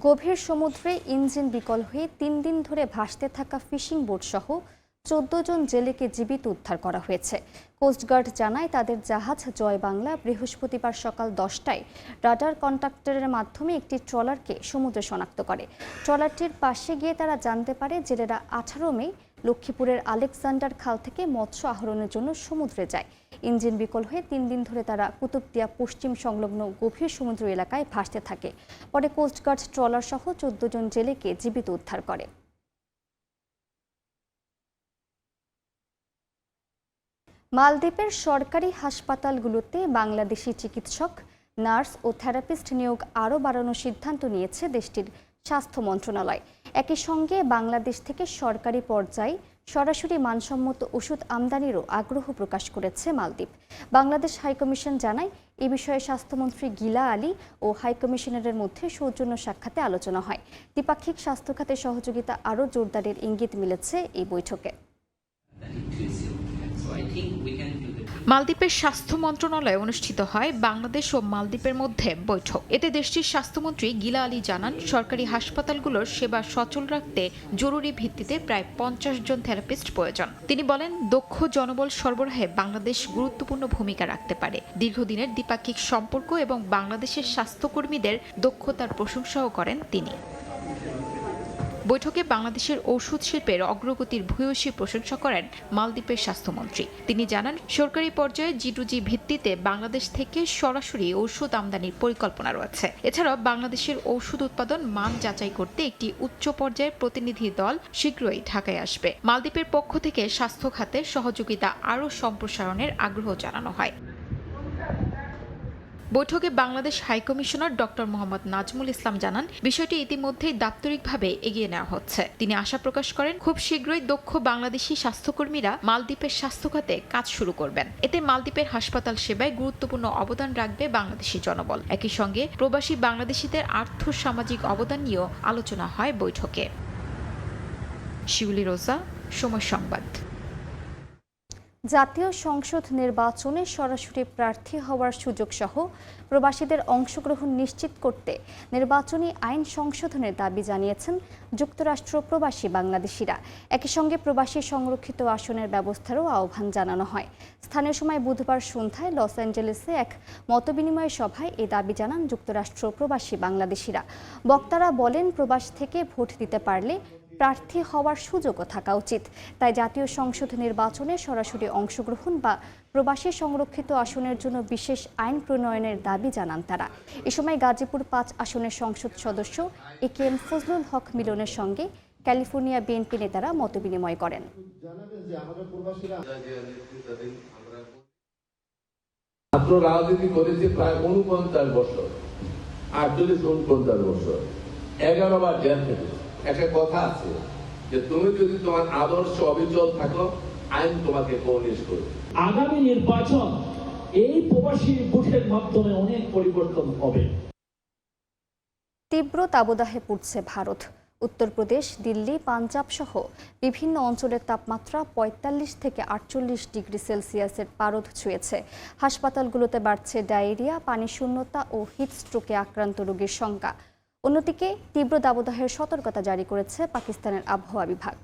গভীর সমুদ্রে ইঞ্জিন বিকল হয়ে 3 দিন ধরে ভাসতে থাকা ফিশিং বোট সহ 14 জন জেলেকে জীবিত উদ্ধার করা হয়েছে। কোস্টগার্ড জানায় তাদের জাহাজ জয় বাংলা বৃহস্পতিবার সকাল 10টায় রাডার কন্ট্রাক্টরের মাধ্যমে একটি ট্রলারকে সমুদ্রে শনাক্ত করে। ট্রলারটির পাশে গিয়ে তারা জানতে পারে জেলেরা 18 মে লক্ষ্মীপুরের আলেকজান্ডার খাল থেকে মৎস্য আহরণের জন্য সমুদ্রে যায়। ইঞ্জিন বিকল হয়ে 3 দিন ধরে তারা কুতুবদিয়া পশ্চিম সংলগ্ন গভীর সমুদ্র এলাকায় ভাসতে থাকে। পরে কোস্টগার্ড ট্রলার সহ 14 জন জেলেকে জীবিত উদ্ধার করে। মালদ্বীপের সরকারি হাসপাতালগুলোতে বাংলাদেশি চিকিৎসক, নার্স ও থেরাপিস্ট নিয়োগ আরও বাড়ানোর সিদ্ধান্ত নিয়েছে দেশটির স্বাস্থ্য মন্ত্রণালয়। একই সঙ্গে বাংলাদেশ থেকে সরকারি পর্যায়ে সরাসরি মানসম্মত ওষুধ আমদানিরও আগ্রহ প্রকাশ করেছে মালদ্বীপ। বাংলাদেশ হাইকমিশন জানায় এ বিষয়ে স্বাস্থ্যমন্ত্রী গিলা আলী ও হাইকমিশনারের মধ্যে সৌজন্য সাক্ষাতে আলোচনা হয়। দ্বিপাক্ষিক স্বাস্থ্য খাতে সহযোগিতা আরও জোরদারের ইঙ্গিত মিলেছে এই বৈঠকে। মালদ্বীপের স্বাস্থ্য মন্ত্রণালয়ে অনুষ্ঠিত হয় বাংলাদেশ ও মালদ্বীপের মধ্যে বৈঠক। এতে দেশটির স্বাস্থ্যমন্ত্রী গিলা আলী জানান, সরকারি হাসপাতালগুলোর সেবা সচল রাখতে জরুরি ভিত্তিতে প্রায় 50 জন থেরাপিস্ট প্রয়োজন। তিনি বলেন, দক্ষ জনবল সরবরাহে বাংলাদেশ গুরুত্বপূর্ণ ভূমিকা রাখতে পারে। দীর্ঘদিনের দ্বিপাক্ষিক সম্পর্ক এবং বাংলাদেশের স্বাস্থ্যকর্মীদের দক্ষতার প্রশংসাও করেন তিনি। বৈঠকে বাংলাদেশের ঔষধ শিল্পের অগ্রগতির ভূয়সী প্রশংসা করেন মালদ্বীপের স্বাস্থ্যমন্ত্রী। তিনি জানান, সরকারি পর্যায়ে G2G ভিত্তিতে বাংলাদেশ থেকে সরাসরি ঔষধ আমদানির পরিকল্পনা রয়েছে। এছাড়াও বাংলাদেশের ঔষধ উৎপাদন মান যাচাই করতে একটি উচ্চ পর্যায়ের প্রতিনিধি দল শীঘ্রই ঢাকায় আসবে। মালদ্বীপের পক্ষ থেকে স্বাস্থ্য খাতে সহযোগিতা আরও সম্প্রসারণের আগ্রহ জানানো হয়। বৈঠকে বাংলাদেশ হাইকমিশনার ডক্টর মোহাম্মদ নাজমুল ইসলাম জানান, বিষয়টি ইতিমধ্যেই দাপ্তরিকভাবে এগিয়ে নেওয়া হচ্ছে। তিনি আশা প্রকাশ করেন, খুব শীঘ্রই দক্ষ বাংলাদেশি স্বাস্থ্যকর্মীরা মালদ্বীপের স্বাস্থ্য খাতে কাজ শুরু করবেন। এতে মালদ্বীপের হাসপাতাল সেবায় গুরুত্বপূর্ণ অবদান রাখবে বাংলাদেশি জনবল। একই সঙ্গে প্রবাসী বাংলাদেশিদের আর্থ-সামাজিক অবদান নিয়েও আলোচনা হয় বৈঠকে। শিউলি রোজা, সময় সংবাদ। জাতীয় সংসদ নির্বাচনে সরাসরি প্রার্থী হওয়ার সুযোগ সহ প্রবাসীদের অংশগ্রহণ নিশ্চিত করতে নির্বাচনী আইন সংশোধনের দাবি জানিয়েছেন যুক্তরাষ্ট্র প্রবাসী বাংলাদেশিরা। একই সঙ্গে প্রবাসী সংরক্ষিত আসনের ব্যবস্থারও আহ্বান জানানো হয়। স্থানীয় সময় বুধবার সন্ধ্যায় লস অ্যাঞ্জেলেসে এক মতবিনিময় সভায় এ দাবি জানান যুক্তরাষ্ট্র প্রবাসী বাংলাদেশিরা। বক্তারা বলেন, প্রবাস থেকে ভোট দিতে পারলে প্রার্থী হওয়ার সুযোগও থাকা উচিত। তাই জাতীয় সংসদ নির্বাচনে সরাসরি অংশগ্রহণ বা প্রবাসী সংরক্ষিত আসনের জন্য বিশেষ আইন প্রণয়নের দাবি জানান তারা। এ সময় গাজীপুর 5 আসনের সংসদ সদস্য AKM ফজলুল হক মিলনের সঙ্গে ক্যালিফোর্নিয়া বিএনপি নেতারা মতবিনিময় করেন। রাজনীতি করেছে প্রায় 49 বছর, 48-49 বছর, 11 বার জেল থেকে। একটা কথা আছে যে তুমি যদি তোমার আদর্শ অবিচল থাকো, আইন তোমাকে কোনিশ করবে। আগামী নির্বাচন এই প্রবাসী ভোটের মাধ্যমে অনেক পরিবর্তন হবে। তীব্র তাবদাহে পড়ছে ভারত। উত্তরপ্রদেশ, দিল্লি, পাঞ্জাব সহ বিভিন্ন অঞ্চলের তাপমাত্রা 45 থেকে 48 ডিগ্রি সেলসিয়াসের পারদ ছুঁয়েছে। হাসপাতালগুলোতে বাড়ছে ডায়রিয়া, পানি শূন্যতা ও হিটস্ট্রোকে আক্রান্ত রোগীর সংখ্যা। অন্যদিকে তীব্র দাবদাহের সতর্কতা জারি করেছে পাকিস্তানের আবহাওয়া বিভাগ।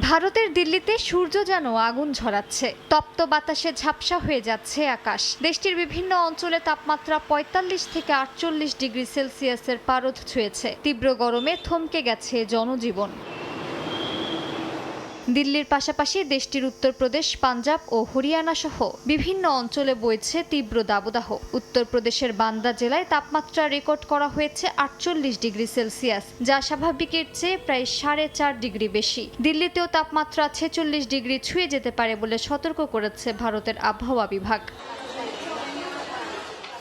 ভারতের দিল্লিতে সূর্য যেন আগুন ঝরাচ্ছে। তপ্ত বাতাসে ঝাপসা হয়ে যাচ্ছে আকাশ। দেশটির বিভিন্ন অঞ্চলে তাপমাত্রা 45 থেকে 48 ডিগ্রি সেলসিয়াসের পারদ ছুঁয়েছে। তীব্র গরমে থমকে গেছে জনজীবন। দিল্লির পাশাপাশি দেশটির উত্তরপ্রদেশ, পাঞ্জাব ও হরিয়ানা সহ বিভিন্ন অঞ্চলে বইছে তীব্র দাবদাহ। উত্তরপ্রদেশের বান্দা জেলায় তাপমাত্রা রেকর্ড করা হয়েছে 48 ডিগ্রি সেলসিয়াস, যা স্বাভাবিকের চেয়ে প্রায় 4.5 ডিগ্রি বেশি। দিল্লিতেও তাপমাত্রা 46 ডিগ্রি ছুঁয়ে যেতে পারে বলে সতর্ক করেছে ভারতের আবহাওয়া বিভাগ।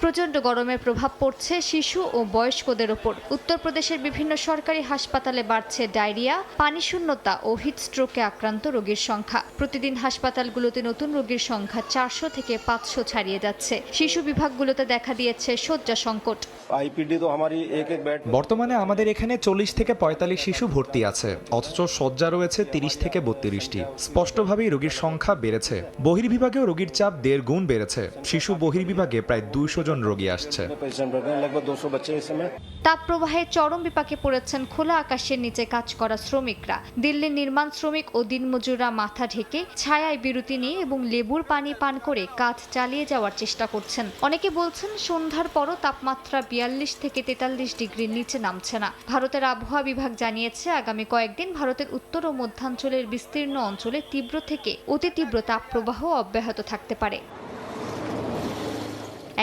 প্রচণ্ড গরমের প্রভাব পড়ছে শিশু ও বয়স্কদের ওপর। উত্তরপ্রদেশের বিভিন্ন সরকারি হাসপাতালে বাড়ছে ডায়রিয়া, পানিশূন্যতা ও হিটস্ট্রোকে আক্রান্ত রোগীর সংখ্যা। প্রতিদিন হাসপাতালগুলোতে নতুন রোগীর সংখ্যা 400 থেকে 500 ছাড়িয়ে যাচ্ছে। শিশু বিভাগগুলোতে দেখা দিয়েছে শয্যা সংকট। বর্তমানে আমাদের এখানে 40 থেকে 45 শিশু ভর্তি আছে, অথচ শয্যা রয়েছে 30 থেকে 32টি। স্পষ্টভাবেই রোগীর সংখ্যা বেড়েছে। বহির্বিভাগেও রোগীর চাপ 1.5 গুণ বেড়েছে। শিশু বহির্বিভাগে প্রায় 200 জন রোগী আসছে। তাপপ্রবাহে চরম বিপাকে পড়েছেন খোলা আকাশের নিচে কাজ করা শ্রমিকরা। দিল্লির নির্মাণ শ্রমিক ও দিনমজুররা মাথা ঢেকে ছায়ায় বিরতি নিয়ে এবং লেবুর পানি পান করে কাজ চালিয়ে যাওয়ার চেষ্টা করছেন। অনেকে বলছেন সন্ধ্যার পরও তাপমাত্রা 42 থেকে 43 ডিগ্রির নিচে নামছে না। ভারতের আবহাওয়া বিভাগ জানিয়েছে আগামী কয়েকদিন ভারতের উত্তর ও মধ্যাঞ্চলের বিস্তীর্ণ অঞ্চলে তীব্র থেকে অতি তীব্র তাপপ্রবাহ অব্যাহত থাকতে পারে।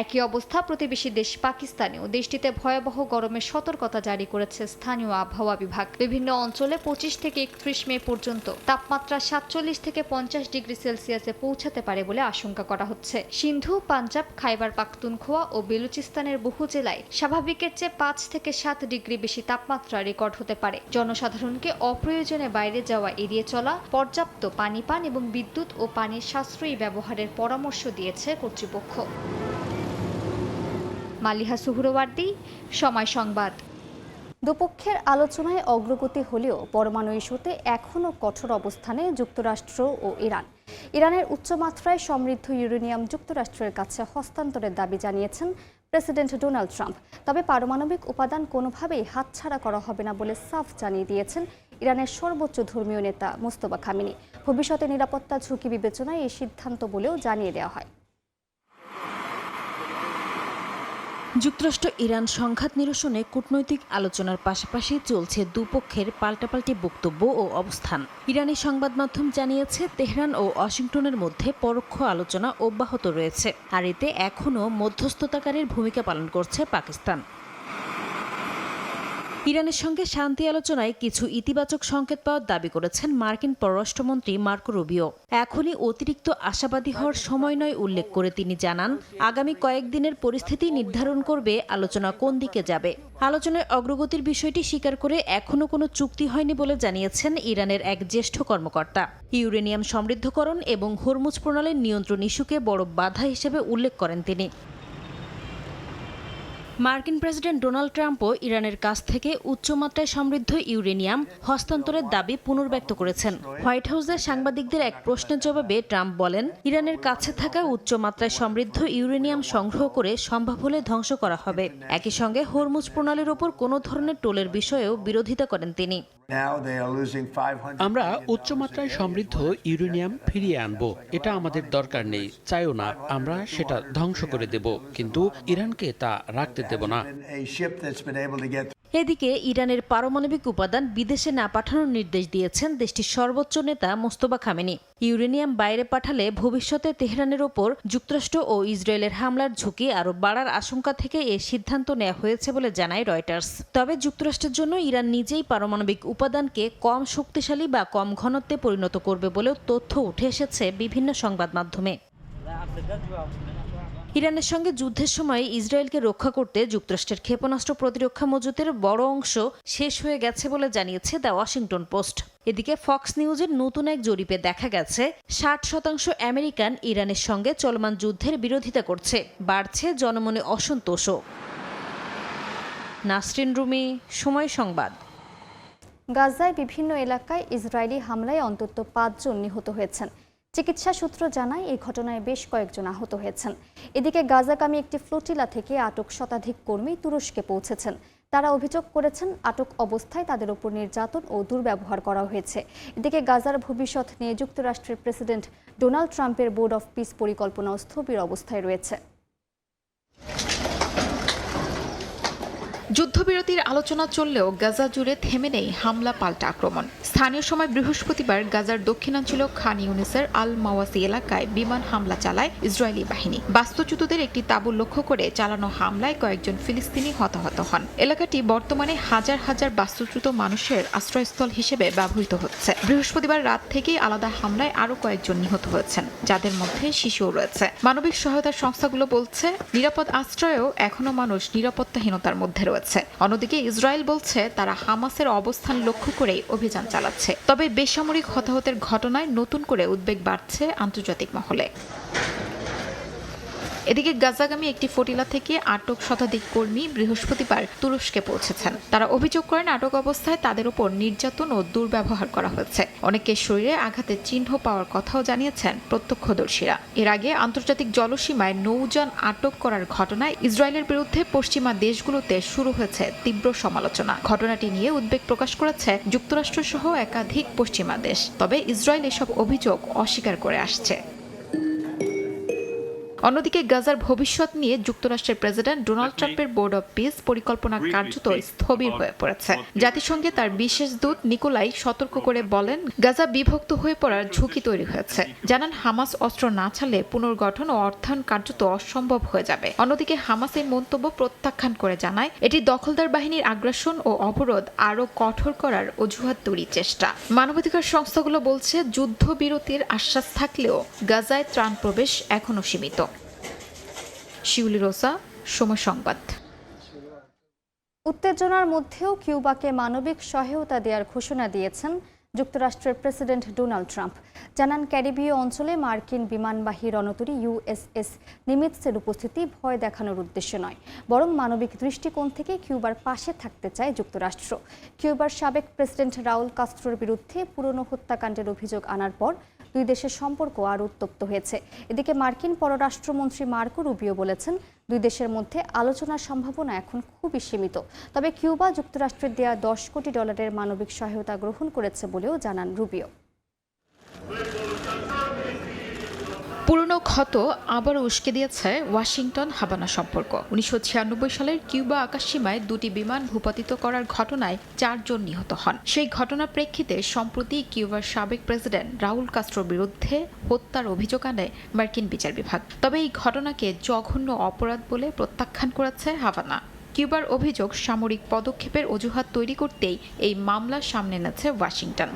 একই অবস্থা প্রতিবেশী দেশ পাকিস্তানেও। দেশটিতে ভয়াবহ গরমের সতর্কতা জারি করেছে স্থানীয় আবহাওয়া বিভাগ। বিভিন্ন অঞ্চলে 25 থেকে 31 মে পর্যন্ত তাপমাত্রা 47 থেকে 50 ডিগ্রি সেলসিয়াসে পৌঁছাতে পারে বলে আশঙ্কা করা হচ্ছে। সিন্ধু, পাঞ্জাব, খাইবার পাখতুনখোয়া ও বেলুচিস্তানের বহু জেলায় স্বাভাবিকের চেয়ে 5 থেকে 7 ডিগ্রি বেশি তাপমাত্রা রেকর্ড হতে পারে। জনসাধারণকে অপ্রয়োজনে বাইরে যাওয়া এড়িয়ে চলা, পর্যাপ্ত পানি পান এবং বিদ্যুৎ ও পানির সাশ্রয়ী ব্যবহারের পরামর্শ দিয়েছে কর্তৃপক্ষ। মালিহা সুহরওয়ার্দী, সময় সংবাদ। দুপক্ষের আলোচনায় অগ্রগতি হলেও পরমাণু ইস্যুতে এখনও কঠোর অবস্থানে যুক্তরাষ্ট্র ও ইরান। ইরানের উচ্চমাত্রায় সমৃদ্ধ ইউরেনিয়াম যুক্তরাষ্ট্রের কাছে হস্তান্তরের দাবি জানিয়েছেন প্রেসিডেন্ট ডোনাল্ড ট্রাম্প। তবে পারমাণবিক উপাদান কোনোভাবেই হাতছাড়া করা হবে না বলে সাফ জানিয়ে দিয়েছেন ইরানের সর্বোচ্চ ধর্মীয় নেতা মোস্তফা খামেনি। ভবিষ্যতে নিরাপত্তা ঝুঁকি বিবেচনায় এই সিদ্ধান্ত বলেও জানিয়ে দেওয়া হয়। যুক্তরাষ্ট্র ইরান সংঘাত নিরসনে কূটনৈতিক আলোচনার পাশাপাশি চলছে দুপক্ষের পাল্টাপাল্টি বক্তব্য ও অবস্থান। ইরানি সংবাদ মাধ্যম জানিয়েছে তেহরান ও ওয়াশিংটনের মধ্যে পরোক্ষ আলোচনা অব্যাহত রয়েছে, আর এতে এখনও মধ্যস্থতাকারীর ভূমিকা পালন করছে পাকিস্তান। ইরানের সঙ্গে শান্তি আলোচনায় কিছু ইতিবাচক সংকেত পাওয়ার দাবি করেছেন মার্কিন পররাষ্ট্রমন্ত্রী মার্কো রুবিও। এখনই অতিরিক্ত আশাবাদী হওয়ার সময় নয় উল্লেখ করে তিনি জানান, আগামী কয়েকদিনের পরিস্থিতি নির্ধারণ করবে আলোচনা কোন দিকে যাবে। আলোচনায় অগ্রগতির বিষয়টি স্বীকার করে এখনও কোনো চুক্তি হয়নি বলে জানিয়েছেন ইরানের এক জ্যেষ্ঠ কর্মকর্তা। ইউরেনিয়াম সমৃদ্ধকরণ এবং হরমুজ প্রণালীর নিয়ন্ত্রণ ইস্যুকে বড় বাধা হিসেবে উল্লেখ করেন তিনি। মার্কিন প্রেসিডেন্ট ডোনাল্ড ট্রাম্পও ইরানের কাছ থেকে উচ্চমাত্রায় সমৃদ্ধ ইউরেনিয়াম হস্তান্তরের দাবি পুনর্ব্যক্ত করেছেন। হোয়াইট হাউসে সাংবাদিকদের এক প্রশ্নের জবাবে ট্রাম্প বলেন, ইরানের কাছে থাকা উচ্চমাত্রায় সমৃদ্ধ ইউরেনিয়াম সংগ্রহ করে সম্ভব হলে ধ্বংস করা হবে। একই সঙ্গে হরমুজ প্রণালীর ওপর কোনো ধরনের টোলের বিষয়েও বিরোধিতা করেন তিনি। আমরা উচ্চমাত্রায় সমৃদ্ধ ইউরেনিয়াম ফিরিয়ে আনবো, এটা আমাদের দরকার নেই, চাইও না। আমরা সেটা ধ্বংস করে দেব, কিন্তু ইরানকে তা রাখতে দেব না। এদিকে ইরানের পারমাণবিক উপাদান বিদেশে না পাঠানোর নির্দেশ দিয়েছেন দেশটির সর্বোচ্চ নেতা মোস্তফা খামেনি। ইউরেনিয়াম বাইরে পাঠালে ভবিষ্যতে তেহরানের ওপর যুক্তরাষ্ট্র ও ইসরায়েলের হামলার ঝুঁকি আরও বাড়ার আশঙ্কা থেকে এ সিদ্ধান্ত নেওয়া হয়েছে বলে জানায় রয়টার্স। তবে যুক্তরাষ্ট্রের জন্য ইরান নিজেই পারমাণবিক উপাদানকে কম শক্তিশালী বা কম ঘনত্বে পরিণত করবে বলেও তথ্য উঠে এসেছে বিভিন্ন সংবাদ মাধ্যমে। ইরানের সঙ্গে যুদ্ধের সময় ইসরায়েলকে রক্ষা করতে যুক্তরাষ্ট্রের ক্ষেপণাস্ত্র প্রতিরক্ষা মজুতের বড় অংশ শেষ হয়ে গেছে বলে জানিয়েছে দ্য ওয়াশিংটন পোস্ট। এদিকে ফক্স নিউজের নতুন এক জরিপে দেখা গেছে 60% আমেরিকান ইরানের সঙ্গে চলমান যুদ্ধের বিরোধিতা করছে। বাড়ছে জনমনে অসন্তোষও। নাসরিন রুমি, সময় সংবাদ। গাজায় বিভিন্ন এলাকায় ইসরায়েলি হামলায় অন্তত 5 জন নিহত হয়েছেন। চিকিৎসা সূত্র জানায় এই ঘটনায় বেশ কয়েকজন আহত হয়েছেন। এদিকে গাজাগামী একটি ফ্লোটিলা থেকে আটক শতাধিক কর্মী তুরস্কে পৌঁছেছেন। তারা অভিযোগ করেছেন আটক অবস্থায় তাদের উপর নির্যাতন ও দুর্ব্যবহার করা হয়েছে। এদিকে গাজার ভবিষ্যৎ নিয়ে যুক্তরাষ্ট্রের প্রেসিডেন্ট ডোনাল্ড ট্রাম্পের বোর্ড অফ পিস পরিকল্পনাও স্থবির অবস্থায় রয়েছে। যুদ্ধবিরতির আলোচনা চললেও গাজা জুড়ে থেমে নেই হামলা পাল্টা আক্রমণ। স্থানীয় সময় বৃহস্পতিবার গাজার দক্ষিণাঞ্চল খান ইউনিসের আল মাওয়াসি এলাকায় বিমান হামলা চালায় ইসরায়েলি বাহিনী। বাস্তুচ্যুতদের একটি তাঁবু লক্ষ্য করে চালানো হামলায় কয়েকজন ফিলিস্তিনি হতাহত হন। এলাকাটি বর্তমানে হাজার হাজার বাস্তুচ্যুত মানুষের আশ্রয়স্থল হিসেবে ব্যবহৃত হচ্ছে। বৃহস্পতিবার রাত থেকেই আলাদা হামলায় আরও কয়েকজন নিহত হয়েছেন, যাদের মধ্যে শিশুও রয়েছে। মানবিক সহায়তা সংস্থাগুলো বলছে, নিরাপদ আশ্রয়েও এখনো মানুষ নিরাপত্তাহীনতার মধ্যে রয়েছে। অন্যদিকে ইসরায়েল বলছে তারা হামাসের অবস্থান লক্ষ্য করেই অভিযান চালাচ্ছে। তবে বেসামরিক হতাহতের ঘটনায় নতুন করে উদ্বেগ বাড়ছে আন্তর্জাতিক মহলে। এদিকে গাজাগামী একটি ফটিলা থেকে আটক শতাধিক কর্মী বৃহস্পতিবার তুরস্কে পৌঁছেছেন। তারা অভিযোগ করেন আটক অবস্থায় তাদের উপর নির্যাতন ও দুর্ব্যবহার করা হয়েছে। অনেকের শরীরে আঘাতের চিহ্ন পাওয়ার কথাও জানিয়েছেন প্রত্যক্ষদর্শীরা। এর আগে আন্তর্জাতিক জলসীমায় নৌযান আটক করার ঘটনায় ইসরায়েলের বিরুদ্ধে পশ্চিমা দেশগুলোতে শুরু হয়েছে তীব্র সমালোচনা। ঘটনাটি নিয়ে উদ্বেগ প্রকাশ করেছে যুক্তরাষ্ট্র সহ একাধিক পশ্চিমা দেশ। তবে ইসরায়েল এসব অভিযোগ অস্বীকার করে আসছে। অন্যদিকে গাজার ভবিষ্যৎ নিয়ে যুক্তরাষ্ট্রের প্রেসিডেন্ট ডোনাল্ড ট্রাম্পের বোর্ড অব পিস পরিকল্পনা কার্যত স্থবির হয়ে পড়েছে। জাতিসংঘে তার বিশেষ দূত নিকোলাই সতর্ক করে বলেন, গাজা বিভক্ত হয়ে পড়ার ঝুঁকি তৈরি হয়েছে। জানান, হামাস অস্ত্র না ছাড়লে পুনর্গঠন ও অর্থায়ন কার্যত অসম্ভব হয়ে যাবে। অন্যদিকে হামাস এই মন্তব্য প্রত্যাখ্যান করে জানায়, এটি দখলদার বাহিনীর আগ্রাসন ও অবরোধ আরও কঠোর করার অজুহাত তৈরির চেষ্টা। মানবাধিকার সংস্থাগুলো বলছে, যুদ্ধবিরতির আশ্বাস থাকলেও গাজায় ত্রাণ প্রবেশ এখনো সীমিত। শিউলি রোসা, সময় সংবাদ। উত্তেজনার মধ্যেও কিউবাকে মানবিক সহায়তা দেওয়ার ঘোষণা দিয়েছেন যুক্তরাষ্ট্রের প্রেসিডেন্ট ডোনাল্ড ট্রাম্প। জানান, ক্যারিবীয় অঞ্চলে মার্কিন বিমানবাহী রণতরী ইউএসএস নিমিৎসের উপস্থিতি ভয় দেখানোর উদ্দেশ্য নয়, বরং মানবিক দৃষ্টিকোণ থেকে কিউবার পাশে থাকতে চায় যুক্তরাষ্ট্র। কিউবার সাবেক প্রেসিডেন্ট রাউল কাস্ত্রোর বিরুদ্ধে পুরনো হত্যাকাণ্ডের অভিযোগ আনার পর দুই দেশের সম্পর্ক আরও উত্তপ্ত হয়েছে। এদিকে মার্কিন পররাষ্ট্রমন্ত্রী মার্কো রুবিও বলেছেন, দুই দেশের মধ্যে আলোচনার সম্ভাবনা এখন খুবই সীমিত। তবে কিউবা যুক্তরাষ্ট্রের দেয়া $10 কোটি মানবিক সহায়তা গ্রহণ করেছে বলেও জানান রুবিও। পুরনো ক্ষত আবারও উস্কে দিয়েছে ওয়াশিংটন হাভানা সম্পর্ক। 1996 সালের কিউবা আকাশসীমায় দুটি বিমান ভূপাতিত করার ঘটনায় 4 জন নিহত হন। সেই ঘটনার প্রেক্ষিতে সম্প্রতি কিউবার সাবেক প্রেসিডেন্ট রাউল কাস্ত্রোর বিরুদ্ধে হত্যার অভিযোগ আনে মার্কিন বিচার বিভাগ। তবে এই ঘটনাকে জঘন্য অপরাধ বলে প্রত্যাখ্যান করেছে হাভানা। কিউবার অভিযোগ, সামরিক পদক্ষেপের অজুহাত তৈরি করতেই এই মামলা সামনে এনেছে ওয়াশিংটন।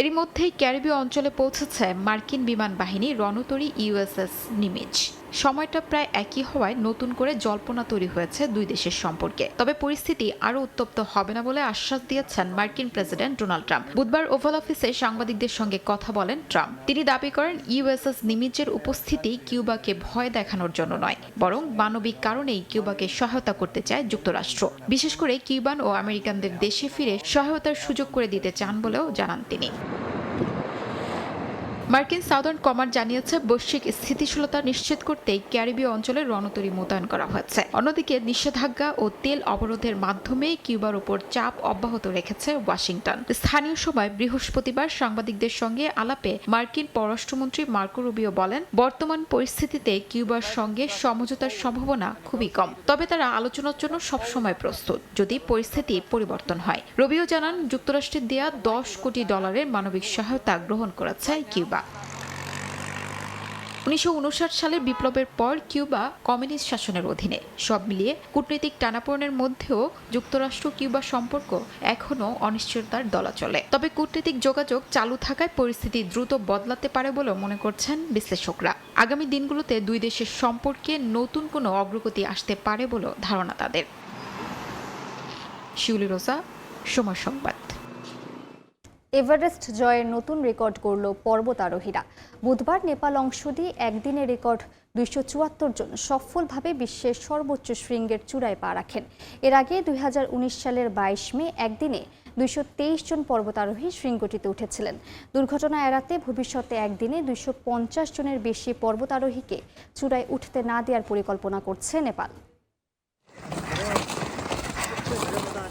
এরই মধ্যেই ক্যারিবীয় অঞ্চলে পৌঁছেছে মার্কিন বিমান বাহিনী রণতরী ইউএসএস নিমিৎজ। সময়টা প্রায় একই হওয়ায় নতুন করে জল্পনা তৈরি হয়েছে দুই দেশের সম্পর্কে। তবে পরিস্থিতি আরও উত্তপ্ত হবে না বলে আশ্বাস দিয়েছেন মার্কিন প্রেসিডেন্ট ডোনাল্ড ট্রাম্প। বুধবার ওভাল অফিসে সাংবাদিকদের সঙ্গে কথা বলেন ট্রাম্প। তিনি দাবি করেন, ইউএসএস নিমিৎজের উপস্থিতি কিউবাকে ভয় দেখানোর জন্য নয়, বরং মানবিক কারণেই কিউবাকে সহায়তা করতে চায় যুক্তরাষ্ট্র। বিশেষ করে কিউবান ও আমেরিকানদের দেশে ফিরে সহায়তার সুযোগ করে দিতে চান বলেও জানান তিনি। মার্কিন সাউদার্ন কমান্ড জানিয়েছে, বৈশ্বিক স্থিতিশীলতা নিশ্চিত করতেই ক্যারিবীয় অঞ্চলে রণতরী মোতায়েন করা হয়েছে। অন্যদিকে নিষেধাজ্ঞা ও তেল অবরোধের মাধ্যমে কিউবার উপর চাপ অব্যাহত রেখেছে ওয়াশিংটন। স্থানীয় সময় বৃহস্পতিবার সাংবাদিকদের সঙ্গে আলাপে মার্কিন পররাষ্ট্রমন্ত্রী মার্কো রুবিও বলেন, বর্তমান পরিস্থিতিতে কিউবার সঙ্গে সমঝোতার সম্ভাবনা খুবই কম। তবে তারা আলোচনার জন্য সবসময় প্রস্তুত, যদি পরিস্থিতি পরিবর্তন হয়। রুবিও জানান, যুক্তরাষ্ট্রের দেয়া $10 কোটি মানবিক সহায়তা গ্রহণ করেছে কিউবা। 1959 সালের বিপ্লবের পর কিউবা কমিউনিস্ট শাসনের অধীনে। সব মিলিয়ে কূটনৈতিক টানাপোড়েনের মধ্যেও যুক্তরাষ্ট্র কিউবা সম্পর্ক এখনও অনিশ্চয়তার দোলাচলে। তবে কূটনৈতিক যোগাযোগ চালু থাকায় পরিস্থিতি দ্রুত বদলাতে পারে বলেও মনে করছেন বিশ্লেষকরা। আগামী দিনগুলোতে দুই দেশের সম্পর্কে নতুন কোনো অগ্রগতি আসতে পারে বলেও ধারণা তাদের। শিউলি রোসা, সময় সংবাদ। এভারেস্ট জয়ের নতুন রেকর্ড করল পর্বতারোহীরা। বুধবার নেপাল অংশ দিয়ে একদিনে রেকর্ড 274 জন সফলভাবে বিশ্বের সর্বোচ্চ শৃঙ্গের চূড়ায় পা রাখেন। এর আগে 2019 সালের 22 মে একদিনে 223 জন পর্বতারোহী শৃঙ্গটিতে উঠেছিলেন। দুর্ঘটনা এড়াতে ভবিষ্যতে একদিনে 250 জনের বেশি পর্বতারোহীকে চূড়ায় উঠতে না দেওয়ার পরিকল্পনা করছে নেপাল।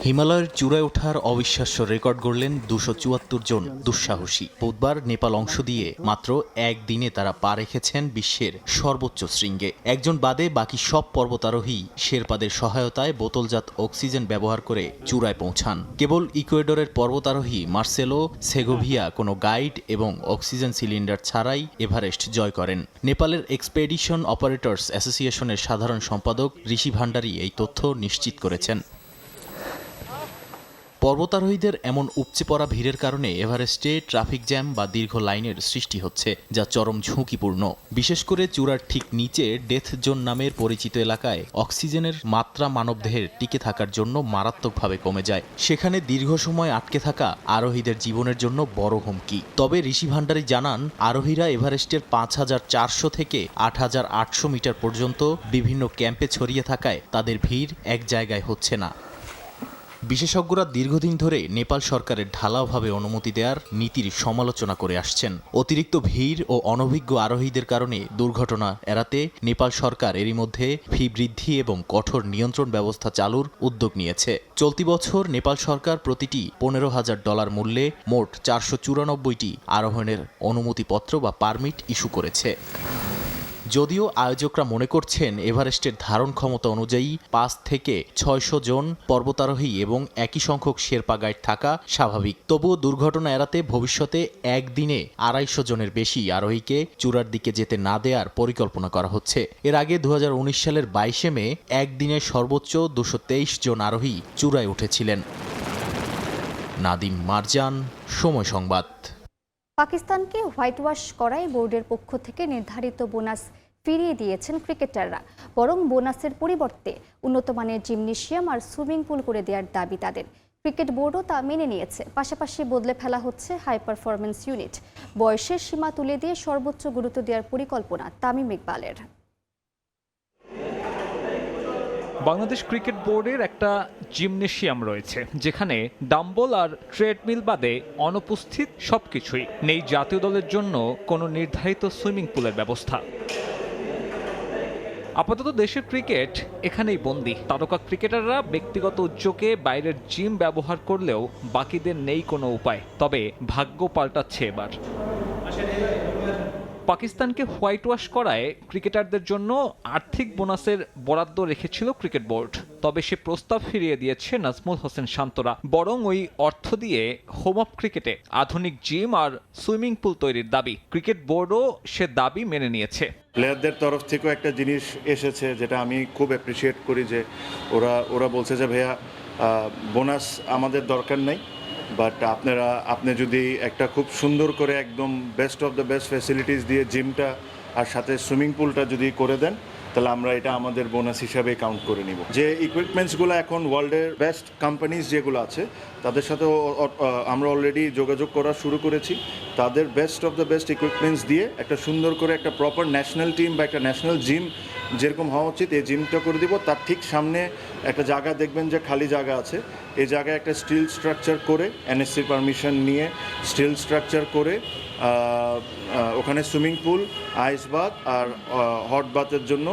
হিমালয়ের চূড়ায় ওঠার অবিশ্বাস্য রেকর্ড গড়লেন 274 জন দুঃসাহসী। বুধবার নেপাল অংশ দিয়ে মাত্র একদিনে তারা পা রেখেছেন বিশ্বের সর্বোচ্চ শৃঙ্গে। একজন বাদে বাকি সব পর্বতারোহী শেরপাদের সহায়তায় বোতলজাত অক্সিজেন ব্যবহার করে চূড়ায় পৌঁছান। কেবল ইকুয়েডরের পর্বতারোহী মার্সেলো সেগোভিয়া কোনো গাইড এবং অক্সিজেন সিলিন্ডার ছাড়াই এভারেস্ট জয় করেন। নেপালের এক্সপেডিশন অপারেটর্স অ্যাসোসিয়েশনের সাধারণ সম্পাদক ঋষি ভান্ডারী এই তথ্য নিশ্চিত করেছেন। পর্বতারোহীদের এমন উপচে পড়া ভিড়ের কারণে এভারেস্টে ট্রাফিক জ্যাম বা দীর্ঘ লাইনের সৃষ্টি হচ্ছে, যা চরম ঝুঁকিপূর্ণ। বিশেষ করে চূড়ার ঠিক নিচে ডেথ জোন নামের পরিচিত এলাকায় অক্সিজেনের মাত্রা মানবদেহের টিকে থাকার জন্য মারাত্মকভাবে কমে যায়। সেখানে দীর্ঘ সময় আটকে থাকা আরোহীদের জীবনের জন্য বড় হুমকি। তবে ঋষি ভান্ডারী জানান, আরোহীরা এভারেস্টের 5400 থেকে 8800 মিটার পর্যন্ত বিভিন্ন ক্যাম্পে ছড়িয়ে থাকায় তাদের ভিড় এক জায়গায় হচ্ছে না। বিশেষজ্ঞরা দীর্ঘদিন ধরে নেপাল সরকারের ঢালাওভাবে অনুমতি দেওয়ার নীতির সমালোচনা করে আসছেন। অতিরিক্ত ভিড় ও অনভিজ্ঞ আরোহীদের কারণে দুর্ঘটনা এড়াতে নেপাল সরকার এরই মধ্যে ফি বৃদ্ধি এবং কঠোর নিয়ন্ত্রণ ব্যবস্থা চালুর উদ্যোগ নিয়েছে। চলতি বছর নেপাল সরকার প্রতিটি $15,000 মূল্যে মোট 494টি আরোহণের অনুমতিপত্র বা পারমিট ইস্যু করেছে। যদিও আয়োজকরা মনে করছেন এভারেস্টের ধারণ ক্ষমতা অনুযায়ী 5 থেকে 600 জন পর্বতারোহী এবং একই সংখ্যক শেরপা গাইড থাকা স্বাভাবিক। তবুও দুর্ঘটনা এড়াতে ভবিষ্যতে একদিনে 250 জনের বেশি আরোহীকে চূড়ার দিকে যেতে না দেওয়ার পরিকল্পনা করা হচ্ছে। এর আগে 2019 সালের 22 মে একদিনে সর্বোচ্চ 223 জন আরোহী চূড়ায় উঠেছিলেন। নাদিম মারজান, সময় সংবাদ। পাকিস্তানকে হোয়াইট ওয়াশ করায় বোর্ডের পক্ষ থেকে নির্ধারিত বোনাস ফিরিয়ে দিয়েছেন ক্রিকেটাররা। বরং বোনাসের পরিবর্তে উন্নত মানের জিমনেশিয়াম আর সুইমিং পুল করে দেওয়ার দাবি তাদের। ক্রিকেট বোর্ডও তা মেনে নিয়েছে। পাশাপাশি বদলে ফেলা হচ্ছে হাই পারফরমেন্স ইউনিট। বয়সের সীমা তুলে দিয়ে সর্বোচ্চ গুরুত্ব দেওয়ার পরিকল্পনা তামিম ইকবালের। বাংলাদেশ ক্রিকেট বোর্ডের একটা জিমনেশিয়াম রয়েছে, যেখানে ডাম্বল আর ট্রেডমিল বাদে অনুপস্থিত সবকিছুই। নেই জাতীয় দলের জন্য কোনো নির্ধারিত সুইমিং পুলের ব্যবস্থা। আপাতত দেশের ক্রিকেট এখানেই বন্দী। তারকা ক্রিকেটাররা ব্যক্তিগত উদ্যোগে বাইরের জিম ব্যবহার করলেও বাকিদের নেই কোনো উপায়। তবে ভাগ্য পাল্টাচ্ছে এবার। পাকিস্তানকে হোয়াইট ওয়াশ করায় ক্রিকেটারদের জন্য আর্থিক বোনাসের বরাদ্দ রেখেছিল ক্রিকেট বোর্ড। তবে সে প্রস্তাব ফিরিয়ে দিয়েছে নাজমুল হোসেন শান্তরা। বরং ওই অর্থ দিয়ে হোম অফ ক্রিকেটে আধুনিক জিম আর সুইমিং পুল তৈরির দাবি। ক্রিকেট বোর্ডও সে দাবি মেনে নিয়েছে। প্লেয়ারদের তরফ থেকেও একটা জিনিস এসেছে যেটা আমি খুব অ্যাপ্রিসিয়েট করি, যে ওরা বলছে যে ভাইয়া বোনাস আমাদের দরকার নেই, বাট আপনি যদি একটা খুব সুন্দর করে একদম best of the best facilities দিয়ে জিমটা আর সাথে সুইমিং পুলটা যদি করে দেন, তাহলে আমরা এটা আমাদের বোনাস হিসাবে কাউন্ট করে নিব। যে ইকুইপমেন্টসগুলো এখন ওয়ার্ল্ডের বেস্ট কোম্পানিজ যেগুলো আছে তাদের সাথে আমরা অলরেডি যোগাযোগ করা শুরু করেছি। তাদের best of the best equipments দিয়ে একটা সুন্দর করে একটা প্রপার ন্যাশনাল টিম বা একটা ন্যাশনাল জিম যেরকম হওয়া উচিত এই জিমটা করে দিব। তার ঠিক সামনে একটা জায়গা দেখবেন যে খালি জায়গা আছে, এই জায়গায় একটা স্টিল স্ট্রাকচার করে এনএসসির পারমিশন নিয়ে স্টিল স্ট্রাকচার করে ওখানে সুইমিং পুল, আইস বাথ আর হট বাথের জন্য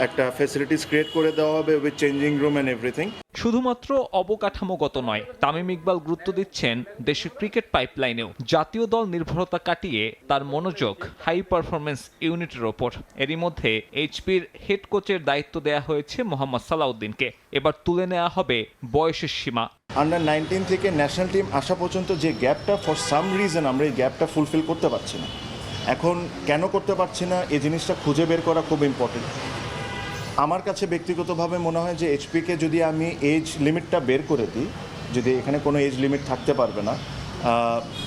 একটা ফ্যাসিলিটিস ক্রিয়েট করে দেওয়া হবে with changing room and everything. শুধুমাত্র অবকাঠামোগত নয়, তামিম ইকবাল গুরুত্ব দিচ্ছেন দেশের ক্রিকেট পাইপলাইনেও। জাতীয় দল নির্ভরতা কাটিয়ে তার মনোযোগ হাই পারফরমেন্স ইউনিটের ওপর। এরই মধ্যে এইচপির হেড কোচের দায়িত্ব দেয়া হয়েছে মোহাম্মদ সালাউদ্দিনকে। এবার তুলে নেওয়া হবে বয়সের সীমা। আন্ডার 19 থেকে ন্যাশনাল টিম আসা পর্যন্ত যে গ্যাপটা ফর সাম রিজন আমরা এই গ্যাপটা ফুলফিল করতে পারছি না। এখন কেন করতে পারছি না এই জিনিসটা খুঁজে বের করা খুব ইম্পর্টেন্ট। আমার কাছে ব্যক্তিগতভাবে মনে হয় যে এইচপিকে যদি আমি এজ লিমিটটা বের করে দিই, যদি এখানে কোনো এজ লিমিট থাকতে পারবে না,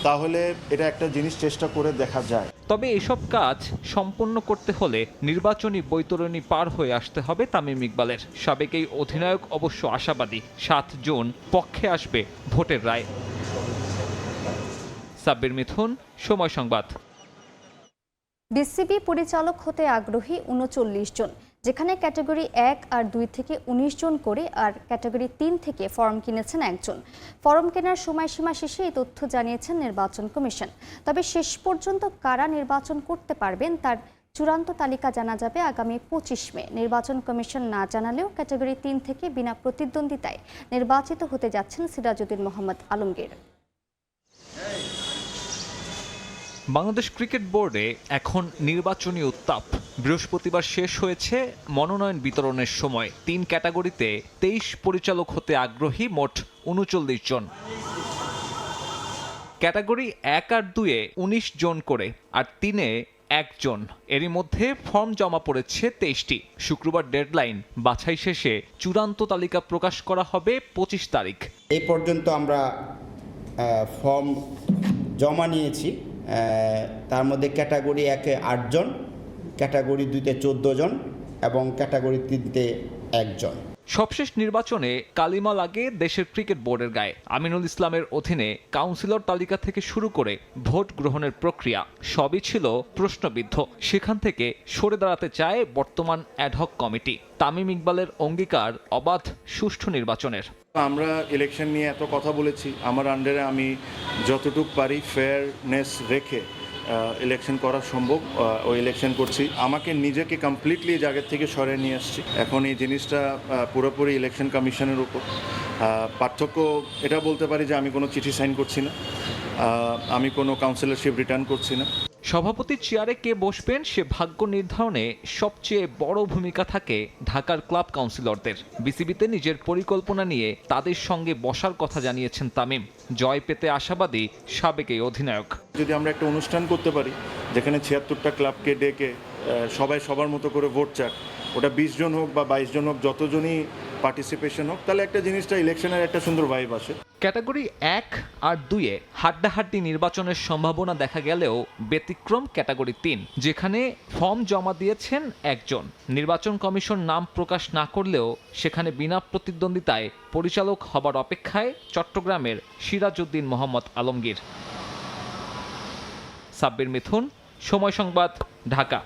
তাহলে এটা একটা জিনিস চেষ্টা করে দেখা যায়। তবে এসব কাজ সম্পন্ন করতে হলে নির্বাচনী বৈতরণী পার হয়ে আসতে হবে তামিম ইকবালের। সাবেক এই অধিনায়ক অবশ্য আশাবাদী 7 জুন পক্ষে আসবে ভোটের রায়। সাব্বির মিথুন, সময় সংবাদ। বিসিবি পরিচালক হতে আগ্রহী 39 জন, যেখানে ক্যাটাগরি 1 আর 2 থেকে 19 জন করে, আর ক্যাটাগরি 3 থেকে ফর্ম কিনেছেন একজন। ফর্ম কেনার সময়সীমা শেষে এই তথ্য জানিয়েছেন নির্বাচন কমিশন। তবে শেষ পর্যন্ত কারা নির্বাচন করতে পারবেন তার চূড়ান্ত তালিকা জানা যাবে আগামী 25 মে। নির্বাচন কমিশন না জানালেও ক্যাটাগরি 3 থেকে বিনা প্রতিদ্বন্দ্বিতায় নির্বাচিত হতে যাচ্ছেন সিরাজউদ্দিন মোহাম্মদ আলমগীর। বাংলাদেশ ক্রিকেট বোর্ডে এখন নির্বাচনী উত্তাপ। বৃহস্পতিবার শেষ হয়েছে মনোনয়ন বিতরণের সময়। 3 ক্যাটাগরিতে 23 পরিচালক হতে আগ্রহী মোট 39 জন। ক্যাটাগরি 1 আর 2-এ 19 জন করে, আর 3-এ 1 জন। এরই মধ্যে ফর্ম জমা পড়েছে 23টি। শুক্রবার ডেডলাইন। বাছাই শেষে চূড়ান্ত তালিকা প্রকাশ করা হবে 25 তারিখ। এই পর্যন্ত আমরা ফর্ম জমা নিয়েছি। তার মধ্যে ক্যাটাগরি 1-এ 8 জন, ক্যাটাগরি 2-তে 14 জন এবং ক্যাটাগরি 3-তে 1 জন। সবশেষ নির্বাচনে কালিমা লাগে দেশের ক্রিকেট বোর্ডের গায়ে। আমিনুল ইসলামের অধীনে কাউন্সিলর তালিকা থেকে শুরু করে ভোট গ্রহণের প্রক্রিয়া সবই ছিল প্রশ্নবিদ্ধ। সেখান থেকে সরে দাঁড়াতে চায় বর্তমান অ্যাডহক কমিটি। তামিম ইকবালের অঙ্গীকার অবাধ সুষ্ঠু নির্বাচনের। আমরা ইলেকশন নিয়ে এত কথা বলেছি, আমার আন্ডারে আমি যতটুকু পারি ফেয়ারনেস রেখে ইলেকশন করা সম্ভব ওই ইলেকশন করছি। আমাকে নিজেকে কমপ্লিটলি জায়গা থেকে সরিয়ে নিয়ে আসছি। এখন এই জিনিসটা পুরোপুরি ইলেকশন কমিশনের উপর। পার্থক্য এটা বলতে পারি যে আমি কোনো চিঠি সাইন করছি না, আমি কোনো কাউন্সিলরশিপ রিটার্ন করছি না। সভাপতির চেয়ারে কে বসবেন সে ভাগ্য নির্ধারণে সবচেয়ে বড় ভূমিকা থাকে ঢাকার ক্লাব কাউন্সিলরদের। বিসিবিতে নিজের পরিকল্পনা নিয়ে তাদের সঙ্গে বসার কথা জানিয়েছেন তামিম। জয় পেতে আশাবাদী সাবেক এই অধিনায়ক। যদি আমরা একটা অনুষ্ঠান করতে পারি যেখানে 76টা ক্লাবকে ডেকে সবাই সবার মতো করে ভোট চাক, ওটা 20 জন হোক বা 22 জন হোক, যতজনই পার্টিসিপেশন হোক, তাহলে একটা জিনিসটা ইলেকশনের একটা সুন্দর ভাইব আসে। ক্যাটাগরি 1 আর 2-এ হাড্ডাহাড্ডি নির্বাচনের সম্ভাবনা দেখা গেলেও ব্যতিক্রম ক্যাটাগরি 3, যেখানে ফর্ম জমা দিয়েছেন 1 জন। নির্বাচন কমিশন নাম প্রকাশ না করলেও সেখানে বিনা প্রতিদ্বন্দ্বিতায় পরিচালক হবার অপেক্ষায় চট্টগ্রামের সিরাজউদ্দিন মোহাম্মদ আলমগীর। সাব্বির মিথুন, সময় সংবাদ, ঢাকা।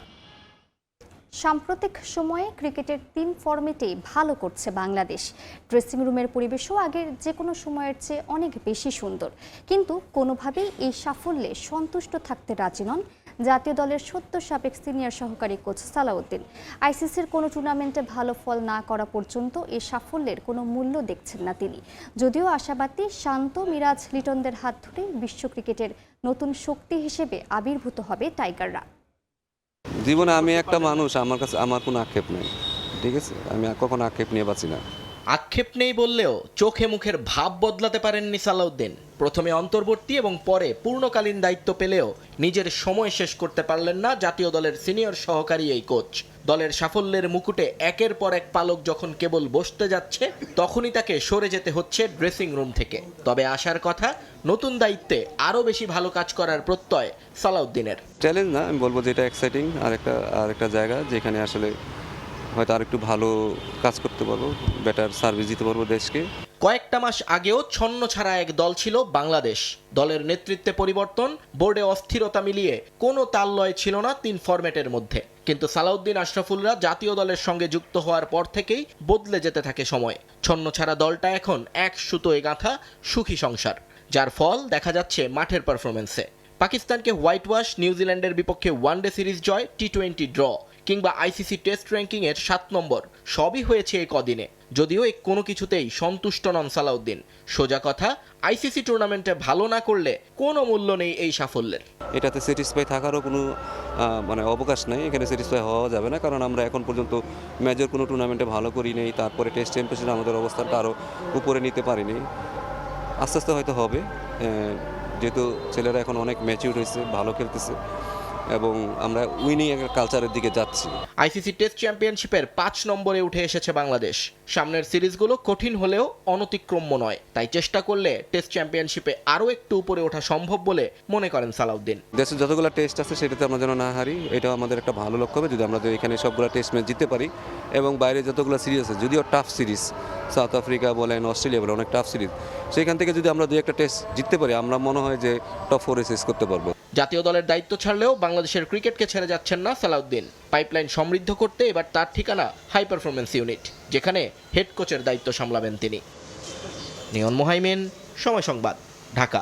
সাম্প্রতিক সময়ে ক্রিকেটের 3 ফরম্যাটেই ভালো করছে বাংলাদেশ। ড্রেসিং রুমের পরিবেশও আগের যে কোনো সময়ের চেয়ে অনেক বেশি সুন্দর। কিন্তু কোনোভাবেই এই সাফল্যে সন্তুষ্ট থাকতে রাজি নন জাতীয় দলের সদ্য সাবেক সিনিয়র সহকারী কোচ সালাউদ্দিন। আইসিসির কোনো টুর্নামেন্টে ভালো ফল না করা পর্যন্ত এই সাফল্যের কোনো মূল্য দেখছেন না তিনি। যদিও আশাবাদী শান্ত মিরাজ লিটনদের হাত ধরে বিশ্ব ক্রিকেটের নতুন শক্তি হিসেবে আবির্ভূত হবে টাইগাররা। জীবনে আমি একটা মানুষ, আমার কাছে আমার কোনো আক্ষেপ নেই, ঠিক আছে? আমি কখনো আক্ষেপ নিয়ে বাঁচি না। আক্ষেপ নেই বললেও চোখে মুখের ভাব বদলাতে পারেননি সালাউদ্দিন। প্রথমে অন্তর্বর্তী এবং পরে পূর্ণকালীন দায়িত্ব পেলেও নিজের সময় শেষ করতে পারলেন না জাতীয় দলের সিনিয়র সহকারী এই কোচ। দলের সাফল্যের মুকুটে একের পর এক পালক যখন কেবল বসতে যাচ্ছে, তখনই তাকে সরে যেতে হচ্ছে ড্রেসিং রুম থেকে। তবে আশার কথা, নতুন দায়িত্বে আরও বেশি ভালো কাজ করার প্রত্যয় সালাউদ্দিনের। চ্যালেঞ্জ না, আমি বলবো যে এটা এক্সাইটিং আর একটা জায়গা যেখানে আসলে হয়তো আর একটু ভালো কাজ করতে পারবো, বেটার সার্ভিস দিতে পারবো দেশকে। কয়েকটা মাস আগেও ছন্ন ছাড়া এক দল ছিল বাংলাদেশ। দলের নেতৃত্বে পরিবর্তন, বোর্ডে অস্থিরতা মিলিয়ে কোনো তাললয় ছিল না 3 ফরম্যাটের মধ্যে। কিন্তু সালাউদ্দিন আশরাফুলরা জাতীয় দলের সঙ্গে যুক্ত হওয়ার পর থেকেই বদলে যেতে থাকে সময়। ছন্ন ছাড়া দলটা এখন এক সুতোয় গাঁথা সুখী সংসার, যার ফল দেখা যাচ্ছে মাঠের পারফরমেন্সে। পাকিস্তানকে হোয়াইট ওয়াশ, নিউজিল্যান্ডের বিপক্ষে ওয়ানডে সিরিজ জয়, টি20 ড্র কিংবা আইসিসি টেস্ট র্যাঙ্কিংয়ের 7 নম্বর সবই হয়েছে এই কদিনে। যদিও এই কোনো কিছুতেই সন্তুষ্ট নন সালাউদ্দিন। সোজা কথা, আইসিসি টুর্নামেন্টে ভালো না করলে কোনো মূল্য নেই এই সাফল্যের। এটাতে স্যাটিসফাই থাকারও কোনো অবকাশ নেই। এখানে স্যাটিসফাই হওয়া যাবে না, কারণ আমরা এখন পর্যন্ত মেজর কোনো টুর্নামেন্টে ভালো করি নেই। তারপরে টেস্ট চ্যাম্পিয়নশিপে আমাদের অবস্থানটা আরও উপরে নিতে পারিনি। আস্তে আস্তে হয়তো হবে, যেহেতু ছেলেরা এখন অনেক ম্যাচিউর হয়েছে, ভালো খেলতেছে এবং আমরা উইনিং একটা কালচারের দিকে যাচ্ছি। আইসিসি টেস্ট চ্যাম্পিয়নশিপের 5 নম্বরে উঠে এসেছে বাংলাদেশ। সামনের সিরিজগুলো কঠিন হলেও অনতিক্রম্য নয়, তাই চেষ্টা করলে টেস্ট চ্যাম্পিয়নশিপে আরও একটু উপরে ওঠা সম্ভব বলে মনে করেন সালাউদ্দিন। দেশে যতগুলো টেস্ট আছে সেটাতে আমরা যেন না হারি, এটা আমাদের একটা ভালো লক্ষ্য হবে। যদি আমরা এখানে সবগুলো টেস্ট ম্যাচ জিততে পারি এবং বাইরে যতগুলো সিরিজ আছে, যদিও টাফ সিরিজ, সাউথ আফ্রিকা বলেন, অস্ট্রেলিয়া বলেন, অনেক টাফ সিরিজ, সেখান থেকে যদি আমরা 2-1টা টেস্ট জিততে পারি, আমরা মনে হয় যে টপ 4-এ শেষ করতে পারবো। জাতীয় দলের দায়িত্ব ছাড়লেও বাংলাদেশের ক্রিকেটকে ছেড়ে যাচ্ছেন না সালাউদ্দিন। পাইপলাইন সমৃদ্ধ করতে এবার তার ঠিকানা হাই পারফরমেন্স ইউনিট, যেখানে হেড কোচের দায়িত্ব সামলাবেন তিনি। নিয়ন মোহাইমিন, সময় সংবাদ, ঢাকা।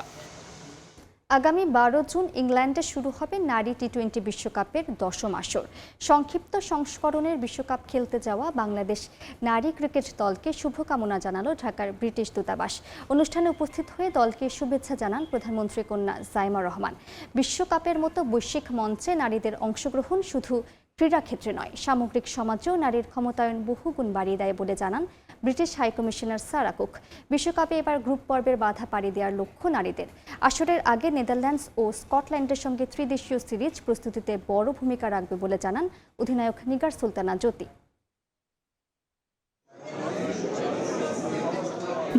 আগামী 12 জুন ইংল্যান্ডে শুরু হবে নারী টি-20 বিশ্বকাপের 10ম আসর। সংক্ষিপ্ত সংস্করণের বিশ্বকাপ খেলতে যাওয়া বাংলাদেশ নারী ক্রিকেট দলকে শুভকামনা জানালো ঢাকার ব্রিটিশ দূতাবাস। অনুষ্ঠানে উপস্থিত হয়ে দলকে শুভেচ্ছা জানান প্রধানমন্ত্রী কন্যা জাইমা রহমান। বিশ্বকাপের মতো বৈশ্বিক মঞ্চে নারীদের অংশগ্রহণ শুধু ক্রীড়াক্ষেত্রে নয়, সামগ্রিক সমাজেও নারীর ক্ষমতায়ন বহুগুণ বাড়িয়ে দেয় বলে জানান ব্রিটিশ হাইকমিশনার সারা কুক। বিশ্বকাপে এবার গ্রুপ পর্বের বাধা পাড়ি দেওয়ার লক্ষ্য নারীদের। আসরের আগে নেদারল্যান্ডস ও স্কটল্যান্ডের সঙ্গে ত্রিদেশীয় সিরিজ প্রস্তুতিতে বড় ভূমিকা রাখবে বলে জানান অধিনায়ক নিগার সুলতানা জ্যোতি।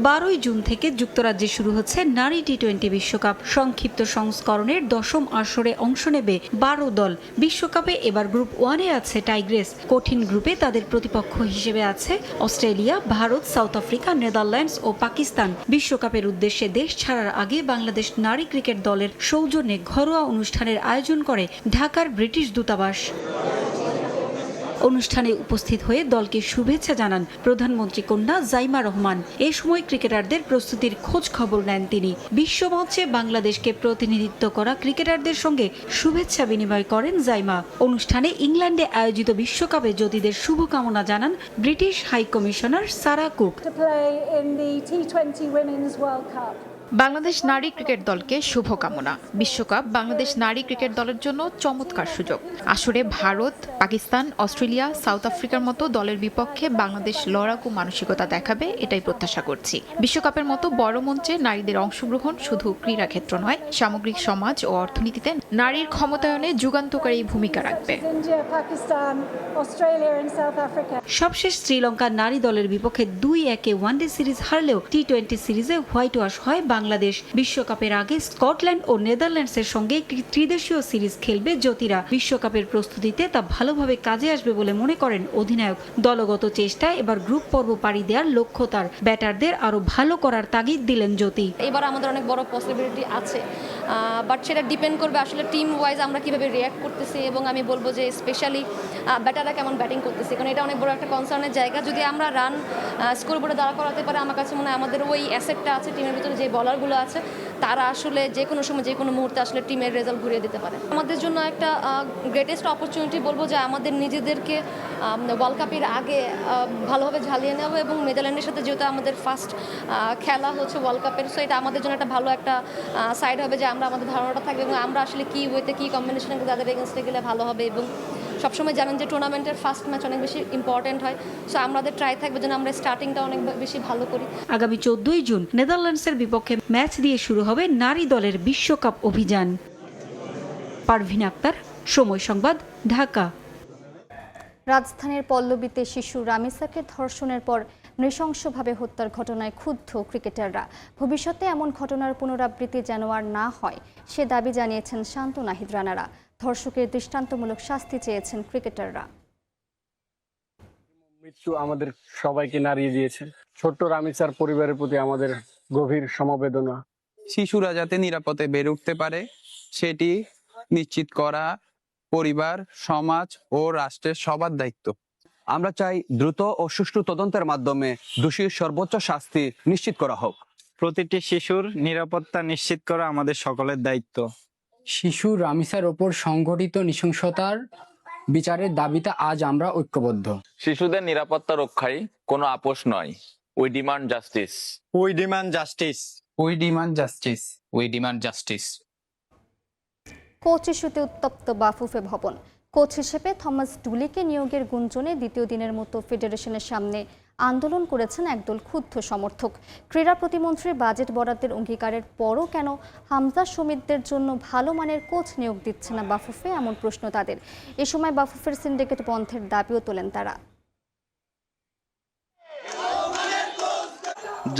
12 জুন থেকে যুক্তরাজ্যে শুরু হচ্ছে নারী টি-20 বিশ্বকাপ। সংক্ষিপ্ত সংস্করণের 10ম আসরে অংশ নেবে 12 দল। বিশ্বকাপে এবার গ্রুপ 1-এ আছে টাইগ্রেস। কঠিন গ্রুপে তাদের প্রতিপক্ষ হিসেবে আছে Australia, Bharat, South Africa, Netherlands ও পাকিস্তান। বিশ্বকাপের উদ্দেশ্যে দেশ ছাড়ার আগে বাংলাদেশ নারী ক্রিকেট দলের সৌজন্যে ঘরোয়া অনুষ্ঠানের আয়োজন করে ঢাকার ব্রিটিশ দূতাবাস। অনুষ্ঠানে উপস্থিত হয়ে দলকে শুভেচ্ছা জানান প্রধানমন্ত্রী কন্যা জাইমা রহমান। এ সময় ক্রিকেটারদের প্রস্তুতির খোঁজ খবর নেন তিনি। বিশ্বমঞ্চে বাংলাদেশকে প্রতিনিধিত্ব করা ক্রিকেটারদের সঙ্গে শুভেচ্ছা বিনিময় করেন জাইমা। অনুষ্ঠানে ইংল্যান্ডে আয়োজিত বিশ্বকাপে জ্যোতিদের শুভকামনা জানান British high commissioner Sarah Cook. Bangladesh নারী ক্রিকেট দলকে শুভকামনা। বিশ্বকাপ বাংলাদেশ নারী ক্রিকেট দলের জন্য চমৎকার সুযোগ। আসরে ভারত, পাকিস্তান, অস্ট্রেলিয়া, সাউথ আফ্রিকার মতো দলের বিপক্ষে বাংলাদেশ লড়াকু মানসিকতা দেখাবে, এটাই প্রত্যাশা করছি। বিশ্বকাপের মতো বড় মঞ্চে নারীদের অংশগ্রহণ শুধু ক্রীড়াক্ষেত্র নয়, সামগ্রিক সমাজ ও অর্থনীতিতে নারীর ক্ষমতায়নে যুগান্তকারী ভূমিকা রাখবে। সবশেষ শ্রীলঙ্কার নারী দলের বিপক্ষে 2-1 ওয়ানডে সিরিজ হারলেও টি-20 সিরিজে হোয়াইট ওয়াশ হয় বাংলাদেশ। বিশ্বকাপের আগে স্কটল্যান্ড ও নেদারল্যান্ডসের সঙ্গে একটি ত্রিদেশীয় সিরিজ খেলবে জ্যোতিরা। বিশ্বকাপের প্রস্তুতিতে তা ভালোভাবে কাজে আসবে বলে মনে করেন অধিনায়ক। দলগত চেষ্টায় এবার গ্রুপ পর্ব পাড়ি দেওয়ার লক্ষ্য তার। ব্যাটারদের আরো ভালো করার তাগিদ দিলেন জ্যোতি। এবার আমাদের অনেক বড় পসিবিলিটি আছে, বাট সেটা ডিপেন্ড করবে আসলে টিম ওয়াইজ আমরা কিভাবে রিয়াক্ট করতেছি, এবং আমি বলবো যে স্পেশালি ব্যাটাররা কেমন ব্যাটিং করতেছে, কারণ এটা অনেক বড় একটা কনসার্নের জায়গা। যদি আমরা রান স্কোর বোর্ডে দাঁড়া করাতে পারে, আমার কাছে মনে হয় আমাদের ওই অ্যাসেটটা আছে টিমের ভিতরে, যে বলারগুলো আছে তারা আসলে যে কোনো সময় যে কোনো মুহূর্তে আসলে টিমের রেজাল্ট ঘুরিয়ে দিতে পারে। আমাদের জন্য একটা গ্রেটেস্ট অপরচুনিটি বলবো যে আমাদের নিজেদেরকে ওয়ার্ল্ড কাপের আগে ভালোভাবে ঝালিয়ে নেওয়া, এবং নেদারল্যান্ডের সাথে যেহেতু আমাদের ফার্স্ট খেলা হচ্ছে ওয়ার্ল্ড কাপের, সো এটা আমাদের জন্য একটা ভালো একটা সাইড হবে যে আমরা আমাদের ধারণাটা থাকবে এবং আমরা আসলে কী ওয়েতে কী কম্বিনেশনে তাদের এগেনস্টে গেলে ভালো হবে। এবং সবসময় জানেন যে টুর্নামেন্টের ফার্স্ট ম্যাচ অনেক বেশি ইম্পর্টেন্ট হয়, সো আমাদের ট্রাই থাকবে যেন আমরা স্টার্টিংটা অনেক বেশি ভালো করি। আগামী 14 জুন নেদারল্যান্ডসের বিপক্ষে ম্যাচ দিয়ে শুরু হবে নারী দলের বিশ্বকাপ অভিযান। পারভিন আক্তার, সময় সংবাদ, ঢাকা। রাজধানীর পল্লবীতে শিশু রামিসাকে ধর্ষণের পর নৃশংসভাবে হত্যার ঘটনায় ক্ষুব্ধ ক্রিকেটাররা। ভবিষ্যতে এমন ঘটনার পুনরাবৃত্তি যেন আর না হয় সে দাবি জানিয়েছেন শান্ত নাহিদ রানারা। ধর্ষকের দৃষ্টান্তমূলক শাস্তি চেয়েছেন ক্রিকেটাররা। মৃত্যু আমাদের সবাইকে নাড়িয়ে দিয়েছে। ছোট্ট রামিসার পরিবারের প্রতি আমাদের গভীর সমবেদনা। শিশুরা যাতে নিরাপদে বেড়ে উঠতে পারে সেটি নিশ্চিত করা পরিবার, সমাজ ও রাষ্ট্রের সবার দায়িত্ব। আমরা চাই দ্রুত ও সুষ্ঠু তদন্তের মাধ্যমে দোষীর সর্বোচ্চ শাস্তি নিশ্চিত করা হোক। প্রতিটি শিশুর নিরাপত্তা নিশ্চিত করা আমাদের সকলের দায়িত্ব। শিশু রামিসার ওপর সংঘটিত নৃশংসতার বিচারের দাবিতে আজ আমরা ঐক্যবদ্ধ। শিশুদের নিরাপত্তা রক্ষায় কোনো আপোষ নয়। We demand justice. We demand justice. We demand justice. We demand justice. Coach ইস্যুতে উত্তপ্ত বাফুফে ভবন। কোচ হিসেবে থমাস ডুলিকে নিয়োগের গুঞ্জনে দ্বিতীয় দিনের মতো ফেডারেশনের সামনে আন্দোলন করেছেন একদল ক্ষুব্ধ সমর্থক। ক্রীড়া প্রতিমন্ত্রীর বাজেট বরাদ্দের অঙ্গীকারের পরও কেন হামজা শমীদদের জন্য ভালো মানের কোচ নিয়োগ দিচ্ছে না বাফুফে, এমন প্রশ্ন তাদের। এ সময় বাফুফের সিন্ডিকেট বন্ধের দাবিও তোলেন তারা।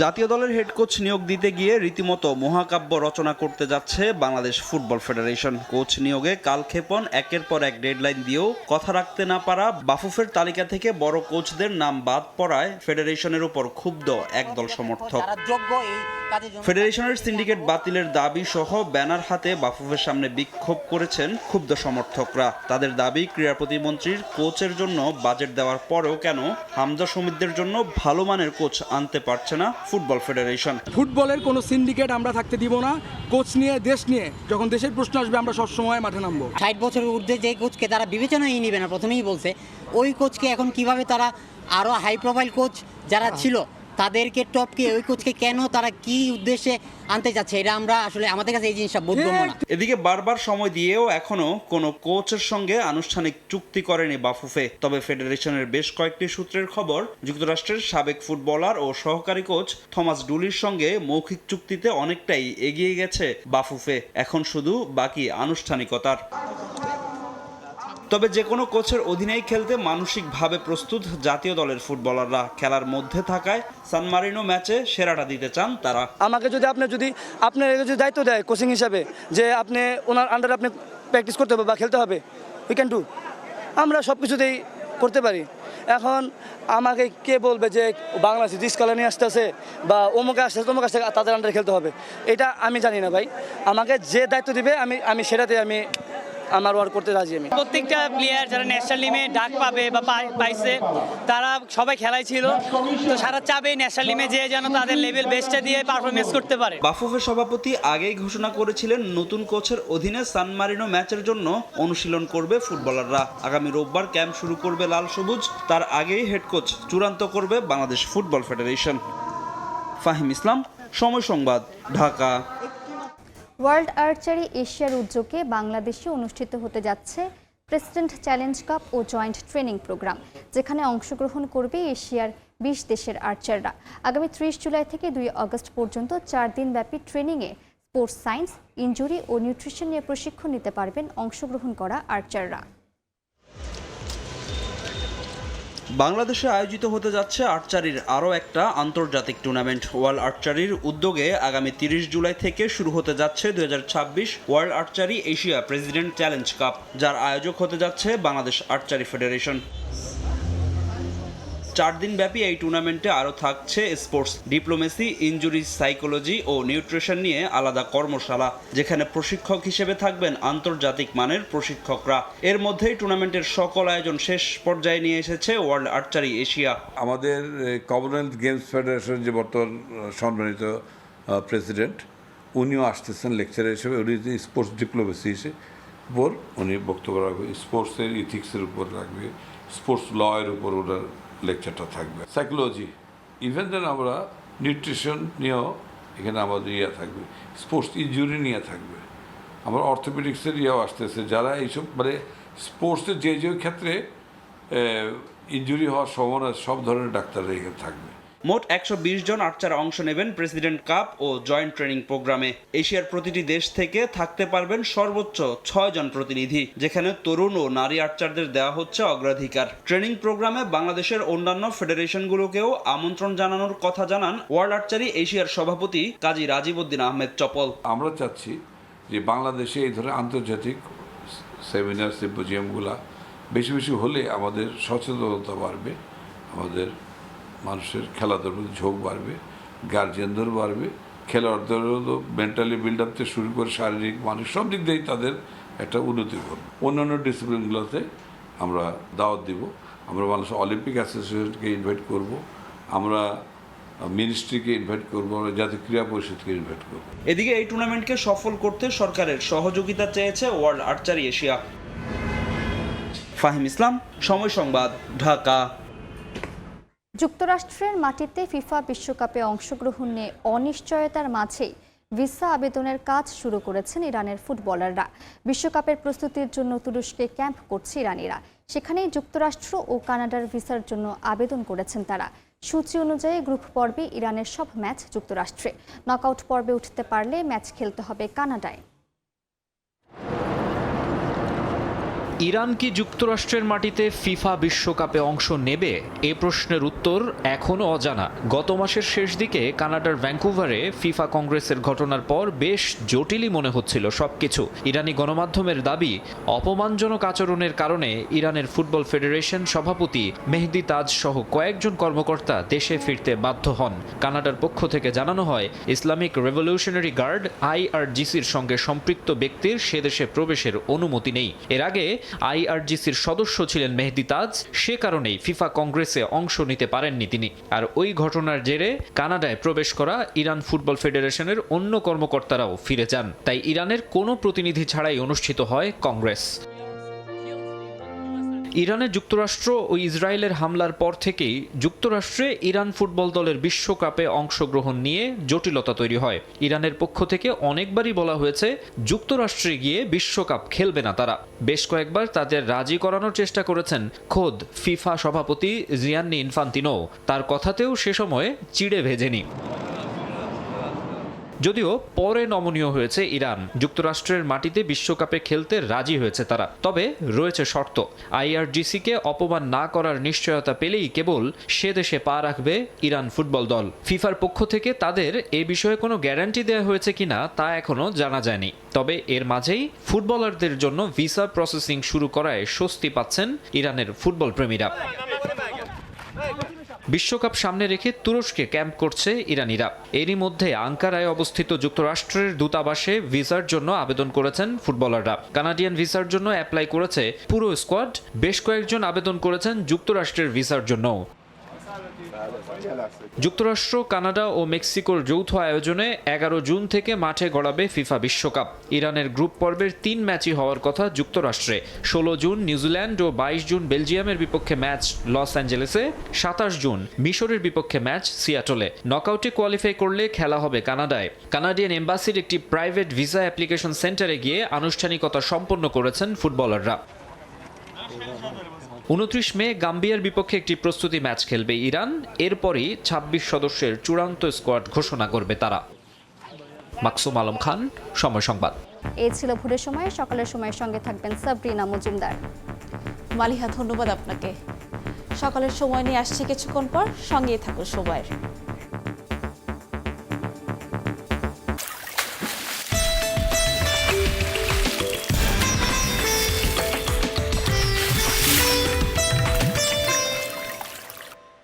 জাতীয় দলের হেড কোচ নিয়োগ দিতে গিয়ে রীতিমতো মহাকাব্য রচনা করতে যাচ্ছে বাংলাদেশ ফুটবল ফেডারেশন। কোচ নিয়োগে কালক্ষেপণ, একের পর এক ডেডলাইন দিয়েও কথা রাখতে না পারা, বাফুফের তালিকা থেকে বড় কোচদের নাম বাদ পড়ায় ফেডারেশনের উপর ক্ষুব্ধ একদল সমর্থক। ফেডারেশনের সিন্ডিকেট বাতিলের দাবি সহ ব্যানার হাতে বাফুফের সামনে বিক্ষোভ করেছেন ক্ষুব্ধ সমর্থকরা। তাদের দাবি, ক্রীড়া প্রতিমন্ত্রীর কোচের জন্য বাজেট দেওয়ার পরেও কেন হামজা সমিতদের জন্য ভালো মানের কোচ আনতে পারছে না ফুটবল ফেডারেশন। ফুটবলের কোনো সিন্ডিকেট আমরা থাকতে দিব না। কোচ নিয়ে, দেশ নিয়ে যখন দেশের প্রশ্ন আসবে আমরা সবসময় মাঠে নামবো। 60 বছরের ঊর্ধ্বে যে কোচকে তারা বিবেচনায় নিবে না, প্রথমেই বলছে, ওই কোচকে এখন কিভাবে তারা আরো হাই প্রোফাইল কোচ যারা ছিল তাদেরকে টপকে ওই কোচকে কেন তারা কি উদ্দেশ্যে আনতে যাচ্ছে, এটা আমরা আসলে আমাদের কাছে এই জিনিসটা বোধগম্য না। এদিকে বারবার সময় দিয়েও এখনো কোনো কোচের সঙ্গে আনুষ্ঠানিক চুক্তি করেনি বাফুফে। তবে ফেডারেশনের বেশ কয়েকটি সূত্রের খবর, যুক্তরাষ্ট্রের সাবেক ফুটবলার ও সহকারী কোচ থমাস ডুলির সঙ্গে মৌখিক চুক্তিতে অনেকটাই এগিয়ে গেছে বাফুফে। এখন শুধু বাকি আনুষ্ঠানিকতার। তবে যে কোনো কোচের অধীনেই খেলতে মানসিকভাবে প্রস্তুত জাতীয় দলের ফুটবলাররা। খেলার মধ্যে থাকায় সান মারিনো ম্যাচে সেরাটা দিতে চান তারা। আমাকে যদি আপনার দায়িত্ব দেয় কোচিং হিসাবে যে আপনি ওনার আন্ডারে আপনি প্র্যাকটিস করতে হবে বা খেলতে হবে, উই ক্যান ডু, আমরা সব কিছুতেই করতে পারি। এখন আমাকে কে বলবে যে বাংলাদেশ স্কলার নিয়ে আসতেছে বা অমুকে আসতেছে তমুক আসতে তাদের আন্ডারে খেলতে হবে, এটা আমি জানি না ভাই। আমাকে যে দায়িত্ব দিবে আমি সেটাতে আমার ওয়ার্ক করতে রাজি। আমি প্রত্যেকটা প্লেয়ার যারা ন্যাশনাল টিমে ডাক পাবে বা পাইছে তারা সবাই খেলাই ছিল, তো সারা চাবে ন্যাশনাল টিমে যে যেন তাদের লেভেল বেস্টটা দিয়ে পারফরমেন্স করতে পারে। বাফুফের সভাপতি আগেই ঘোষণা করেছিলেন নতুন কোচের অধীনে সান মারিনো ম্যাচের জন্য অনুশীলন করবে ফুটবলাররা। আগামী রোববার ক্যাম্প শুরু করবে লাল সবুজ। তার আগেই হেড কোচ চূড়ান্ত করবে বাংলাদেশ ফুটবল ফেডারেশন। ফাহিম ইসলাম, সময় সংবাদ, ঢাকা। ওয়ার্ল্ড আর্চারি এশিয়ার উদ্যোগে বাংলাদেশে অনুষ্ঠিত হতে যাচ্ছে প্রেসিডেন্ট চ্যালেঞ্জ কাপ ও জয়েন্ট ট্রেনিং প্রোগ্রাম, যেখানে অংশগ্রহণ করবে এশিয়ার 20 দেশের আর্চাররা। আগামী 30 জুলাই থেকে 2 আগস্ট পর্যন্ত 4 দিন ব্যাপী ট্রেনিংয়ে স্পোর্টস সায়েন্স, ইনজুরি ও নিউট্রিশন নিয়ে প্রশিক্ষণ নিতে পারবেন অংশগ্রহণ করা আর্চাররা। বাংলাদেশে আয়োজিত হতে যাচ্ছে আর্চারির আরও একটা আন্তর্জাতিক টুর্নামেন্ট। ওয়ার্ল্ড আর্চারির উদ্যোগে আগামী 30 জুলাই থেকে শুরু হতে যাচ্ছে 2026 world archery Asia president challenge cup, যার আয়োজক হতে যাচ্ছে বাংলাদেশ আর্চারি ফেডারেশন। 4 দিন ব্যাপী এই টুর্নামেন্টে আরও থাকছে স্পোর্টস ডিপ্লোমেসি, ইনজুরি সাইকোলজি ও নিউট্রিশন নিয়ে আলাদা কর্মশালা, যেখানে প্রশিক্ষক হিসেবে থাকবেন আন্তর্জাতিক মানের প্রশিক্ষকরা। এর মধ্যেই টুর্নামেন্টের সকল আয়োজন শেষ পর্যায়ে নিয়ে এসেছে ওয়ার্ল্ড আর্চারি এশিয়া। আমাদের কমনওয়েলথ গেমস ফেডারেশন যে বর্তমান সম্মানিত প্রেসিডেন্ট, উনিও আসতেছেন লেকচারার হিসেবে। উনি স্পোর্টস ডিপ্লোমেসি উপর উনি বক্তব্য রাখবে, স্পোর্টসের ইথিক্সের উপর রাখবে, স্পোর্টস ল এর উপর ওনার লেকচারটা থাকবে। সাইকোলজি, ইভেন দেন আমরা নিউট্রিশন নিয়েও এখানে আমাদের থাকবে, স্পোর্টস ইনজুরি নিয়ে থাকবে, আমরা অর্থোপেডিক্সের আসতেছে। যারা এইসব মানে স্পোর্টসের যে ক্ষেত্রে ইনজুরি হওয়ার সম্ভাবনা, সব ধরনের ডাক্তাররা এখানে থাকবে। মোট 120 জন আর্চার অংশ নেবেন প্রেসিডেন্ট কাপ ও জয়েন্ট ট্রেনিং প্রোগ্রামে। এশিয়ার প্রতিটি দেশ থেকে থাকতে পারবেন সর্বোচ্চ 6 জন প্রতিনিধি, যেখানে তরুণ ও নারী আর্চারদের দেওয়া হচ্ছে অগ্রাধিকার। ট্রেনিং প্রোগ্রামে বাংলাদেশের অন্যান্য ফেডারেশনগুলোকেও আমন্ত্রণ জানানোর কথা জানান ওয়ার্ল্ড আর্চারি এশিয়ার সভাপতি কাজী রাজীব উদ্দিন আহমেদ চপল। আমরা চাচ্ছি যে বাংলাদেশে এই ধরনের আন্তর্জাতিক সেমিনার, সিম্পোজিয়ামগুলা বেশি বেশি হলে আমাদের সচেতনতা বাড়বে, আমাদের মানুষের খেলাধুলার প্রতি ঝোঁক বাড়বে, গার্জিয়ানদের বাড়বে, খেলোয়াড়দেরও মেন্টালি বিল্ড আপ থেকে শুরু করে শারীরিক, মানসিক সব দিক দিয়েই তাদের একটা উন্নতি করবে। অন্যান্য ডিসিপ্লিনগুলোতে আমরা দাওয়াত দিব। আমরা বাংলাদেশ অলিম্পিক অ্যাসোসিয়েশনকে ইনভাইট করব, আমরা মিনিস্ট্রিকে ইনভাইট করব, আমরা জাতীয় ক্রীড়া পরিষদকে ইনভাইট করব। এদিকে এই টুর্নামেন্টকে সফল করতে সরকারের সহযোগিতা চেয়েছে ওয়ার্ল্ড আর্চারি এশিয়া। ফাহিম ইসলাম, সময় সংবাদ, ঢাকা। যুক্তরাষ্ট্রের মাটিতে ফিফা বিশ্বকাপে অংশগ্রহণ নিয়ে অনিশ্চয়তার মাঝেই ভিসা আবেদনের কাজ শুরু করেছেন ইরানের ফুটবলাররা। বিশ্বকাপের প্রস্তুতির জন্য তুরস্কে ক্যাম্প করছে ইরানিরা। সেখানেই যুক্তরাষ্ট্র ও কানাডার ভিসার জন্য আবেদন করেছেন তারা। সূচি অনুযায়ী গ্রুপ পর্বে ইরানের সব ম্যাচ যুক্তরাষ্ট্রে, নকআউট পর্বে উঠতে পারলে ম্যাচ খেলতে হবে কানাডায়। ইরান কি যুক্তরাষ্ট্রের মাটিতে ফিফা বিশ্বকাপে অংশ নেবে? এ প্রশ্নের উত্তর এখনও অজানা। গত মাসের শেষ দিকে কানাডার ভ্যাঙ্কুভারে ফিফা কংগ্রেসের ঘটনার পর বেশ জটিলই মনে হচ্ছিল সবকিছু। ইরানি গণমাধ্যমের দাবি, অপমানজনক আচরণের কারণে ইরানের ফুটবল ফেডারেশন সভাপতি মেহদি তাজ সহ কয়েকজন কর্মকর্তা দেশে ফিরতে বাধ্য হন। কানাডার পক্ষ থেকে জানানো হয়, ইসলামিক রেভলিউশনারি গার্ড IRGCর সঙ্গে সম্পৃক্ত ব্যক্তির সে দেশে প্রবেশের অনুমতি নেই। এর আগে IRGCর সদস্য ছিলেন মেহদি তাজ, সে কারণেই ফিফা কংগ্রেসে অংশ নিতে পারেননি তিনি। আর ওই ঘটনার জেরে কানাডায় প্রবেশ করা ইরান ফুটবল ফেডারেশনের অন্য কর্মকর্তারাও ফিরে যান। তাই ইরানের কোনো প্রতিনিধি ছাড়াই অনুষ্ঠিত হয় কংগ্রেস। ইরানে যুক্তরাষ্ট্র ও ইসরায়েলের হামলার পর থেকেই যুক্তরাষ্ট্রে ইরান ফুটবল দলের বিশ্বকাপে অংশগ্রহণ নিয়ে জটিলতা তৈরি হয়। ইরানের পক্ষ থেকে অনেকবারই বলা হয়েছে যুক্তরাষ্ট্রে গিয়ে বিশ্বকাপ খেলবে না তারা। বেশ কয়েকবার তাদের রাজি করানোর চেষ্টা করেছেন খোদ ফিফা সভাপতি জিয়ান্নি ইনফান্তিনো। তার কথাতেও সে সময় চিড়ে ভেজেনি। যদিও পরে নমনীয় হয়েছে ইরান, যুক্তরাষ্ট্রের মাটিতে বিশ্বকাপে খেলতে রাজি হয়েছে তারা। তবে রয়েছে শর্ত, IRGCকে অপমান না করার নিশ্চয়তা পেলেই কেবল সে দেশে পা রাখবে ইরান ফুটবল দল। ফিফার পক্ষ থেকে তাদের এ বিষয়ে কোনো গ্যারান্টি দেওয়া হয়েছে কিনা তা এখনো জানা যায়নি। তবে এর মাঝেই ফুটবলারদের জন্য ভিসা প্রসেসিং শুরু করায় স্বস্তি পাচ্ছেন ইরানের ফুটবল প্রেমীরা। বিশ্বকাপ সামনে রেখে তুরস্কে ক্যাম্প করছে ইরানিরা। এরই মধ্যে আঙ্কারায় অবস্থিত যুক্তরাষ্ট্রের দূতাবাসে ভিসার জন্য আবেদন করেছেন ফুটবলাররা। কানাডিয়ান ভিসার জন্য অ্যাপ্লাই করেছে পুরো স্কোয়াড। বেশ কয়েকজন আবেদন করেছেন যুক্তরাষ্ট্রের ভিসার জন্য। যুক্তরাষ্ট্র, কানাডা ও মেক্সিকোর যৌথ আয়োজনে 11 জুন থেকে মাঠে গড়াবে ফিফা বিশ্বকাপ। ইরানের গ্রুপ পর্বের 3 ম্যাচই হওয়ার কথা যুক্তরাষ্ট্রে। 16 জুন নিউজিল্যান্ড ও 22 জুন বেলজিয়ামের বিপক্ষে ম্যাচ লস অ্যাঞ্জেলেসে, 27 জুন মিশরের বিপক্ষে ম্যাচ সিয়াটলে। নকআউটে কোয়ালিফাই করলে খেলা হবে কানাডায়। কানাডিয়ান এম্বাসির একটি প্রাইভেট ভিসা অ্যাপ্লিকেশন সেন্টারে গিয়ে আনুষ্ঠানিকতা সম্পন্ন করেছেন ফুটবলাররা। 29 মে গাম্বিয়ার বিপক্ষে একটি প্রস্তুতি ম্যাচ খেলবে ইরান। এরপরই 26 সদস্যের চূড়ান্ত স্কোয়াড ঘোষণা করবে তারা। মাকসুম আলম খান, সময় সংবাদ। এই ছিল ভোরের সময়। সকালের সময়ের সঙ্গে থাকবেন সাবরিনা মজুমদার। মালিহা, ধন্যবাদ আপনাকে। সকালের সময় নিয়ে আসছি কিছুক্ষণ পর, সঙ্গেই থাকুন সময়ের।